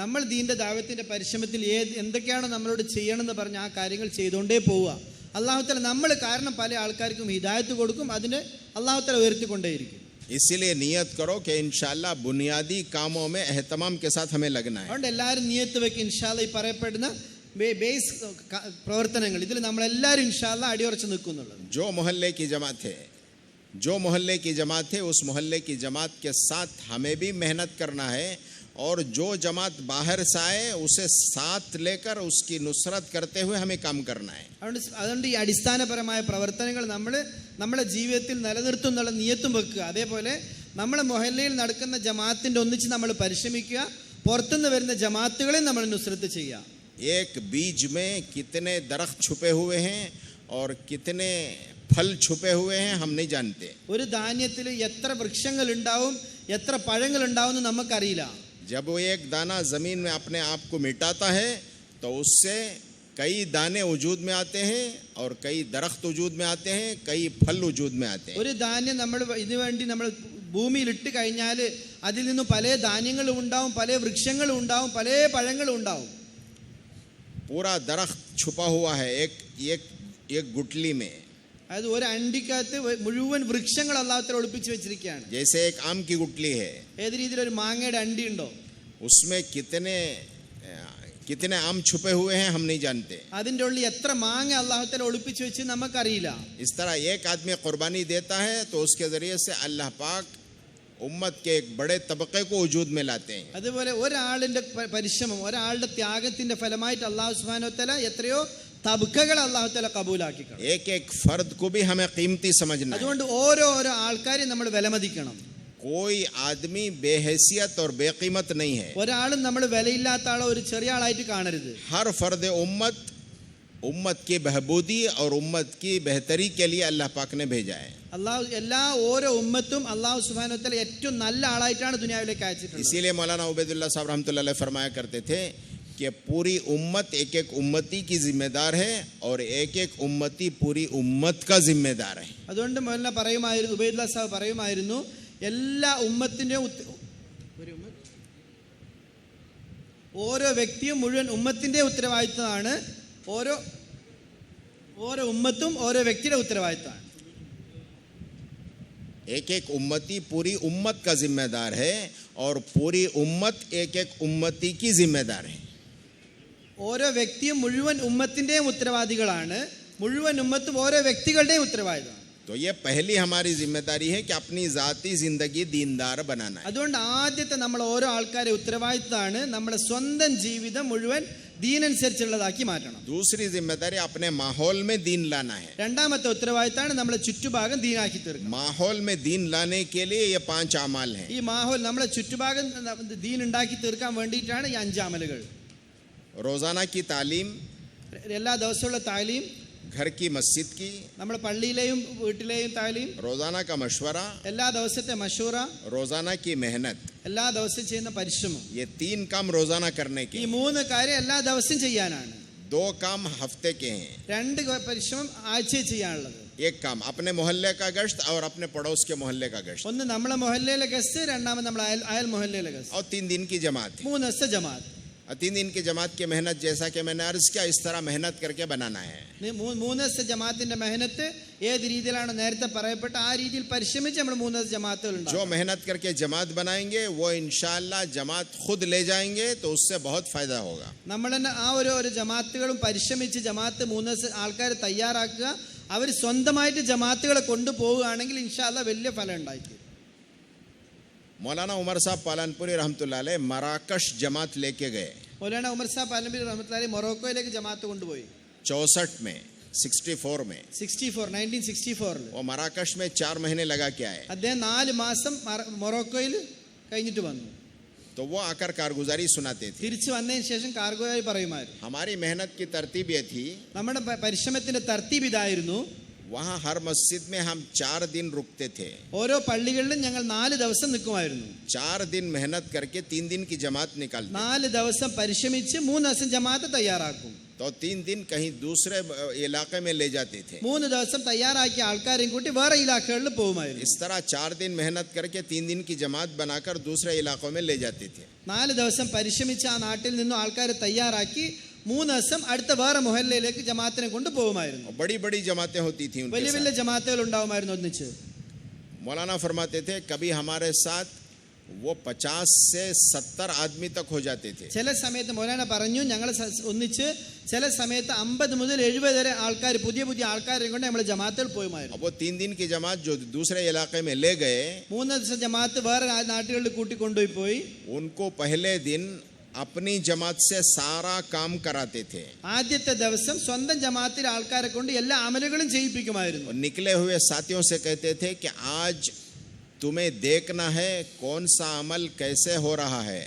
നമ്മൾ ദീന്റെ ദാവത്തിന്റെ പരിശ്രമത്തിൽ എന്തൊക്കെയാണോ നമ്മളോട് ചെയ്യണമെന്ന് പറഞ്ഞ ആ കാര്യങ്ങൾ ചെയ്തുകൊണ്ടേ പോവുക. അല്ലാഹു തആല നമ്മൾ കാരണം പല ആൾക്കാർക്കും ഹിദായത്ത് കൊടുക്കും, അതിനെ അല്ലാഹു തആല ഉയർത്തിക്കൊണ്ടേയിരിക്കും. इसीलिए नियत करो कि इंशाअल्लाह बुनियादी कामों में एहतमाम के साथ हमें लगना है. അതുകൊണ്ട് എല്ലാവരും നിയത്ത് വെക്ക്, ഇൻഷാല്ലാ ഈ പറയപ്പെടുന്ന ബേസ് പ്രവർത്തനങ്ങൾ ഇതിൽ നമ്മളെല്ലാവരും ഇൻഷാല്ലാ അടിയുറച്ച് നിൽക്കുന്നുള്ളത്. जो मोहल्ले की जमात है, जो मोहल्ले की जमात है, उस मोहल्ले की जमात के साथ हमें भी मेहनत करना है और जो जमात बाहर से आए उसे साथ लेकर उसकी नुसरत करते हुए हमें काम करना है. അതുകൊണ്ട് ഈ അടിസ്ഥാനപരമായ പ്രവർത്തനങ്ങൾ നമ്മുടെ ജീവിതത്തിൽ നിലനിർത്തുന്നുള്ള നിയത്തും വെക്കുക. അതേപോലെ നമ്മളെ മൊഹല്ലയിൽ നടക്കുന്ന ജമാഅത്തിന്റെ ഒന്നിച്ച് നമ്മൾ പരിശ്രമിക്കുക. പുറത്തുനിന്ന് വരുന്ന ജമാഅത്തുകളെ നമ്മൾ നുസ്രത്ത് ചെയ്യുക. एक बीज में कितने दरख्त छुपे हुए हैं और कितने फल छुपे हुए हैं हम नहीं जानते. ഒരു ധാന്യത്തിൽ എത്ര വൃക്ഷങ്ങൾ ഉണ്ടാവും, എത്ര പഴങ്ങൾ ഉണ്ടാവും എന്ന് നമുക്കറിയില്ല. जब वो एक दाना जमीन में अपने आप को मिटाता है तो उससे कई दाने वजूद में आते हैं और कई दरख्त वजूद में आते हैं, कई फल वजूद में आते हैं. ഒരു ധാന്യം നമ്മൾ ഇതിനു വേണ്ടി നമ്മൾ ഭൂമിയിൽ ഇട്ട് കഴിഞ്ഞാൽ അതിൽ നിന്ന് പല ധാന്യങ്ങളും ഉണ്ടാവും, പല വൃക്ഷങ്ങളും ഉണ്ടാവും, പല പഴങ്ങളും ഉണ്ടാവും. पूरा दरख्त छुपा हुआ है एक गुठली में. അതായത് ഒരു അണ്ടിക്കകത്ത് മുഴുവൻ വൃക്ഷങ്ങൾ അല്ലാഹു ഒളിപ്പിച്ചു വെച്ചിരിക്കുകയാണ്. जैसे एक आम की गुठली है, ഏത് രീതിയിൽ ഒരു മാങ്ങയുടെ അണ്ടി ഉണ്ടോ, उसमें कितने आम छुपे हुए हैं हम नहीं जानते. അതിന്റെ ഉള്ളിൽ എത്ര മാങ്ങ അല്ലാഹു ഒളിപ്പിച്ചു വെച്ച് നമുക്കറിയില്ല. इस तरह एक आदमी कुर्बानी देता है तो उसके जरिए से अल्लाह पाक उम्मत के एक बड़े तबके को वजूद में लाते हैं. അതുപോലെ ഒരാളിന്റെ പരിശ്രമം, ഒരാളുടെ ത്യാഗത്തിന്റെ ഫലമായിട്ട് അല്ലാഹു സുബ്ഹാനഹു വ തആല എത്രയോ തബക്കകൾ അല്ലാഹു തആല കബൂലാക്കി. एक फर्द को भी हमें कीमती समझना है. അതുകൊണ്ട് ഓരോ ആൾക്കാരെയും നമ്മൾ വിലമതിക്കണം. कोई आदमी बेहैसियत और बेकीमत नहीं है. ഒരാളും നമ്മൾ വിലയില്ലാത്ത ആളോ ഒരു ചെറിയ ആളായിട്ട് കാണരുത്. हर फर्द उम्मत की बहबूदी और उम्मत की बेहतरी के लिए अल्लाह पाक ने भेजा है. അല്ലാഹു എല്ലാ ഓരോ ഉമ്മത്തും അല്ലാഹു സുബ്ഹാനഹു വ തആല ഏറ്റവും നല്ല ആളായിട്ടാണ് ദുനിയാവിലേക്ക് അയച്ചിട്ടുള്ളത്. इसीलिए मौलाना उबैदुल्लाह साहब रहमतुल्लाह अलैह फरमाया करते थे कि पूरी उम्मत एक उम्मती की जिम्मेदार है और एक उम्मती पूरी उम्मत का जिम्मेदार है. അതുകൊണ്ട് മൗലാന പറയുമായിരുന്നു, ഉബൈദുല്ലാഹ് സാഹിബ് പറയുമായിരുന്നു, എല്ലാ ഉമ്മത്തിന്റെയും ഓരോ വ്യക്തിയും മുഴുവൻ ഉമ്മത്തിന്റെ ഉത്തരവാദിത്തമാണ്. ഓരോ ഉമ്മത്തും ഓരോ വ്യക്തിയുടെ ഉത്തരവാദിത്തമാണ്. एक उम्मती पूरी उम्मत का जिम्मेदार है और पूरी उम्मत एक उम्मती की जिम्मेदार है. ഓരോ വ്യക്തിയും മുഴുവൻ ഉമ്മത്തിന്റെയും ഉത്തരവാദികളാണ്, മുഴുവൻ ഉമ്മത്തും ഓരോ വ്യക്തികളുടെയും ഉത്തരവാദിത്തമാണ്. तो ये पहली हमारी जिम्मेदारी है कि अपनी जाती जिंदगी दीनदार बनाना है. അതുകൊണ്ട് ആദ്യത്തെ നമ്മൾ ഓരോ ആൾക്കാരെ ഉത്തരവാദിത്തമാണ് നമ്മുടെ സ്വന്തം ജീവിതം മുഴുവൻ ദീനനുസരിച്ചുള്ളതാക്കി മാറ്റണം. दूसरी जिम्मेदारी अपने माहौल में दीन लाना है. രണ്ടാമത്തെ ഉത്തരവാദിത്തമാണ് നമ്മുടെ ചുറ്റുഭാഗം ദീനാക്കി തീർക്കുക. माहौल में दीन लाने के लिए ये 5 अमाल हैं. ഈ മാഹോൽ നമ്മുടെ ചുറ്റുഭാഗം ദീൻ ഉണ്ടാക്കി തീർക്കാൻ വേണ്ടിയിട്ടാണ് ഈ 5 അമലുകൾ. रोजाना की तालीम, എല്ലാ ദിവസമുള്ള താലീം, घर की मस्जिद की, നമ്മുടെ പള്ളിയിലെയും വീട്ടിലെയും താലീം, रोजाना का मशवरा, എല്ലാ ദിവസത്തെ മഷൂറ, रोजाना की मेहनत, എല്ലാ ദിവസവും ചെയ്യുന്ന പരിശ്രമം. ये 3 काम रोजाना करने ഈ के. 3 കാര്യം എല്ലാ ദിവസവും ചെയ്യാനാണ്. 2 काम हफ्ते के हैं. 2 പരിശ്രമം ആഴ്ചയിൽ ചെയ്യാനുള്ളത്. एक काम अपने मोहल्ले का गश्त और अपने पड़ोस के मोहल्ले का गश्त, ഒന്ന് നമ്മളെ മൊഹല്ലയിലെ ഗസ്റ്റ്, രണ്ടാമത് നമ്മളെ അയൽ മൊഹല്ലയിലെ ഗസ്റ്റ്, और 3 दिन की जमात. 3 ദിവസത്തെ ജമാഅത്ത്. 3 दिन की जमात की मेहनत जैसा कि मैंने अर्ज किया इस तरह मेहनत करके बनाना है. 3 ദിവസത്തെ ജമാഅത്തിന്റെ മെഹനത്ത് ഏത് രീതിയിലാണ് നേരത്തെ പറയപ്പെട്ട ആ രീതിയിൽ പരിശ്രമിച്ച് നമ്മൾ 3 ദിവസത്തെ ജമാഅത്തുകൾ जो ഉണ്ടാക്കും. मेहनत करके जमात बनाएंगे वो इंशाअल्लाह जमात खुद ले जाएंगे तो उससे बहुत फायदा होगा. നമ്മൾ തന്നെ ആ ഓരോ ജമാഅത്തുകളും പരിശ്രമിച്ച് ജമാഅത്ത് 3 ദിവസം ആൾക്കാർ തയ്യാറാക്കുക, അവർ സ്വന്തമായിട്ട് ജമാഅത്തുകളെ കൊണ്ടുപോവുകയാണെങ്കിൽ ഇൻഷാല്ലാ വലിയ ഫലം ഉണ്ടായിരിക്കും. मौलाना उमर साहब पालनपुरी रहमतुल्लाह अलैह मराकश जमात लेके गए മൗലാന ഉമർ സാഹിബ് പാലമ്പി റഹ്മത്തുള്ളാഹി അലൈഹി മൊറോക്കോയിലേക്ക് ജമാഅത്ത് കൊണ്ടുപോയി. 64 में 64 में 1964 वो मराकश में 4 महीने लगा के आए. അദ്ദേഹം 4 മാസം മൊറോക്കോയിൽ കഴിഞ്ഞിട്ട് വന്നു. तो वो आकर कारगुजारी सुनाते थे. തിരിച്ചു വന്നതിന് ശേഷം കാർഗോയായി പറയുമായിരുന്നു. हमारी मेहनत की तरतीब ये थी, നമ്മുടെ പരിശ്രമത്തിന്റെ തർത്തീബ് ഇതായിരുന്നു. वहाँ हर मस्जिद में हम 4 दिन रुकते थे. ഓരോ പള്ളികളിലും ഞങ്ങൾ 4 ദിവസം നിൽക്കുമായിരുന്നു. 4 दिन मेहनत करके 3 दिन की जमात निकालते. 4 ദിവസം പരിശ്രമിച്ച് 3 ദിവസം ജമാഅത്ത് തയ്യാറാക്കും. तो 3 दिन कहीं दूसरे इलाके में ले जाते थे. 3 ദിവസം തയ്യാറാക്കിയ ആൾക്കാരെയും കൂട്ടി വേറെ ഇലാഖകളിൽ പോകുമായിരുന്നു. इस तरह 4 दिन मेहनत करके 3 दिन की जमात बनाकर दूसरे इलाकों में ले जाते थे. 4 ദിവസം പരിശ്രമിച്ച് ആ നാട്ടിൽ നിന്നും ആൾക്കാരെ തയ്യാറാക്കി 3 ദിവസം അടുത്ത വേറെ മൊഹല്ലയിലേക്ക് ജമാഅത്തിനെ കൊണ്ട് പോകുമായിരുന്നു. बड़ी बड़ी जमातें होती थी उनके വലിയ साथ. വലിയ ജമാഅത്തുകൾ ഉണ്ടാവുമായിരുന്നു ഒന്നിച്ച്. मौलाना फरमाते थे कभी हमारे साथ वो 50 से 70 आदमी तक हो जाते थे. ചില സമയത്ത് മൗലാന പറഞ്ഞു ഞങ്ങൾ ഒന്നിച്ച് ചില സമയത്ത് 50 മുതൽ 70 വരെ ആൾക്കാർ പുതിയ ആൾക്കാരെ കൊണ്ട് നമ്മൾ ജമാഅത്തിൽ പോയുമായിരുന്നു. अब वो 3 दिन की जमात जो दूसरे इलाके में ले गए, 3 ദിവസം ജമാഅത്ത് വേറെ നാട്ടുകളിൽ കൂട്ടിക്കൊണ്ടുപോയി उनको पहले दिन अपनी जमात से सारा काम कराते थे. ആദ്യത്തെ ദിവസം സ്വന്തം ജമാഅത്തിലെ ആൾക്കാരെ കൊണ്ട് എല്ലാ അമലുകളും ചെയ്യിപ്പിക്കുമായിരുന്നു. और निकले हुए साथियों से कहते थे कि आज तुम्हें देखना है कौन सा अमल कैसे हो रहा है,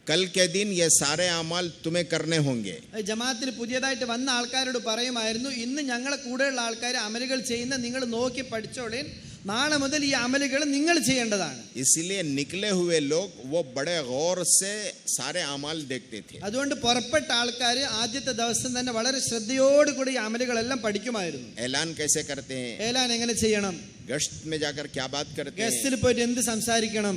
कल के दिन ये सारे अमल तुम्हें करने होंगे. ജമാഅത്തിൽ പുതിയതായിട്ട് വന്ന ആൾക്കാരോട് പറയുമായിരുന്നു, ഇന്ന് ഞങ്ങളെ കൂടെയുള്ള ആൾക്കാർ അമലുകൾ ചെയ്യുന്ന നിങ്ങൾ നോക്കി പഠിച്ചോളേൻ, നാളെ മുതൽ ഈ അമലുകൾ നിങ്ങൾ ചെയ്യേണ്ടതാണ്. इसलिए निकले हुए लोग वो बड़े गौर से सारे अमाल देखते थे. അതുകൊണ്ട് പുറപ്പെട്ട ആൾക്കാർ ആദ്യത്തെ ദിവസം തന്നെ വളരെ ശ്രദ്ധയോടുകൂടി ഈ അമലുകളെല്ലാം പഠിക്കുമായിരുന്നു. ऐलान कैसे करते हैं, ഏലാൻ എങ്ങനെ ചെയ്യണം, गश्त में जाकर क्या बात करते हैं, ഗസ്റ്റിൽ പോയിട്ട് എന്ത് സംസാരിക്കണം,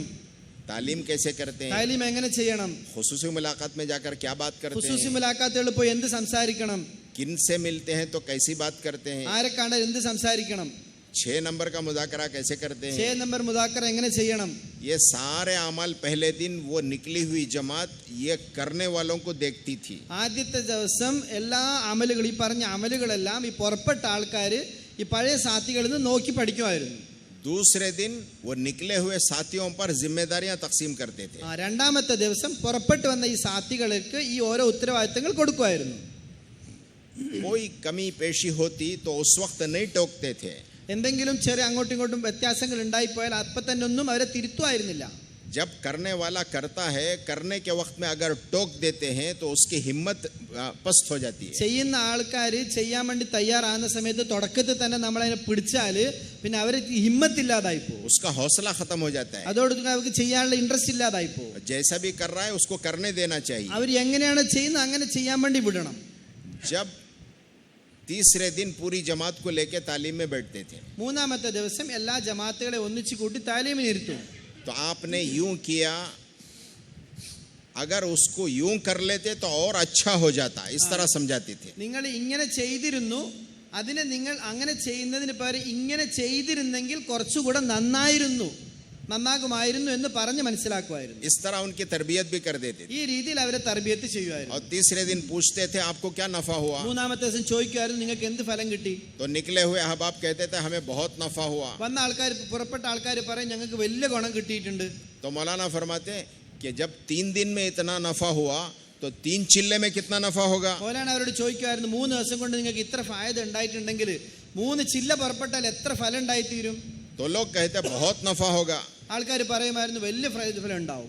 तालीम कैसे करते हैं, താലീം എങ്ങനെ ചെയ്യണം, खुसूसी मुलाकात में जाकर क्या बात करते ഖുസൂസി हैं, മുലാഖാത്തുകളിൽ പോയി എന്ത് സംസാരിക്കണം, किन से मिलते हैं तो कैसी बात करते हैं, ആരെ കാണാൻ എന്ത് സംസാരിക്കണം, 6 नंबर का मुज़ाकरा कैसे करते 6 हैं. നമ്പർ മുദാക്കറ എങ്ങനെ ചെയ്യണം. ये सारे अमाल पहले दिन वो निकली हुई जमात ये करने वालों को देखती थी. ആദ്യത്തെ ദിവസം എല്ലാ അമലുകളും ഈ പറഞ്ഞ അമലുകളെല്ലാം ഈ പുറപ്പെട്ട ആൾക്കാർ ഈ പഴയ സാത്തികളിൽ നിന്ന് നോക്കി പഠിക്കുമായിരുന്നു. दूसरे दिन वो निकले हुए साथियों पर जिम्मेदारियां तकसीम करते थे. രണ്ടാമത്തെ ദിവസം പുറപ്പെട്ടു വന്ന ഈ സാത്തികൾക്ക് ഈ ഓരോ ഉത്തരവാദിത്തങ്ങൾ കൊടുക്കുമായിരുന്നു. कोई कमी पेशी होती तो उस वक्त नहीं टोकते थे. എന്തെങ്കിലും ചെറിയ അങ്ങോട്ടും ഇങ്ങോട്ടും വ്യത്യാസങ്ങൾ ഉണ്ടായിപ്പോയാൽ അപ്പം തന്നെ ഒന്നും അവരെ തിരുത്തുമായിരുന്നില്ല. जब करने वाला करता है, करने के वक्त में अगर टोक देते हैं तो उसकी हिम्मत पस्त हो जाती है. ചെയ്യുന്ന ആൾക്കാർ ചെയ്യാൻ വേണ്ടി തയ്യാറാകുന്ന സമയത്ത് തുടക്കത്തിൽ തന്നെ നമ്മളതിനെ പിടിച്ചാൽ പിന്നെ അവർ ഹിമ്മത്തില്ലാതായി പോകും. उसका हौसला खत्म हो जाता है. അതോടൊപ്പം അവർക്ക് ചെയ്യാനുള്ള ഇൻട്രസ്റ്റ് ഇല്ലാതായി പോകും. जैसा भी कर रहा है उसको करने देना चाहिए. അവർ എങ്ങനെയാണ് ചെയ്യുന്നത് അങ്ങനെ ചെയ്യാൻ വേണ്ടി വിടണം. जब तीसरे दिन पूरी जमात को लेके तालीम में बैठते थे മൂന്നാമത്തെ ദിവസം എല്ലാ ജമാഅത്തുകളെ ഒന്നിച്ചു കൂട്ടി താലീമിന് ഇരുത്തും. तो आपने यूं किया, अगर उसको यूं कर लेते तो और अच्छा हो जाता, इस तरह समझाते थे. നിങ്ങൾ ഇങ്ങനെ ചെയ്തിരുന്നു, അതിനെ നിങ്ങൾ അങ്ങനെ ചെയ്യുന്നതിന് പകരം ഇങ്ങനെ ചെയ്തിരുന്നെങ്കിൽ കുറച്ചുകൂടെ നന്നാകുമായിരുന്നു എന്ന് പറഞ്ഞ് മനസ്സിലാക്കുമായിരുന്നു. इस तरह उनकी तरबियत भी कर देते थे. ഈ രീതിയിൽ അവരെ തർബിയത്ത് ചെയ്യുമായിരുന്നു. और तीसरे दिन पूछते थे आपको क्या नफा हुआ, മൂന്നാമത്തെ ദിവസം ചോദിക്കുമായിരുന്നു നിങ്ങൾക്ക് എന്ത് ഫലം കിട്ടി. तो निकले हुए अहबाब कहते थे हमें बहुत नफा हुआ. വന്ന ആൾക്കാർ പുറപ്പെട്ട ആൾക്കാർ പറയും ഞങ്ങൾക്ക് വലിയ ഗുണം കിട്ടിയിട്ടുണ്ട്. तो मौलाना फरमाते कि जब 3 दिन में इतना नफा हुआ तो 3 चिल्ले में कितना नफा होगा. മൗലാന അവരോട് ചോദിക്കുമായിരുന്നു 3 ദിവസം കൊണ്ട് നിങ്ങൾക്ക് ഇത്ര ഫായദ ഉണ്ടായിട്ടുണ്ടെങ്കിൽ 3 ചില്ല പുറപ്പെട്ടാൽ എത്ര ഫലം ഉണ്ടായിത്തീരും. तो लोग कहते बहुत नफा होगा. ആൾക്കാർ പറയുമായിരുന്നു വലിയ ഫലം ഉണ്ടാവും.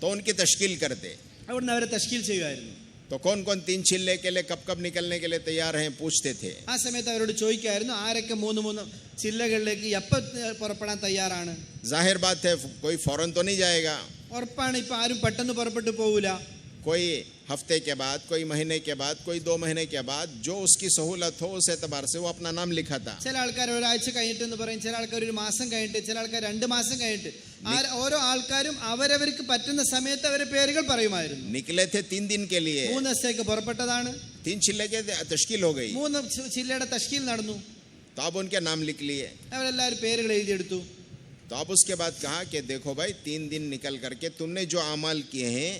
तो उनकी तश्कील करते. അവിടുന്ന് അവരെ തഷ്കീൽ ചെയ്യുമായിരുന്നു. तो कौन कौन 3 चिल्ले के लिए कब निकलने के लिए तैयार हैं पूछते थे. ആ സമയത്ത് അവരോട് ചോദിക്കുമായിരുന്നു ആരൊക്കെ 3 ചില്ലകളിലേക്ക് എപ്പോൾ പുറപ്പെടാൻ തയ്യാറാണ്. जाहिर बात है कोई फौरन तो नहीं जाएगा. ഉറപ്പാണ് ഇപ്പൊ ആരും പെട്ടെന്ന് പുറപ്പെട്ടു പോവില്ല. कोई हफ्ते के बाद, कोई महीने के बाद, कोई 2 महीने के बाद, जो उसकी सहूलत हो उस एतबार से वो अपना नाम लिखाता. ചില ആൾക്കാർ ഒരാഴ്ച കഴിഞ്ഞിട്ട് എന്ന് പറയും, ചില ആൾക്കാർ 1 മാസം കഴിഞ്ഞിട്ട്, ചില ആൾക്കാർ 2 മാസം കഴിഞ്ഞിട്ട്. ഓരോ ആൾക്കാരും അവരവർക്ക് പറ്റുന്ന സമയത്ത് അവരെ പേരുകൾ പറയുമായിരുന്നു. निकले थे 3 दिन के लिए, 3 ദിവസത്തേക്ക് പുറപ്പെട്ടതാണ്. 3 चिल्ले के तश्कील हो गई. 3 ചില്ലയുടെ തഷ്കീൽ നടന്നു. तो अब उनके नाम लिख लिए. അവരെല്ലാവരും പേരുകൾ എഴുതിയെടുത്തു. तो अब उसके बाद कहा कि देखो भाई 3 दिन निकल करके तुमने जो अमाल किए हैं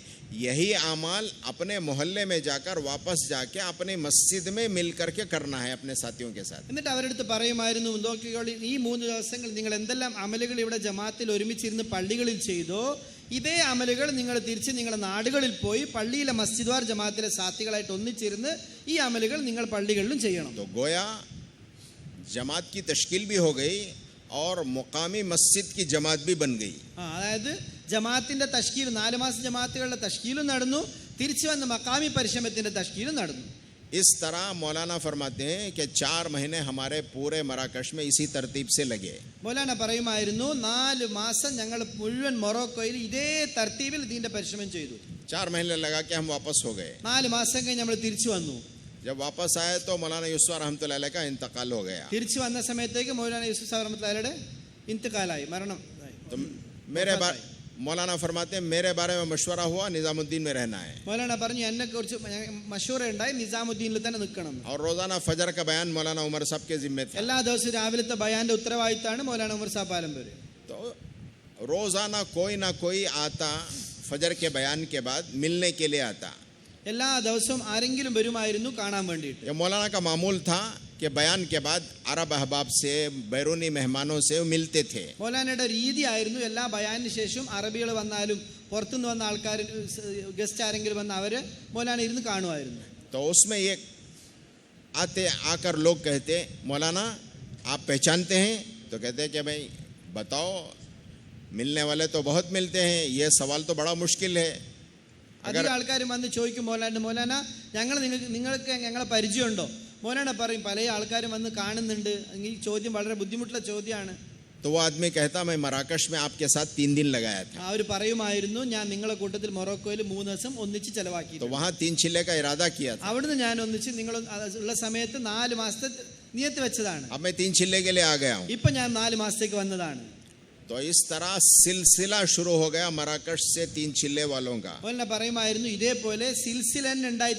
यही अमाल अपने मोहल्ले में जाकर वापस जाके अपने मस्जिद में मिल करके करना है अपने साथियों के साथ. എന്നിട്ട് അവരെടുത്ത് പറയുമായിരുന്നു നോക്കിക്കോളി ഈ 3 ദിവസങ്ങൾ നിങ്ങൾ എന്തെല്ലാം അമലുകൾ ഇവിടെ ജമാഅത്തിൽ ഒരുമിച്ചിരുന്ന് പള്ളികളിൽ ചെയ്തോ ഇതേ അമലുകൾ നിങ്ങൾ തിരിച്ച് നിങ്ങളുടെ നാടുകളിൽ പോയി പള്ളിയിലെ മസ്ജിദ് വാർ ജമാഅത്തിലെ സാത്തികളായിട്ട് ഒന്നിച്ചിരുന്ന് ഈ അമലുകൾ നിങ്ങൾ പള്ളികളിലും ചെയ്യണം. तो गोया जमात की तश्कील भी हो गई और मुकामी मस्जिद की जमात भी बन गई. അതായത് ജമാഅത്തിന്റെ തഷ്കീൽ 4 മാസം ജമാഅത്തുകളുടെ തഷ്കീലും നടന്നു, തിരിച്ചു വന്ന മക്കാമി പരിശ്രമത്തിന്റെ തഷ്കീലും നടന്നു. इस तरह मौलाना फरमाते हैं कि 4 महीने हमारे पूरे मराकश में इसी तरतीब से लगे. മൗലാന പറയുമായിരുന്നു 4 മാസം ഞങ്ങൾ മുഴുവൻ മൊറോക്കോയിൽ ഇതേ തർത്തീബിൽ ഇതിന്റെ പരിശ്രമം ചെയ്തു. 4 महीने लगा के हम वापस हो गए. 4 മാസം കഴിഞ്ഞ് നമ്മൾ തിരിച്ചു വന്നു. जब वापस आए तो मौलाना यूसुफ रहमतुल्लाह अलैह का इंतकाल हो गया. തിരിച്ചു വന്ന സമയത്തേക്ക് മൗലാന യൂസുഫ് റഹ്മത്തുള്ളാഹിയുടെ ഇന്തിഖാലായി, മരണം. तो मेरे बारे मौलाना फरमाते हैं मेरे बारे में मशवरा हुआ निजामुद्दीन में रहना है. മൗലാന പറഞ്ഞു എന്നെ കുറിച്ച് മഷൂറ ഉണ്ടായി നിസാമുദ്ദീനിൽ തന്നെ നിൽക്കണം. और रोजाना फजर का बयान मौलाना उमर साहब के जिम्मे था. എല്ലാ ദിവസവും രാവിലത്തെ ബയാന്റെ ഉത്തരവാദിത്തമാണ് മൗലാന ഉമർ സാഹിബ് ആലംപൂര്. तो रोजाना कोई ना कोई आता फजर के बयान के बाद मिलने के लिए आता. എല്ലാ ദിവസവും ആരെങ്കിലും വരുമായിരുന്നു കാണാൻ വേണ്ടിയിട്ട്. ये मौलाना का मामूल था कि बयान के बाद अरब अहबाब से बैरूनी मेहमानों से मिलते थे. മൗലാനയുടെ രീതി ആയിരുന്നു എല്ലാ ബയാനിന് ശേഷം അറബികൾ വന്നാലും പുറത്തുനിന്ന് വന്ന ആൾക്കാർ ഗസ്റ്റ് ആരെങ്കിലും വന്ന അവര് മൗലാന ഇരുന്ന് കാണുമായിരുന്നു. तो उसमें ये आते आकर लोग कहते मौलाना आप पहचानते हैं? तो कहते कि भाई बताओ, मिलने वाले तो बहुत मिलते हैं, ये सवाल तो बड़ा मुश्किल है. അധികം ആൾക്കാരും വന്ന് ചോദിക്കും മൗലാന നിങ്ങൾക്ക് ഞങ്ങളെ പരിചയമുണ്ടോ? മൗലാന പറയും പല ആൾക്കാരും വന്ന് കാണുന്നുണ്ട്. ഈ ചോദ്യം വളരെ ബുദ്ധിമുട്ടുള്ള ചോദ്യമാണ്. तो वो आदमी कहता मैं मराकश में आपके साथ 3 दिन लगाया था, അവർ പറയുമായിരുന്നു ഞാൻ നിങ്ങളെ കൂട്ടത്തിൽ മൊറോക്കോയിൽ 3 ദിവസം ഒന്നിച്ച് ചെലവാക്കി. तो वहां 3 चिल्ले का इरादा किया था. അവിടുന്ന് ഞാൻ ഒന്നിച്ച് നിങ്ങൾ ഉള്ള സമയത്ത് 4 മാസത്തെ നിയത്ത് വെച്ചതാണ്. अब मैं 3 चिल्ले के लिए आ गया हूं. ഇപ്പൊ ഞാൻ 4 മാസത്തേക്ക് വന്നതാണ്. तो इस तरह सिलसिला शुरू हो गया मराकश से 3 चिल्ले वालों का. അതുപോലെ പറയുമായിരുന്നു ഇതേപോലെ സിൽസില ഉണ്ടായി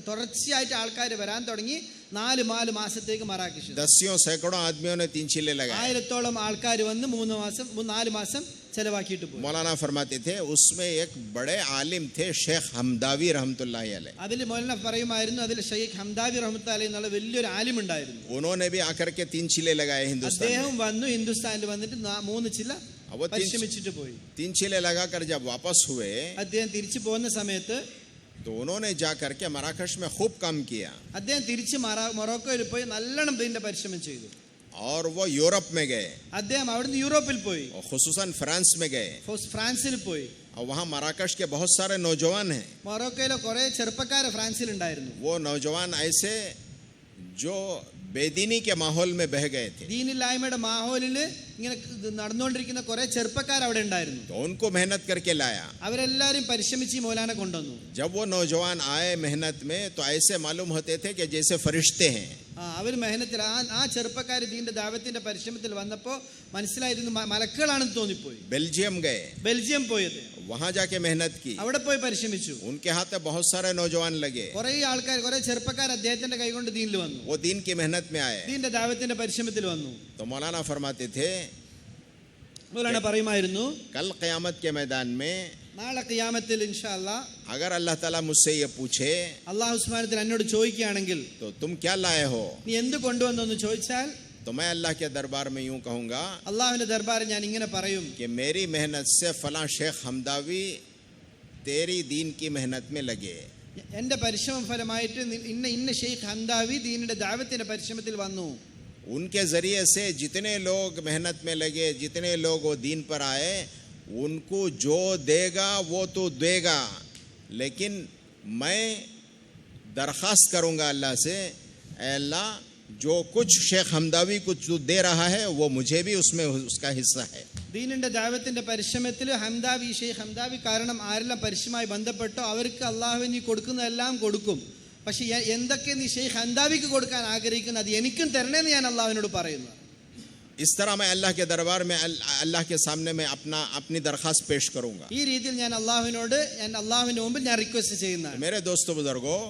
തുടർച്ചയായിട്ട് ആൾക്കാർ വരാൻ തുടങ്ങി 4 മാസത്തേക്ക് മറാക്കഷ്. दसियों सैकड़ों आदमियों ने 3 चिल्ले लगाए. 1000-ഓളം ആൾക്കാർ വന്ന് 4 മാസം ചെലവാക്കിയിട്ട് പോയി. मौलाना फरमाते थे उसमें एक बड़े आलिम थे शेख हमदावी रहमतुल्लाहि अलैह. അതിൽ മൗലാന പറയുമായിരുന്നു അതിൽ ഷെയ്ഖ് ഹംദാവി റഹ്മത്തുള്ളാഹി എന്നുള്ള വലിയൊരു ആലിം ഉണ്ടായിരുന്നു. उन्होंने भी आकर के 3 चिल्ले लगाए हिंदुस्तान में. അദ്ദേഹം വന്നു ഹിന്ദുസ്ഥാനിൽ വന്നിട്ട് 3 ചില്ല പരിശ്രമിച്ചിട്ട് പോയി. 3 चिल्ले लगाकर जब वापस हुए അദ്ദേഹം തിരിച്ചു പോകുന്ന സമയത്ത് तो उन्होंने जाकर के मराकश में खूब काम किया. അദ്ദേഹം തിരിച്ച് മൊറോക്കോയിൽ പോയി നല്ലോണം ഇതിന്റെ പരിശ്രമം ചെയ്തു. और वो यूरोप में गए, അദ്ദേഹം അവിടുന്ന് യൂറോപ്പിൽ പോയി, और खुसूसन फ्रांस में गए. ഫ്രാൻസിൽ പോയി. और वहाँ मराकश के बहुत सारे नौजवान हैं. മൊറോക്കോയിലെ കുറെ ചെറുപ്പക്കാർ ഫ്രാൻസിൽ ഉണ്ടായിരുന്നു. वो नौजवान ऐसे जो बेदीनी के माहौल में बह गए थे. ദീനില്ലായ്മയുടെ മാഹോലിൽ ഇങ്ങനെ നടന്നുകൊണ്ടിരിക്കുന്ന കുറെ ചെറുപ്പക്കാർ അവിടെ ഉണ്ടായിരുന്നു. तो उनको मेहनत करके लाया. അവരെല്ലാരും പരിശ്രമിച്ച് മൗലാന കൊണ്ടുവന്നു. जब वो नौजवान आए मेहनत में तो ऐसे मालूम होते थे कि जैसे फरिश्ते हैं. അവർ മെഹനത്തിൽ ആ ചെറുപ്പക്കാർ ദീന്റെ ദാവത്തിന്റെ പരിശ്രമത്തിൽ വന്നപ്പോൾ മനസ്സിലായിരുന്നു മലക്കുകളാണെന്ന് തോന്നിപ്പോയി. बेल्जियम गए, ബെൽജിയം പോയത്, वहां जाके मेहनत की. അവിടെ പോയി പരിശ്രമിച്ചു. उनके हाथ में बहुत सारे नौजवान लगे. കുറെ ആൾക്കാർ കുറെ ചെറുപ്പക്കാർ അദ്ദേഹത്തിന്റെ കൈകൊണ്ട് ദീനിൽ വന്നു, वो दीन की मेहनत में आए. ദീന്റെ ദാവത്തിന്റെ പരിശ്രമത്തിൽ വന്നു. तो मौलाना फरमाते थे മൗലാന പറയുമായിരുന്നു कल क़यामत के मैदान में നാളെ ഖിയാമത്തിൽ ഇൻഷാ അല്ലാഹ് अगर अल्लाह ताला मुझसे ये पूछे അല്ലാഹു സുബ്ഹാനഹു വ തആല എന്നോട് ചോദിക്കുകയാണെങ്കിൽ तो तुम क्या लाए हो, നീ എന്ത് കൊണ്ടുവന്നു ചോദിച്ചാൽ तो मैं अल्लाह के दरबार में यूं कहूंगा അല്ലാഹുവിന്റെ ദർബാറിൽ ഞാൻ ഇങ്ങനെ പറയും, कि मेरी मेहनत से फलां शेख हमदावी तेरी दीन की मेहनत में लगे. എന്റെ പരിശ്രമ ഫലമായിട്ട് ഇന്ന ഷെയ്ഖ് ഹംദാവി ദീനിന്റെ ദാവത്തിന്റെ പരിശ്രമത്തിൽ വന്നു. उनके जरिए से जितने लोग मेहनत में लगे, जितने लोग वो दीन पर आए, उनको जो देगा वो तो देगा, लेकिन मैं दरख्वास्त करूंगा अल्लाह से, ऐ अल्लाह जो कुछ शेख हमदावी को जो दे रहा है वो मुझे भी उसमें उसका हिस्सा है. ദീനിന്റെ ദാവത്തിന്റെ പരിശ്രമത്തിൽ ഹംദാവി ഷെയ്ഖ് ഹംദാവി കാരണം ആരെല്ലാം പരിശ്രമമായി ബന്ധപ്പെട്ടോ അവർക്ക് അള്ളാഹു നീ കൊടുക്കുന്നതെല്ലാം കൊടുക്കും. പക്ഷെ എന്തൊക്കെ നീ ഷെയ്ഖ് ഹംദാവിക്ക് കൊടുക്കാൻ ആഗ്രഹിക്കുന്നത് അത് എനിക്കും തരണേന്ന് ഞാൻ അള്ളാഹുവിനോട് പറയുന്നു. इस तरह मैं अल्लाह के दरबार में अल्लाह के सामने मैं अपनी दरख्वास्त पेश करूंगा. ഈ രീതിയിൽ ഞാൻ അള്ളാഹുവിന്റെ മുമ്പിൽ ഞാൻ റിക്വസ്റ്റ് ചെയ്യുന്നതാണ്. मेरे दोस्तों बुजुर्गों,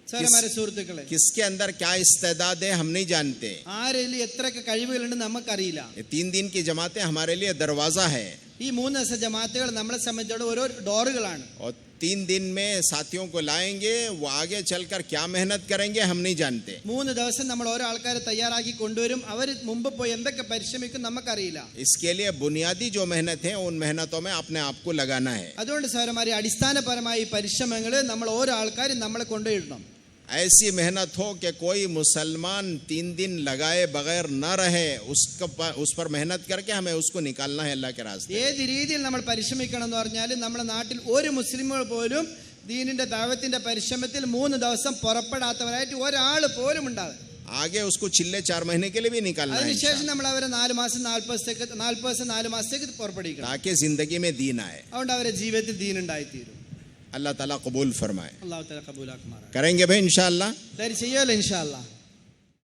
സഹോദരന്മാരെ സുഹൃത്തുക്കളെ, किसके अंदर क्या इस्तेदाद है हम नहीं जानते. ആരെങ്കിലും എത്രയൊക്കെ കഴിവുകളുണ്ട് നമുക്കറിയില്ല. 3 दिन की जमातें हमारे लिए दरवाजा है. ഈ 3 ദിവസ ജമാഅത്തുകൾ നമ്മളെ സംബന്ധിച്ചിടത്തോളം ഓരോ ഡോറുകളാണ്. और 3 दिन में साथियों को लाएंगे, वो आगे चलकर क्या मेहनत करेंगे हम नहीं जानते. 3 ദിവസം നമ്മൾ ഓരോ ആൾക്കാരെ തയ്യാറാക്കി കൊണ്ടുവരും. അവർ മുമ്പ് പോയി എന്തൊക്കെ പരിശ്രമിക്കും നമുക്കറിയില്ല. इसके लिए बुनियादी जो मेहनत है उन मेहनतों में अपने आप को लगाना है. അതുകൊണ്ട് സഹോദരന്മാരെ അടിസ്ഥാനപരമായി പരിശ്രമങ്ങൾ നമ്മൾ ഓരോ ആൾക്കാരും നമ്മളെ കൊണ്ടുപോയിടണം. ऐसी मेहनत हो कि कोई मुसलमान 3 दिन लगाए बगैर न रहे, उस पर मेहनत करके हमें उसको निकालना है अल्लाह के रास्ते. ഏത് രീതിയിൽ നമ്മൾ പരിശ്രമിക്കണം എന്ന് പറഞ്ഞാൽ നമ്മുടെ നാട്ടിൽ ഒരു മുസ്ലിമുകൾ പോലും ദീനിന്റെ ദാവത്തിന്റെ പരിശ്രമത്തിൽ 3 ദിവസം പുറപ്പെടാത്തവരായിട്ട് ഒരാൾ പോലും ഉണ്ടാകും. आगे उसको चिल्ले 4 महीने के लिए भी निकालना है അതിനുശേഷം നമ്മൾ അവരെ 4 മാസം 4 മാസത്തേക്ക് പുറപ്പെടുവിക്കണം. ताकि जिंदगी में दीन आए. അതുകൊണ്ട് അവരെ ജീവിതത്തിൽ ദീൻ ഉണ്ടായിത്തീരും. अल्लाह ताला कबूल फरमाए. അല്ലാഹു തആല കബൂലാക്കുമാറാകട്ടെ. करेंगे भाई इंशाअल्लाह. ചെയ്യാലോ ഇൻഷാ അല്ലാഹ്.